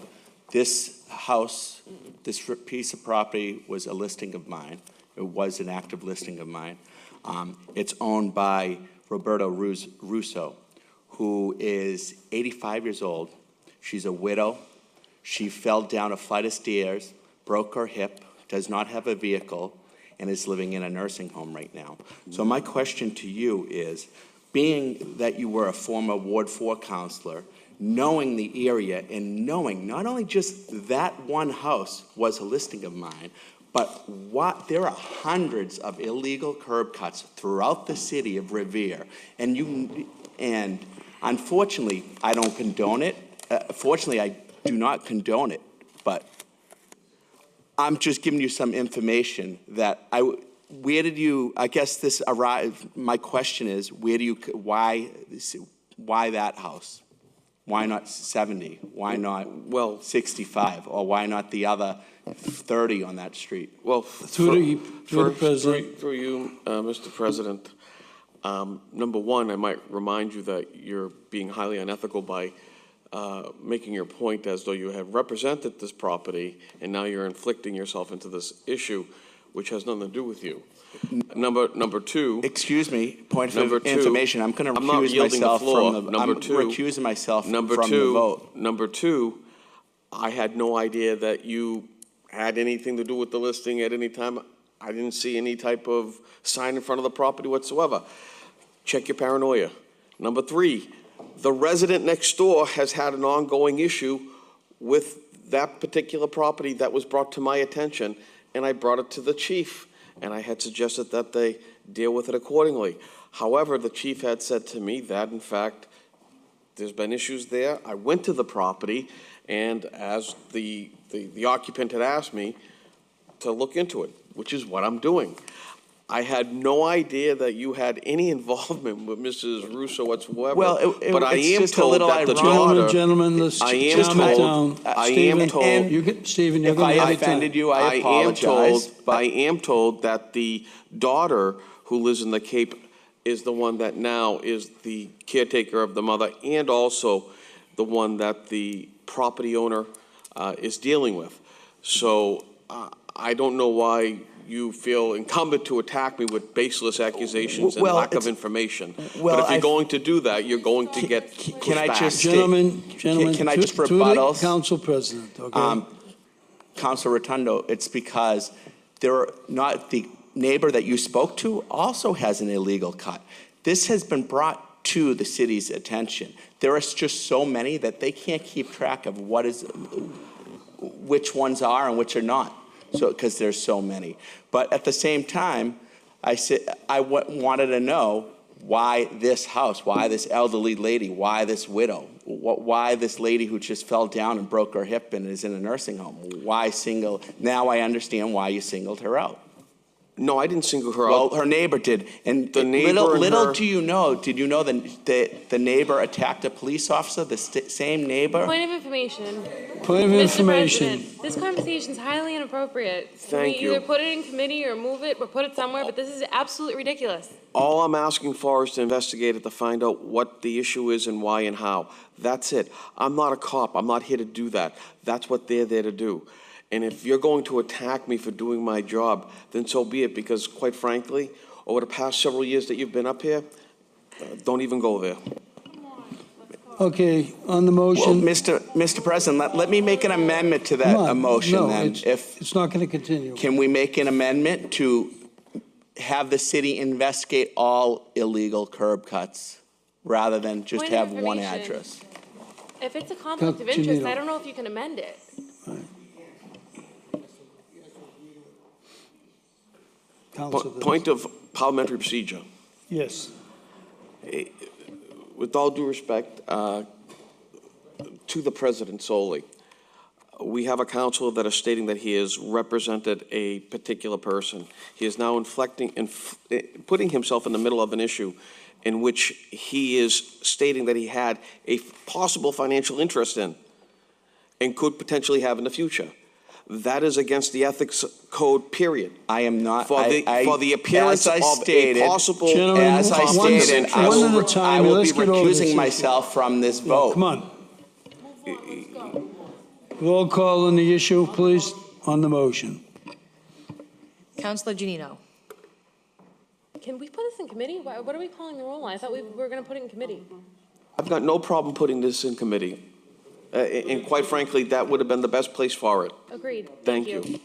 this house, this piece of property was a listing of mine. It was an active listing of mine. It's owned by Roberta Russo, who is 85 years old. She's a widow. She fell down a flight of stairs, broke her hip, does not have a vehicle, and is living in a nursing home right now. So my question to you is, being that you were a former Ward 4 counselor, knowing the area and knowing not only just that one house was a listing of mine, but there are hundreds of illegal curb cuts throughout the city of Revere, and unfortunately, I don't condone it. Fortunately, I do not condone it, but I'm just giving you some information that where did you? I guess this arrived. My question is, why that house? Why not 70? Why not 65? Or why not the other 30 on that street? Well, through you, Mr. President, number one, I might remind you that you're being highly unethical by making your point as though you have represented this property and now you're inflicting yourself into this issue, which has nothing to do with you. Number two. Excuse me. Point of information. I'm going to recuse myself from the. I'm recusing myself from the vote. Number two, I had no idea that you had anything to do with the listing at any time. I didn't see any type of sign in front of the property whatsoever. Check your paranoia. Number three, the resident next door has had an ongoing issue with that particular property that was brought to my attention, and I brought it to the chief, and I had suggested that they deal with it accordingly. However, the chief had said to me that, in fact, there's been issues there. I went to the property, and as the occupant had asked me to look into it, which is what I'm doing. I had no idea that you had any involvement with Mrs. Russo whatsoever. Well, but I am just told a little that the ironic. daughter. Gentlemen, let's calm it down. I am told. Stephen, you're If going to I have offended you, I apologize. I am told that the daughter who lives in the Cape is the one that now is the caretaker of the mother, and also the one that the property owner is dealing with. So I don't know why you feel incumbent to attack me with baseless accusations and lack of information. But if you're going to do that, you're going to get pushed back. Gentlemen, can I just to rebuttal? the council president, okay? Councilor Rotondo, it's because not the neighbor that you spoke to also has an illegal cut. This has been brought to the city's attention. There are just so many that they can't keep track of which ones are and which are not. So, because there's so many. But at the same time, I wanted to know why this house, why this elderly lady, why this widow, why this lady who just fell down and broke her hip and is in a nursing home. Why single? Now I understand why you singled her out. No, I didn't single her Well, out. her neighbor did. And The neighbor and little her- do you know, did you know that the neighbor attacked a police officer, the same neighbor? Point of information. Point of Mr. information. President, this conversation is highly inappropriate. Thank Can we either you. put it in committee or move it or put it somewhere, but this is absolutely ridiculous. All I'm asking for is to investigate it, to find out what the issue is and why and how. That's it. I'm not a cop. I'm not here to do that. That's what they're there to do. And if you're going to attack me for doing my job, then so be it, because quite frankly, over the past several years that you've been up here, don't even go there. Okay, on the Well, motion. Mr. President, let me make an amendment to that Come on. motion No, then. it's not going to continue. Can we make an amendment to have the city investigate all illegal curb cuts rather than just Point of have one information. address? If it's a conflict of interest, Giannino. I don't know if you can amend it. Council. Point of parliamentary procedure. Yes. With all due respect to the president solely, we have a council that is stating that he has represented a particular person. He is now putting himself in the middle of an issue in which he is stating that he had a possible financial interest in and could potentially have in the future. That is against the ethics code, period. I am not. For the appearance as I of stated, a possible Gentlemen, as I one- stated, one at a time. I will be Let's get over this recusing issue. myself from this vote. Come on. Roll call on the issue, please, on the motion. Councilor Giannino. Can we put this in committee? What are we calling the roll on? I thought we were going to put it in committee. I've got no problem putting this in committee. And quite frankly, that would have been the best place for it. Agreed. Thank you.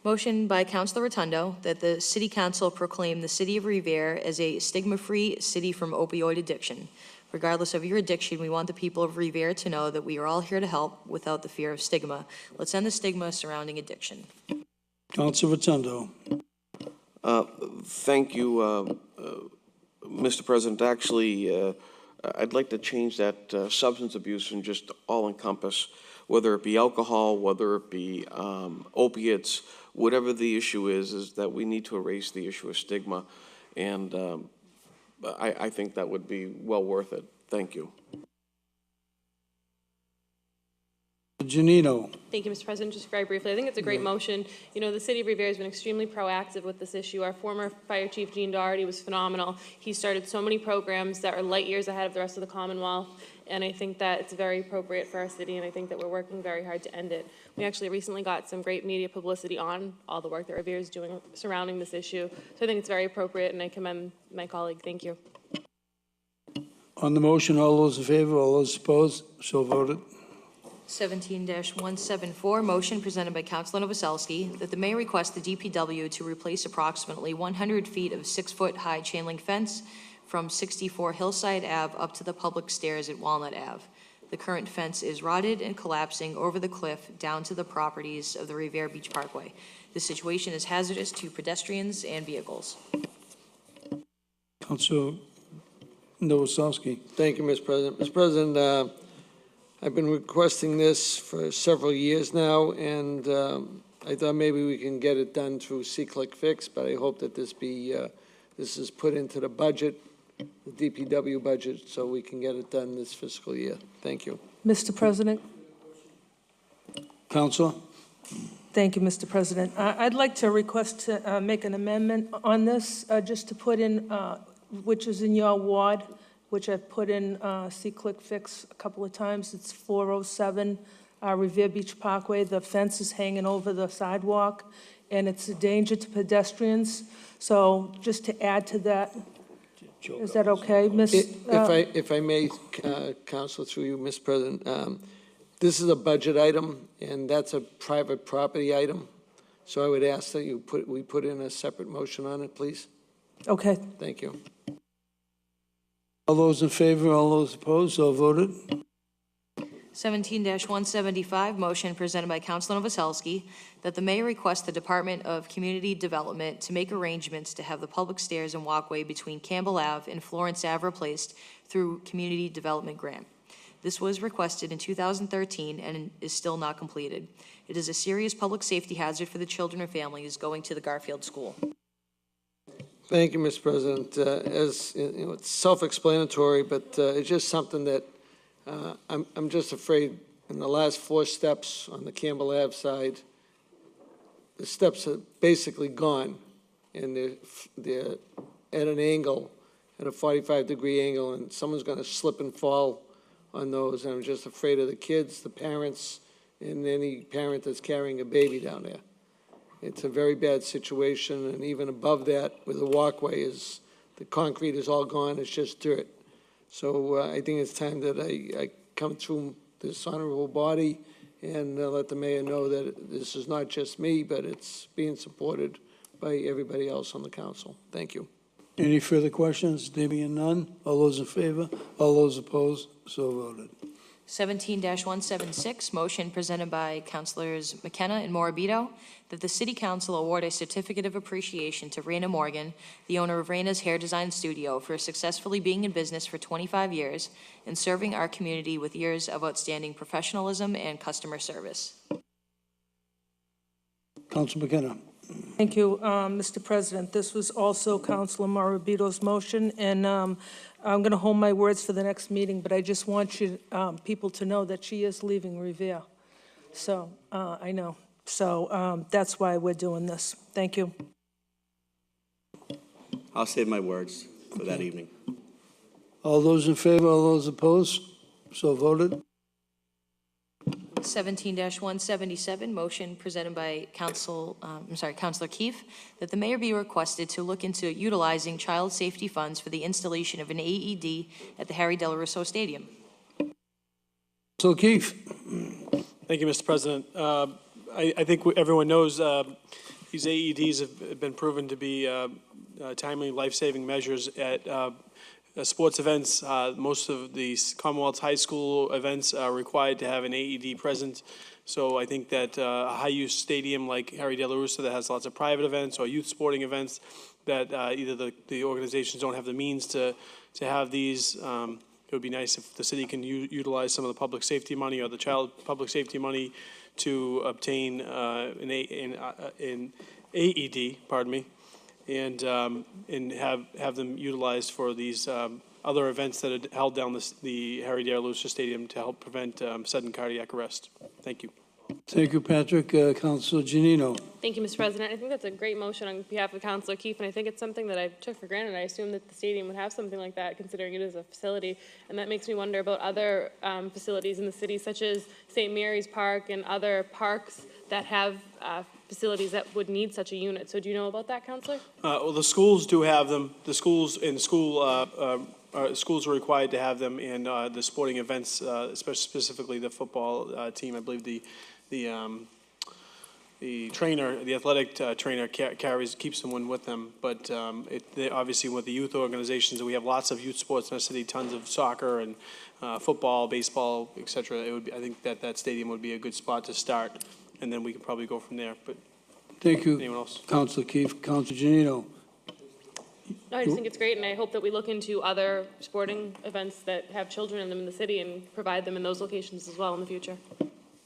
Motion by Councilor Rotondo that the City Council proclaim the City of Revere as a stigma-free city from opioid addiction. Regardless of your addiction, we want the people of Revere to know that we are all here to help without the fear of stigma. Let's end the stigma surrounding addiction. Councilor Rotondo. Thank you, Mr. President. Actually, I'd like to change that substance abuse and just all encompass, whether it be alcohol, whether it be opiates, whatever the issue is that we need to erase the issue of stigma. And I think that would be well worth it. Thank you. Giannino. Thank you, Mr. President. Just very briefly, I think it's a great motion. You know, the city of Revere has been extremely proactive with this issue. Our former Fire Chief, Doherty, was phenomenal. He started so many programs that are light years ahead of the rest of the Commonwealth, and I think that it's very appropriate for our city, and I think that we're working very hard to end it. We actually recently got some great media publicity on all the work that Revere is doing surrounding this issue, so I think it's very appropriate, and I commend my colleague. Thank you. On the motion, all those in favor, all those opposed, so voted. 17-174, motion presented by Councilor Novoselsky that the mayor request the DPW to replace approximately 100 feet of 6-foot-high chain link fence from 64 Hillside Ave up to the public stairs at Walnut Ave. The current fence is rotted and collapsing over the cliff down to the properties of the Revere Beach Parkway. The situation is hazardous to pedestrians and vehicles. Councilor Novoselsky. Thank you, Mr. President. Mr. President, I've been requesting this for several years now, and I thought maybe we can get it done through C-Click Fix, but I hope that this is put into the budget, the DPW budget, so we can get it done this fiscal year. Thank you. Mr. President? Councilor? Thank you, Mr. President. I'd like to request to make an amendment on this, just to put in, which is in your ward, which I've put in C-Click Fix a couple of times. It's 407 Revere Beach Parkway. The fence is hanging over the sidewalk, and it's a danger to pedestrians. So just to add to that, is that okay, Ms.? If I may, Councilor, through you, Mr. President, this is a budget item, and that's a private property item. So I would ask that we put in a separate motion on it, please. Okay. Thank you. All those in favor, all those opposed, so voted. 17-175, motion presented by Councilor Novoselsky that the mayor request the Department of Community Development to make arrangements to have the public stairs and walkway between Campbell Ave and Florence Ave replaced through Community Development Grant. This was requested in 2013 and is still not completed. It is a serious public safety hazard for the children and families going to the Garfield School. Thank you, Mr. President. As you know, it's self-explanatory, but it's just something that I'm just afraid in the last 4 steps on the Campbell Ave side, the steps are basically gone, and they're at an angle, at a 45-degree angle, and someone's going to slip and fall on those. And I'm just afraid of the kids, the parents, and any parent that's carrying a baby down there. It's a very bad situation, and even above that, where the walkway is, the concrete is all gone, it's just dirt. So I think it's time that I come through this honorable body and let the mayor know that this is not just me, but it's being supported by everybody else on the council. Thank you. Any further questions? There being none, all those in favor, all those opposed, so voted. 17-176, motion presented by Councilors McKenna and Morabito, that the City Council award a certificate of appreciation to Raina Morgan, the owner of Raina's Hair Design Studio, for successfully being in business for 25 years and serving our community with years of outstanding professionalism and customer service. Council McKenna. Thank you, Mr. President. This was also Councilor Morabito's motion, and I'm going to hold my words for the next meeting, but I just want you people to know that she is leaving Revere. So, I know. So that's why we're doing this. Thank you. I'll save my words for that evening. All those in favor, all those opposed, so voted. 17-177, motion presented by Councilor Keefe, that the mayor be requested to look into utilizing child safety funds for the installation of an AED at the Harry Del Russo Stadium. So Keefe. Thank you, Mr. President. I think everyone knows these AEDs have been proven to be timely, life-saving measures at sports events. Most of the Commonwealth's high school events are required to have an AED present. So I think that a high-use stadium like Harry De La Russa that has lots of private events or youth sporting events that either the organizations don't have the means to have these, it would be nice if the city can utilize some of the public safety money or the child public safety money to obtain an AED, pardon me, and have them utilized for these other events that are held down the Harry De La Russa Stadium to help prevent sudden cardiac arrest. Thank you. Thank you, Patrick. Councilor Giannino. Thank you, Mr. President. I think that's a great motion on behalf of Councilor Keefe, and I think it's something that I took for granted. I assumed that the stadium would have something like that, considering it is a facility, and that makes me wonder about other facilities in the city, such as St. Mary's Park and other parks that have facilities that would need such a unit. So do you know about that, Councilor? Well, the schools do have them. The schools schools are required to have them in the sporting events, specifically the football team. I believe the trainer, the athletic trainer, keeps someone with them. But obviously with the youth organizations, we have lots of youth sports in our city, tons of soccer and football, baseball, etc. I think that stadium would be a good spot to start, and then we could probably go from there. But thank you, anyone else? Councilor Keefe. Councilor Giannino. No, I just think it's great, and I hope that we look into other sporting events that have children in them in the city and provide them in those locations as well in the future.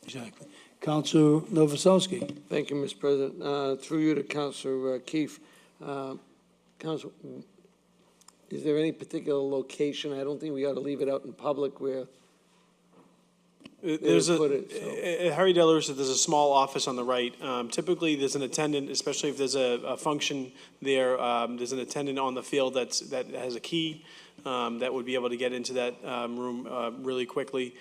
Exactly. Councilor Novoselsky. Thank you, Mr. President. Through you to Councilor Keefe. Council, is there any particular location? I don't think we ought to leave it out in public where There's at Harry De La Russa, there's a small office on the right. Typically, there's an attendant, especially if there's a function there. There's an attendant on the field that has a key that would be able to get into that room really quickly,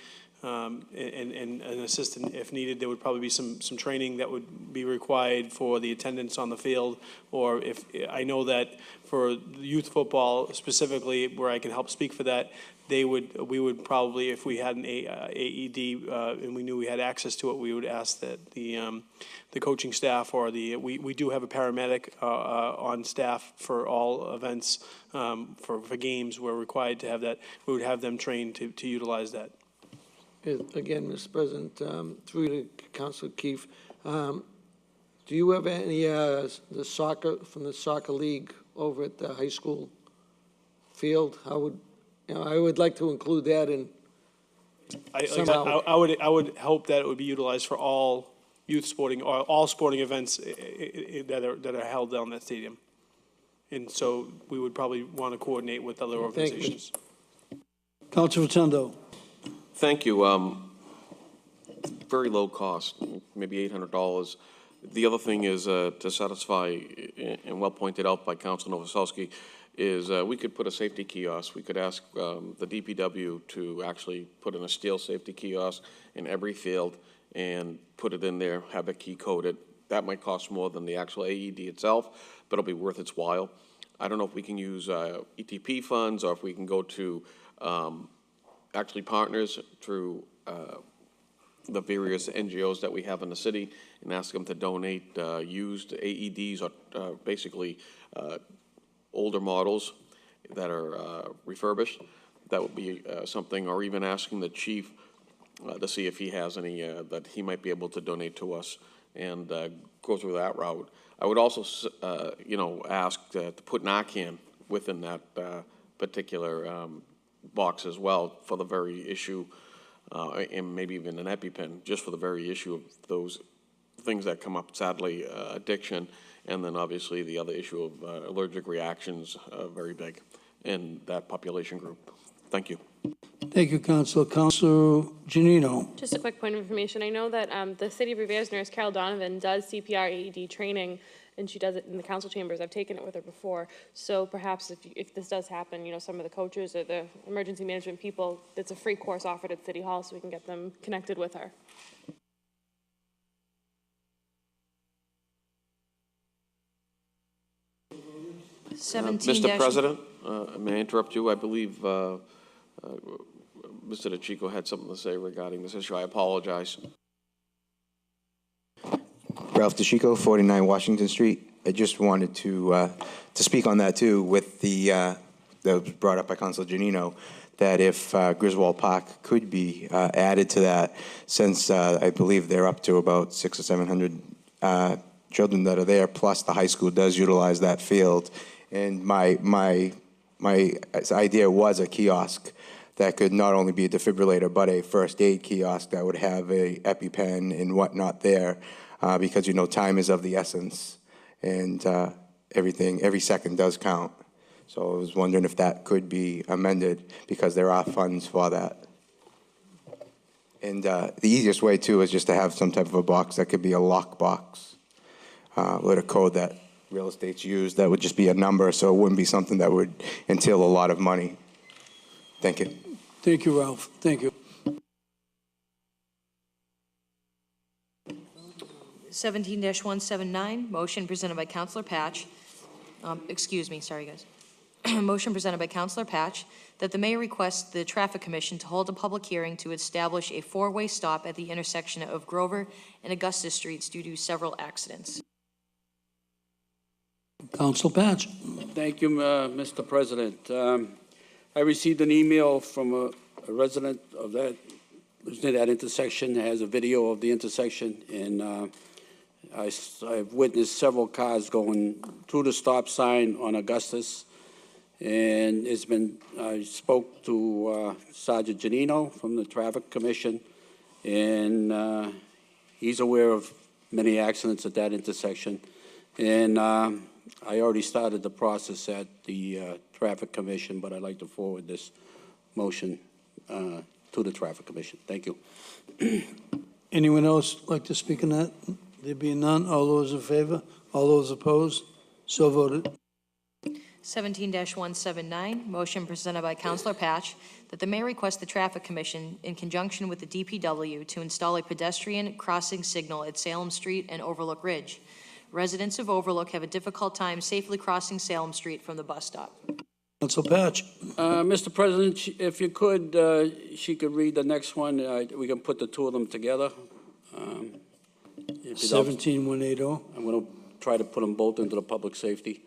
and an assistant if needed. There would probably be some training that would be required for the attendants on the field, or if I know that for youth football specifically, where I can help speak for that. We would probably, if we had an AED and we knew we had access to it, we would ask that the coaching staff or we do have a paramedic on staff for all events for games. We're required to have that. We would have them trained to utilize that. Again, Mr. President, through you to Councilor Keefe, do you have any the soccer from the soccer league over at the high school field? I would like to include that in I would hope that it would be utilized for all youth sporting, or all sporting events that are held down that stadium. And so we would probably want to coordinate with other organizations. Councilor Rotondo. Thank you. Very low cost, maybe $800. The other thing is to satisfy, and well pointed out by Councilor Novoselsky, is we could put a safety kiosk. We could ask the DPW to actually put in a steel safety kiosk in every field and put it in there, have it key coded. That might cost more than the actual AED itself, but it'll be worth its while. I don't know if we can use ETP funds or if we can go to actually partners through the various NGOs that we have in the city and ask them to donate used AEDs or basically older models that are refurbished. That would be something, or even asking the chief to see if he has any that he might be able to donate to us and go through that route. I would also, ask to put Narcan within that particular box as well for the very issue, and maybe even an EpiPen, just for the very issue of those things that come up, sadly, addiction, and then obviously the other issue of allergic reactions, very big in that population group. Thank you. Thank you, Councilor. Councilor Giannino. Just a quick point of information. I know that the City of Revere's nurse, Carol Donovan, does CPR AED training, and she does it in the council chambers. I've taken it with her before. So perhaps if this does happen, some of the coaches or the emergency management people, it's a free course offered at City Hall, so we can get them connected with her. Mr. President, may I interrupt you? I believe Mr. DeChico had something to say regarding this issue. I apologize. Ralph DeChico, 49 Washington Street. I just wanted to speak on that too, with that was brought up by Councilor Giannino, that if Griswold Park could be added to that, since I believe they're up to about 600 or 700 children that are there, plus the high school does utilize that field. And my idea was a kiosk that could not only be a defibrillator, but a first aid kiosk that would have a EpiPen and whatnot there, because time is of the essence, and every second does count. So I was wondering if that could be amended, because there are funds for that. And the easiest way too is just to have some type of a box that could be a lock box with a code that real estate's used. That would just be a number, so it wouldn't be something that would entail a lot of money. Thank you. Thank you, Ralph. Thank you. 17-179, motion presented by Councilor Patch. Sorry, guys. Motion presented by Councilor Patch that the mayor requests the Traffic Commission to hold a public hearing to establish a four-way stop at the intersection of Grover and Augustus Streets due to several accidents. Councilor Patch. Thank you, Mr. President. I received an email from a resident of that intersection. It has a video of the intersection, and I've witnessed several cars going through the stop sign on Augustus, and I spoke to Sergeant Giannino from the Traffic Commission, and he's aware of many accidents at that intersection, and I already started the process at the Traffic Commission, but I'd like to forward this motion to the Traffic Commission. Thank you. Anyone else like to speak on that? There being none, all those in favor? All those opposed? So voted. 17-179, motion presented by Councilor Patch that the mayor request the Traffic Commission, in conjunction with the DPW, to install a pedestrian crossing signal at Salem Street and Overlook Ridge. Residents of Overlook have a difficult time safely crossing Salem Street from the bus stop. Councilor Patch. Mr. President, if you could, she could read the next one. We can put the two of them together. 17-180. I'm going to try to put them both into the public safety.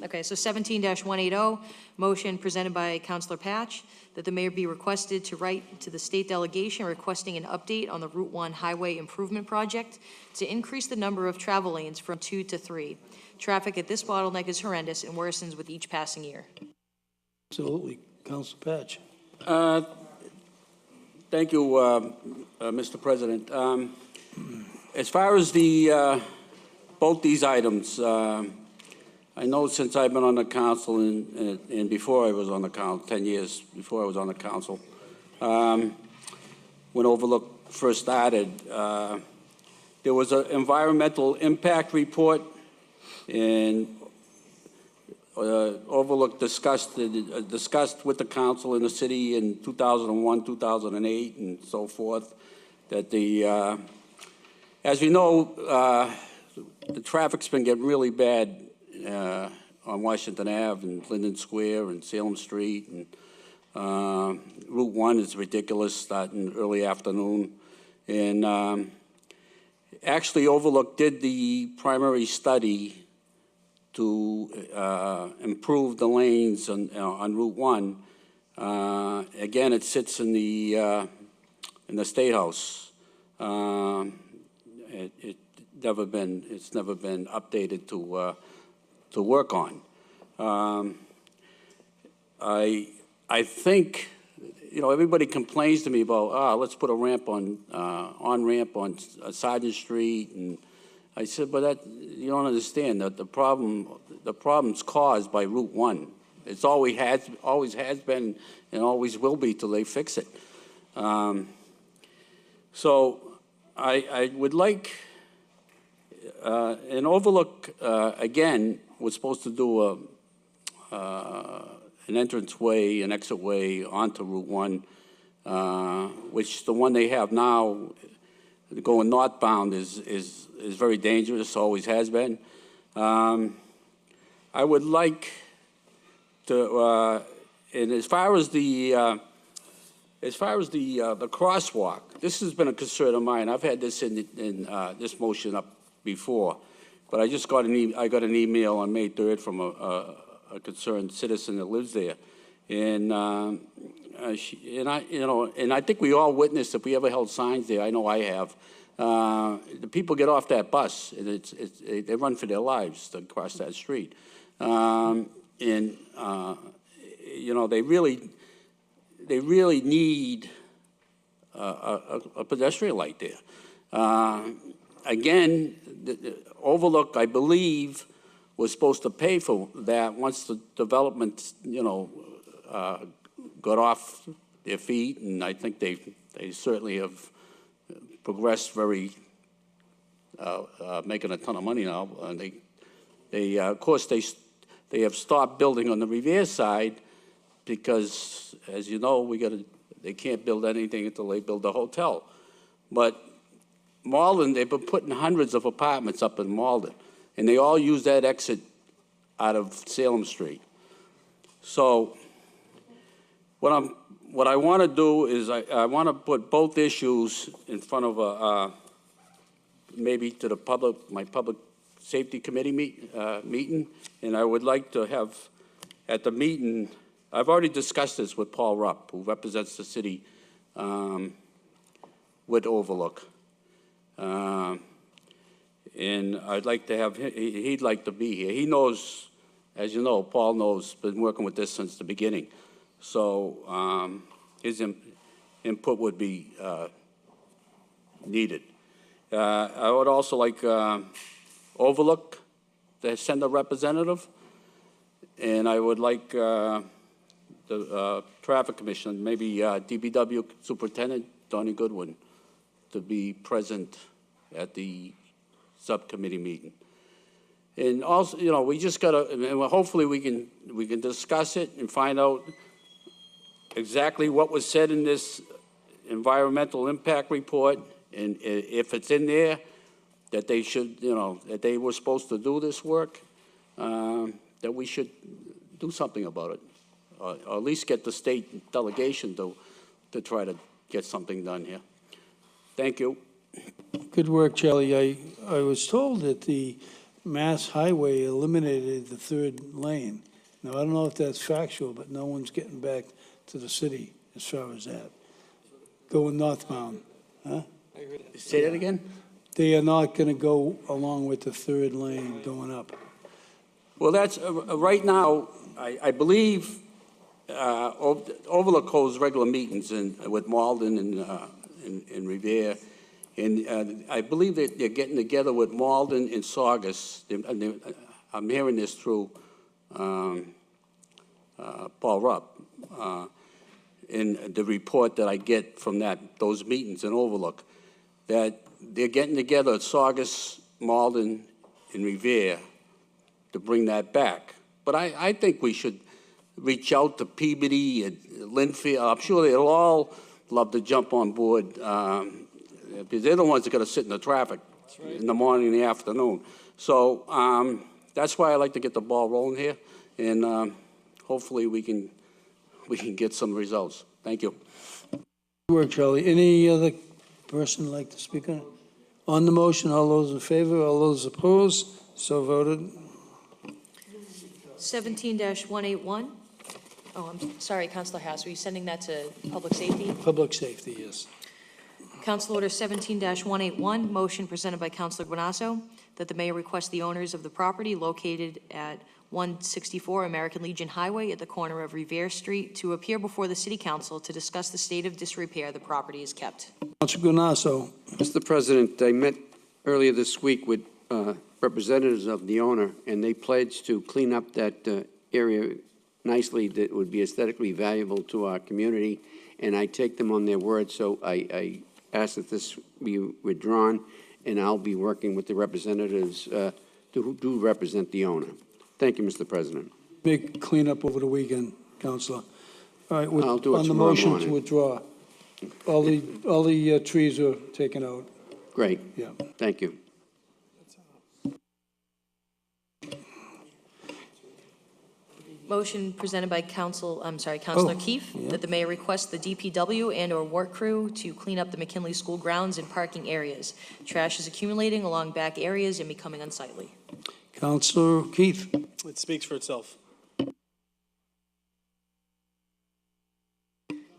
Okay, so 17-180, motion presented by Councilor Patch, that the mayor be requested to write to the state delegation requesting an update on the Route 1 Highway Improvement Project to increase the number of travel lanes from 2 to 3. Traffic at this bottleneck is horrendous and worsens with each passing year. Absolutely. Council Patch. Thank you, Mr. President. As far as the both these items, I know since I've been on the council and before I was on the council, 10 years before I was on the council, when Overlook first started, there was an environmental impact report, and Overlook discussed with the council in the city in 2001, 2008, and so forth, that the, as we know, the traffic's been getting really bad on Washington Ave and Linden Square and Salem Street, and Route 1 is ridiculous, starting early afternoon. And actually, Overlook did the primary study to improve the lanes on Route 1. Again, it sits in the State House. It's never been updated to work on. I think, you know, everybody complains to me about, let's put a ramp on-ramp on Sergeant Street, and I said, but that, you don't understand that the problem's caused by Route 1. It's always has been and always will be till they fix it. So I would like, an Overlook, again, was supposed to do an entranceway, an exitway onto Route 1, which the one they have now, going northbound, is very dangerous, always has been. I would like to, and as far as the crosswalk, this has been a concern of mine. I've had this in this motion up before, but I just got an email on May 3rd from a concerned citizen that lives there, and I think we all witnessed, if we ever held signs there, I know I have. The people get off that bus, and they run for their lives to cross that street, and you know, they really need a pedestrian light there. Again, the Overlook, I believe, was supposed to pay for that once the development, you know, got off their feet, and I think they certainly have progressed very, making a ton of money now. And they of course, they have stopped building on the Revere side because, as you know, they can't build anything until they build a hotel. But Malden, they've been putting hundreds of apartments up in Malden, and they all use that exit out of Salem Street. So what I want to do is I want to put both issues in front of maybe to the my public safety committee meeting, and I would like to have at the meeting. I've already discussed this with Paul Rupp, who represents the city with Overlook. And I'd like to have, he'd like to be here. He knows, as you know, Paul knows, been working with this since the beginning. So his input would be needed. I would also like Overlook to send a representative, and I would like the Traffic Commission, maybe DPW Superintendent Donnie Goodwin, to be present at the subcommittee meeting. And also, you know, we just got to, and hopefully we can discuss it and find out exactly what was said in this environmental impact report, and if it's in there that they should, you know, that they were supposed to do this work, that we should do something about it, or at least get the state delegation to try to get something done here. Thank you. Good work, Charlie. I was told that the Mass Highway eliminated the third lane. Now, I don't know if that's factual, but no one's getting back to the city as far as that. Going northbound, huh? Say that again? They are not going to go along with the third lane going up. Well, that's, right now, I believe Overlook holds regular meetings with Malden and Revere. And I believe that they're getting together with Malden and Saugus. I'm hearing this through Paul Rupp. In the report that I get from those meetings in Overlook, that they're getting together at Saugus, Malden, and Revere to bring that back. But I think we should reach out to Peabody and Linfield. I'm sure they'll all love to jump on board, because they're the ones that got to sit in the traffic in the morning and the afternoon. So that's why I like to get the ball rolling here, and hopefully we can get some results. Thank you. Good work, Charlie. Any other person like to speak on it? On the motion, all those in favor, all those opposed, so voted. 17-181. Oh, I'm sorry, Councilor Haas, were you sending that to Public Safety? Public Safety, yes. Council Order 17-181, motion presented by Councilor Guanasso that the mayor request the owners of the property located at 164 American Legion Highway at the corner of Revere Street to appear before the City Council to discuss the state of disrepair the property is kept. Councilor Guanasso. Mr. President, I met earlier this week with representatives of the owner, and they pledged to clean up that area nicely that would be aesthetically valuable to our community, and I take them on their word, so I ask that this be withdrawn, and I'll be working with the representatives who do represent the owner. Thank you, Mr. President. Big cleanup over the weekend, Councilor. All right, I'll do it on the tomorrow motion morning. to withdraw, all the trees are taken out. Great. Yeah. Thank you. Motion presented by Councilor Keefe, yeah. that the mayor request the DPW and/or work crew to clean up the McKinley School grounds and parking areas. Trash is accumulating along back areas and becoming unsightly. Councilor Keefe. It speaks for itself.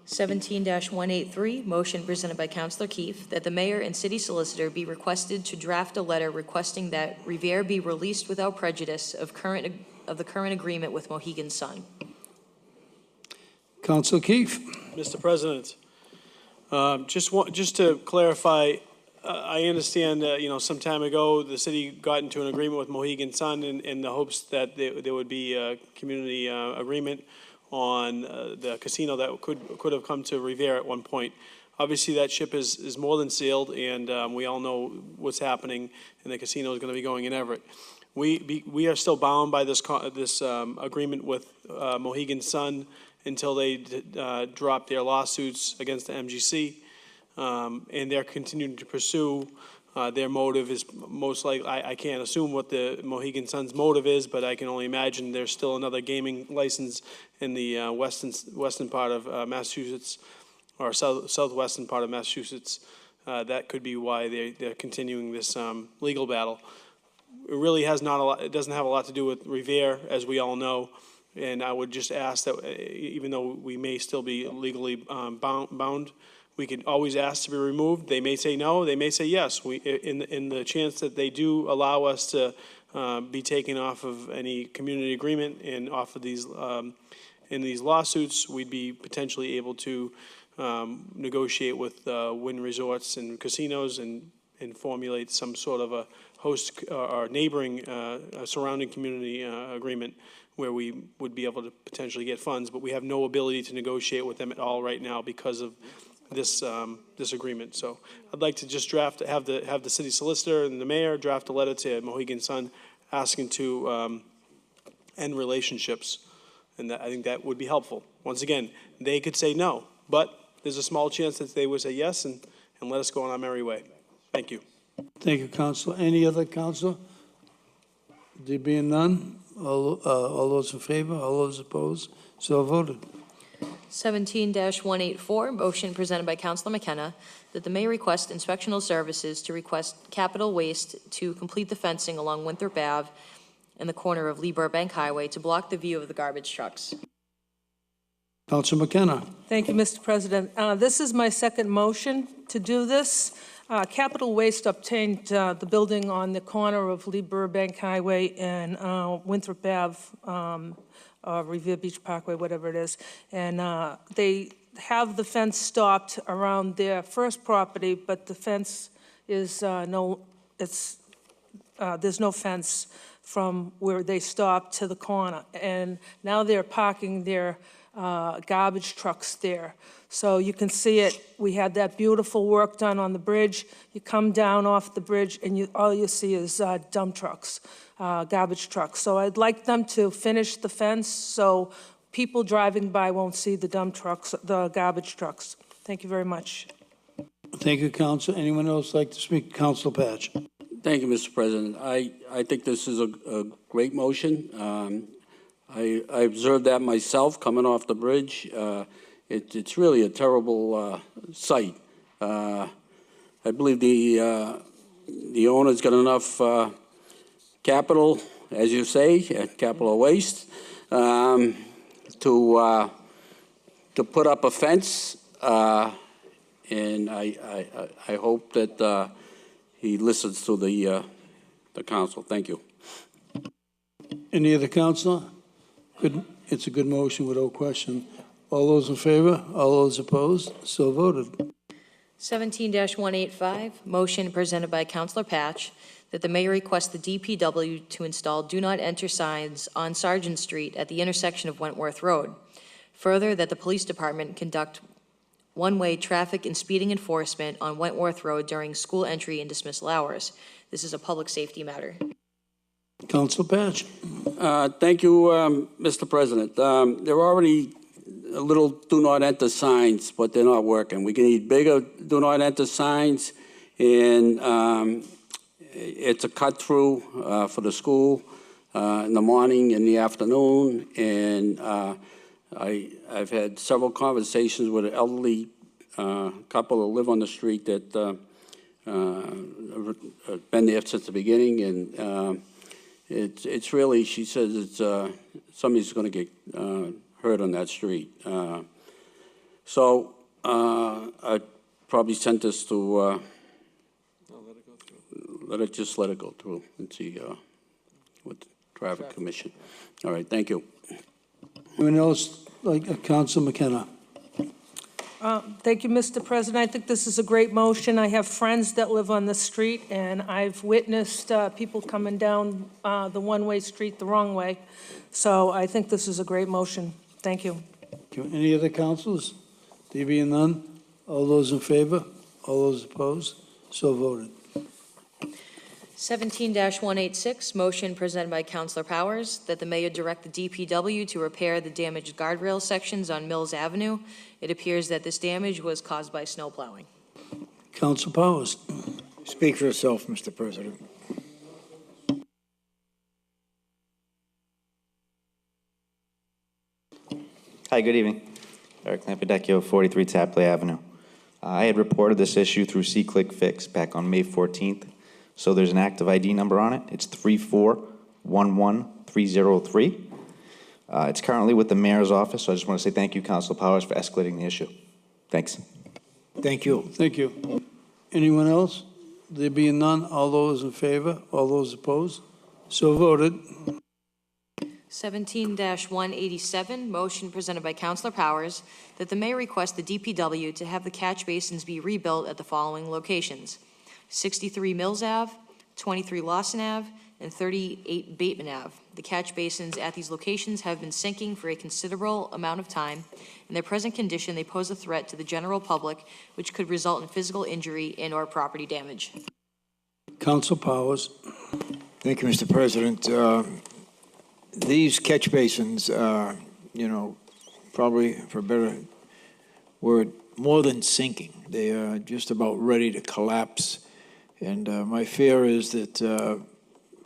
17-183, motion presented by Councilor Keefe, that the mayor and city solicitor be requested to draft a letter requesting that Revere be released without prejudice of the current agreement with Mohegan Sun. Councilor Keefe. Mr. President, just to clarify, I understand that, some time ago, the city got into an agreement with Mohegan Sun in the hopes that there would be a community agreement on the casino that could have come to Revere at one point. Obviously, that ship is more than sailed, and we all know what's happening, and the casino is going to be going in Everett. We are still bound by this agreement with Mohegan Sun until they drop their lawsuits against the MGC, and they're continuing to pursue. Their motive is most likely, I can't assume what the Mohegan Sun's motive is, but I can only imagine there's still another gaming license in the western part of Massachusetts, or southwestern part of Massachusetts. That could be why they're continuing this legal battle. It really has not a lot. It doesn't have a lot to do with Revere, as we all know. And I would just ask that, even though we may still be legally bound, we can always ask to be removed. They may say no. They may say yes. In the chance that they do allow us to be taken off of any community agreement and off of these in these lawsuits, we'd be potentially able to negotiate with Wynn Resorts and casinos and formulate some sort of a host or neighboring surrounding community agreement where we would be able to potentially get funds, but we have no ability to negotiate with them at all right now because of this agreement. So I'd like to just have the city solicitor and the mayor draft a letter to Mohegan Sun asking to end relationships, and I think that would be helpful. Once again, they could say no, but there's a small chance that they would say yes and let us go on our merry way. Thank you. Thank you, Councilor. Any other councilor? There being none, all those in favor, all those opposed, so voted. 17-184, motion presented by Councilor McKenna, that the mayor request inspectional services to request Capital Waste to complete the fencing along Winthrop Ave in the corner of Lee Burbank Highway to block the view of the garbage trucks. Councilor McKenna. Thank you, Mr. President. This is my second motion to do this. Capital Waste obtained the building on the corner of Lee Burbank Highway and Winthrop Ave, Revere Beach Parkway, whatever it is. And they have the fence stopped around their first property, but the fence is there's no fence from where they stopped to the corner. And now they're parking their garbage trucks there. So you can see it. We had that beautiful work done on the bridge. You come down off the bridge and all you see is dump trucks, garbage trucks. So I'd like them to finish the fence so people driving by won't see the dump trucks, the garbage trucks. Thank you very much. Thank you, Council. Anyone else like to speak? Council Patch. Thank you, Mr. President. I think this is a great motion. I observed that myself coming off the bridge. It's really a terrible sight. I believe the owner's got enough capital, as you say, capital waste, to put up a fence, and I hope that he listens to the council. Thank you. Any other councilor? Good. It's a good motion without question. All those in favor? All those opposed? So voted. 17-185, motion presented by Councilor Patch, that the mayor request the DPW to install do not enter signs on Sargent Street at the intersection of Wentworth Road. Further, that the police department conduct one-way traffic and speeding enforcement on Wentworth Road during school entry and dismissal hours. This is a public safety matter. Council Patch. Thank you, Mr. President. There are already little do not enter signs, but they're not working. We need bigger do not enter signs, and it's a cut through for the school in the morning, in the afternoon, and I've had several conversations with an elderly couple that live on the street that have been there since the beginning, and it's really, she says it's somebody's going to get hurt on that street. So I probably sent this to let it go through and see with the traffic commission. All right, thank you. Anyone else like Council McKenna? Thank you, Mr. President. I think this is a great motion. I have friends that live on the street, and I've witnessed people coming down the one-way street the wrong way. So I think this is a great motion. Thank you. Any other councilors? There being none, all those in favor? All those opposed? So voted. 17-186, motion presented by Councilor Powers, that the mayor direct the DPW to repair the damaged guardrail sections on Mills Avenue. It appears that this damage was caused by snow plowing. Council Powers. Speak for yourself, Mr. President. Hi, good evening. Eric Lampadecchio, 43 Tapley Avenue. I had reported this issue through C-Click Fix back on May 14th. So there's an active ID number on it. It's 3411303. It's currently with the mayor's office, so I just want to say thank you, Council Powers, for escalating the issue. Thanks. Thank you. Thank you. Anyone else? There being none, all those in favor? All those opposed? So voted. 17-187, motion presented by Councilor Powers, that the mayor request the DPW to have the catch basins be rebuilt at the following locations: 63 Mills Ave, 23 Lawson Ave, and 38 Bateman Ave. The catch basins at these locations have been sinking for a considerable amount of time. In their present condition, they pose a threat to the general public, which could result in physical injury and/or property damage. Council Powers. Thank you, Mr. President. These catch basins are, probably for a better word, more than sinking. They are just about ready to collapse. And my fear is that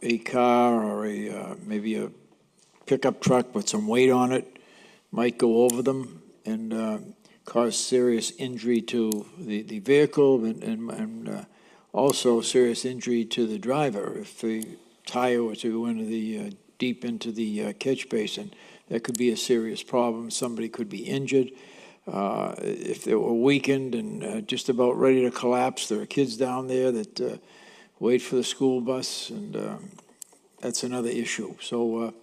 a car or maybe a pickup truck with some weight on it might go over them and cause serious injury to the vehicle and also serious injury to the driver. If the tire were to go into the deep into the catch basin, that could be a serious problem. Somebody could be injured. If they were weakened and just about ready to collapse, there are kids down there that wait for the school bus, and that's another issue. So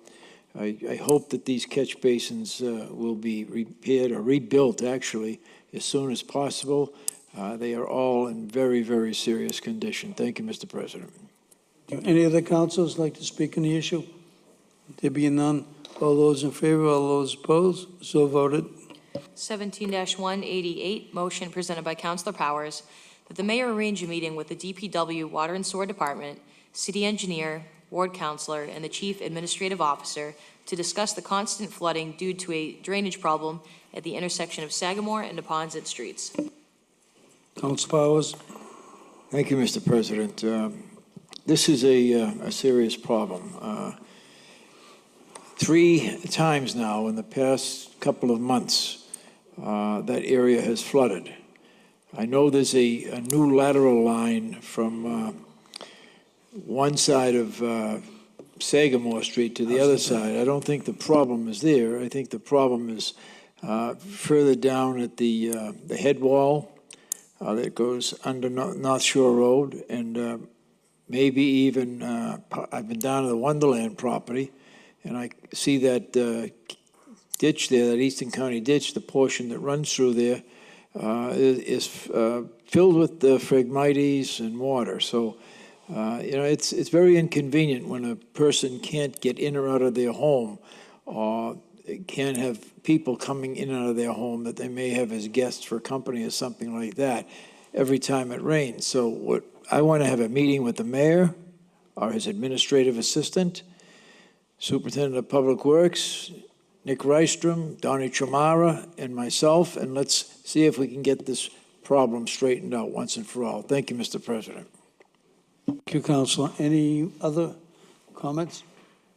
I hope that these catch basins will be repaired or rebuilt, actually, as soon as possible. They are all in very, very serious condition. Thank you, Mr. President. Any other councilors like to speak on the issue? There being none, all those in favor, all those opposed, so voted. 17-188, motion presented by Councilor Powers, that the mayor arrange a meeting with the DPW Water and Sewer Department, city engineer, ward councilor, and the chief administrative officer to discuss the constant flooding due to a drainage problem at the intersection of Sagamore and Neponset Streets. Council Powers. Thank you, Mr. President. This is a serious problem. 3 times now in the past couple of months, that area has flooded. I know there's a new lateral line from one side of Sagamore Street to the other side. I don't think the problem is there. I think the problem is further down at the head wall that goes under North Shore Road, and maybe even, I've been down to the Wonderland property, and I see that ditch there, that Eastern County ditch, the portion that runs through there, is filled with phragmites and water. So, it's very inconvenient when a person can't get in or out of their home, or can't have people coming in and out of their home that they may have as guests for company or something like that every time it rains. So I want to have a meeting with the mayor or his administrative assistant, Superintendent of Public Works, Nick Rystrom, Donnie Chamara, and myself, and let's see if we can get this problem straightened out once and for all. Thank you, Mr. President. Thank you, Councilor. Any other comments?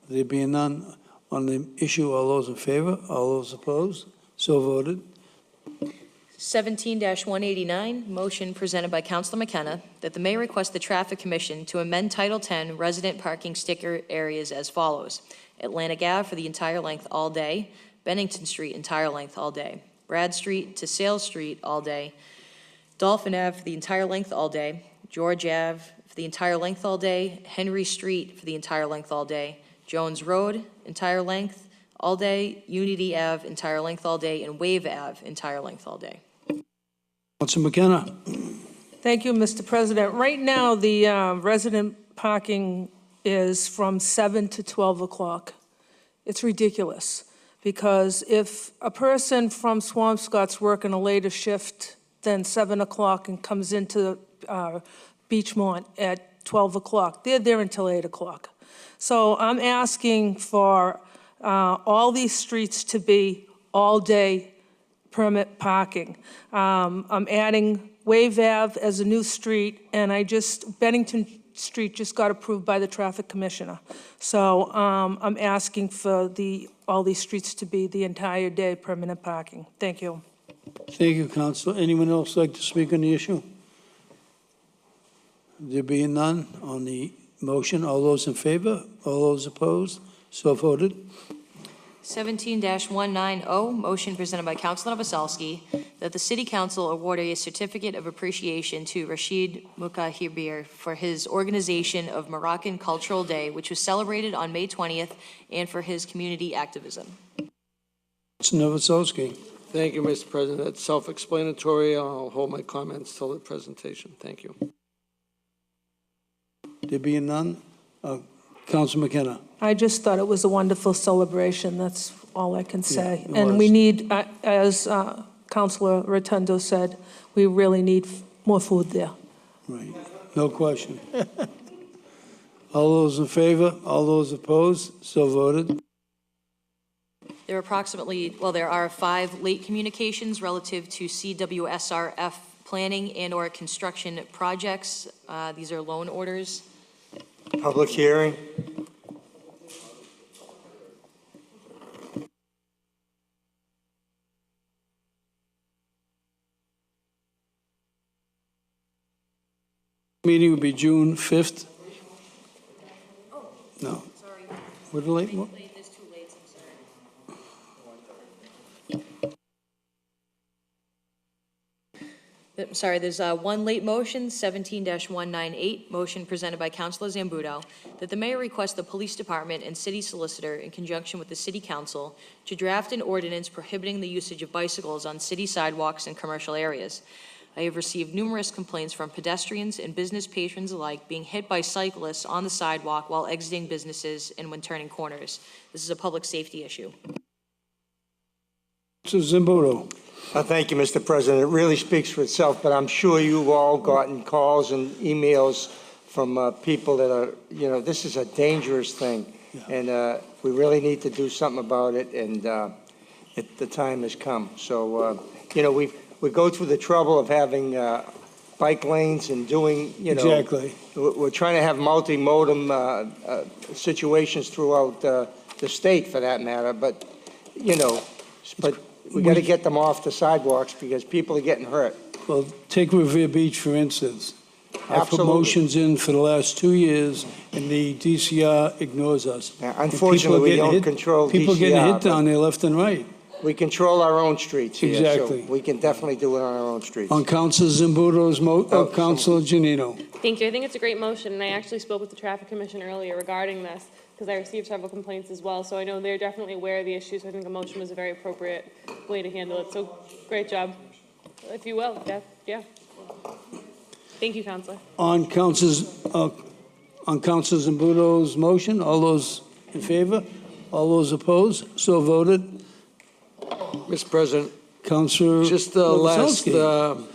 There being none on the issue, all those in favor, all those opposed, so voted. 17-189, motion presented by Councilor McKenna, that the mayor request the Traffic Commission to amend Title 10 resident parking sticker areas as follows: Atlantic Ave for the entire length all day, Bennington Street entire length all day, Brad Street to Sales Street all day, Dolphin Ave for the entire length all day, George Ave for the entire length all day, Henry Street for the entire length all day, Jones Road entire length all day, Unity Ave entire length all day, and Waiver Ave entire length all day. Councilor McKenna. Thank you, Mr. President. Right now, the resident parking is from 7 to 12 o'clock. It's ridiculous, because if a person from Swampscott's working a later shift than 7 o'clock and comes into Beachmont at 12 o'clock, they're there until 8 o'clock. So I'm asking for all these streets to be all-day permit parking. I'm adding Wave Ave as a new street, and Bennington Street just got approved by the traffic commissioner. So I'm asking for all these streets to be the entire day permanent parking. Thank you. Thank you, Councilor. Anyone else like to speak on the issue? There being none on the motion, all those in favor, all those opposed, so voted. 17-190, motion presented by Councilor Novoselsky, that the City Council award a certificate of appreciation to Rashid Mukahibir for his organization of Moroccan Cultural Day, which was celebrated on May 20th, and for his community activism. Novoselsky. Thank you, Mr. President. That's self-explanatory. I'll hold my comments till the presentation. Thank you. There being none, Councilor McKenna. I just thought it was a wonderful celebration. That's all I can say. Yeah, and we need, as Councilor Rotondo said, we really need more food there. Right, no question. All those in favor, all those opposed, so voted. There are 5 late communications relative to CWSRF planning and/or construction projects. These are loan orders. Public hearing. Meeting will be June 5th. No. What a late one? Sorry, there's one late motion, 17-198, motion presented by Councilor Zambudo, that the mayor request the police department and city solicitor, in conjunction with the city council, to draft an ordinance prohibiting the usage of bicycles on city sidewalks and commercial areas. I have received numerous complaints from pedestrians and business patrons alike being hit by cyclists on the sidewalk while exiting businesses and when turning corners. This is a public safety issue. Mr. Zambudo. Thank you, Mr. President. It really speaks for itself, but I'm sure you've all gotten calls and emails from people that are, this is a dangerous thing. Yeah. And we really need to do something about it, and the time has come. So, we go through the trouble of having bike lanes and doing, Exactly. We're trying to have multi-modem situations throughout the state, for that matter, but, but we got to get them off the sidewalks because people are getting hurt. Well, take Revere Beach, for instance. I put Absolutely. motions in for the last 2 years, and the DCR ignores us. Yeah, unfortunately, we don't control People DCR, getting hit but down there left and right. we control our own streets here, Exactly. so we can definitely do it on our own streets. On Council Zambudo's Council Giannino. Thank you. I think it's a great motion, and I actually spoke with the Traffic Commission earlier regarding this, because I received several complaints as well, so I know they're definitely aware of the issue, so I think a motion was a very appropriate way to handle it. So, great job, if you will. Yeah. Thank you, Councilor. On Council Zambudo's motion, all those in favor? All those opposed? So voted. Mr. President, Councilor just the last Novoselsky.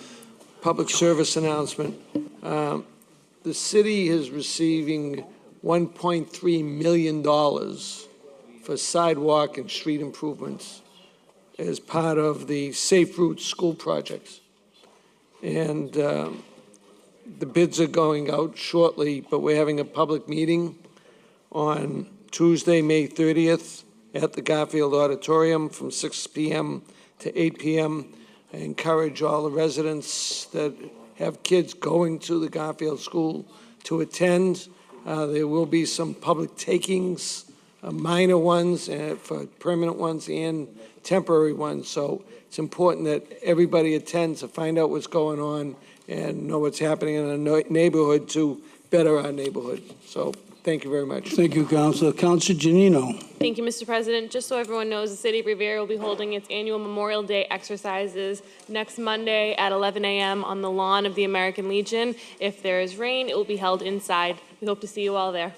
public service announcement. The city is receiving $1.3 million for sidewalk and street improvements as part of the Safe Routes school projects. And the bids are going out shortly, but we're having a public meeting on Tuesday, May 30th at the Garfield Auditorium from 6 p.m. to 8 p.m. I encourage all the residents that have kids going to the Garfield School to attend. There will be some public takings, minor ones, for permanent ones and temporary ones. So it's important that everybody attends to find out what's going on and know what's happening in a neighborhood to better our neighborhood. So thank you very much. Thank you, Councilor. Councilor Giannino. Thank you, Mr. President. Just so everyone knows, the City of Revere will be holding its annual Memorial Day exercises next Monday at 11 a.m. on the lawn of the American Legion. If there is rain, it will be held inside. We hope to see you all there.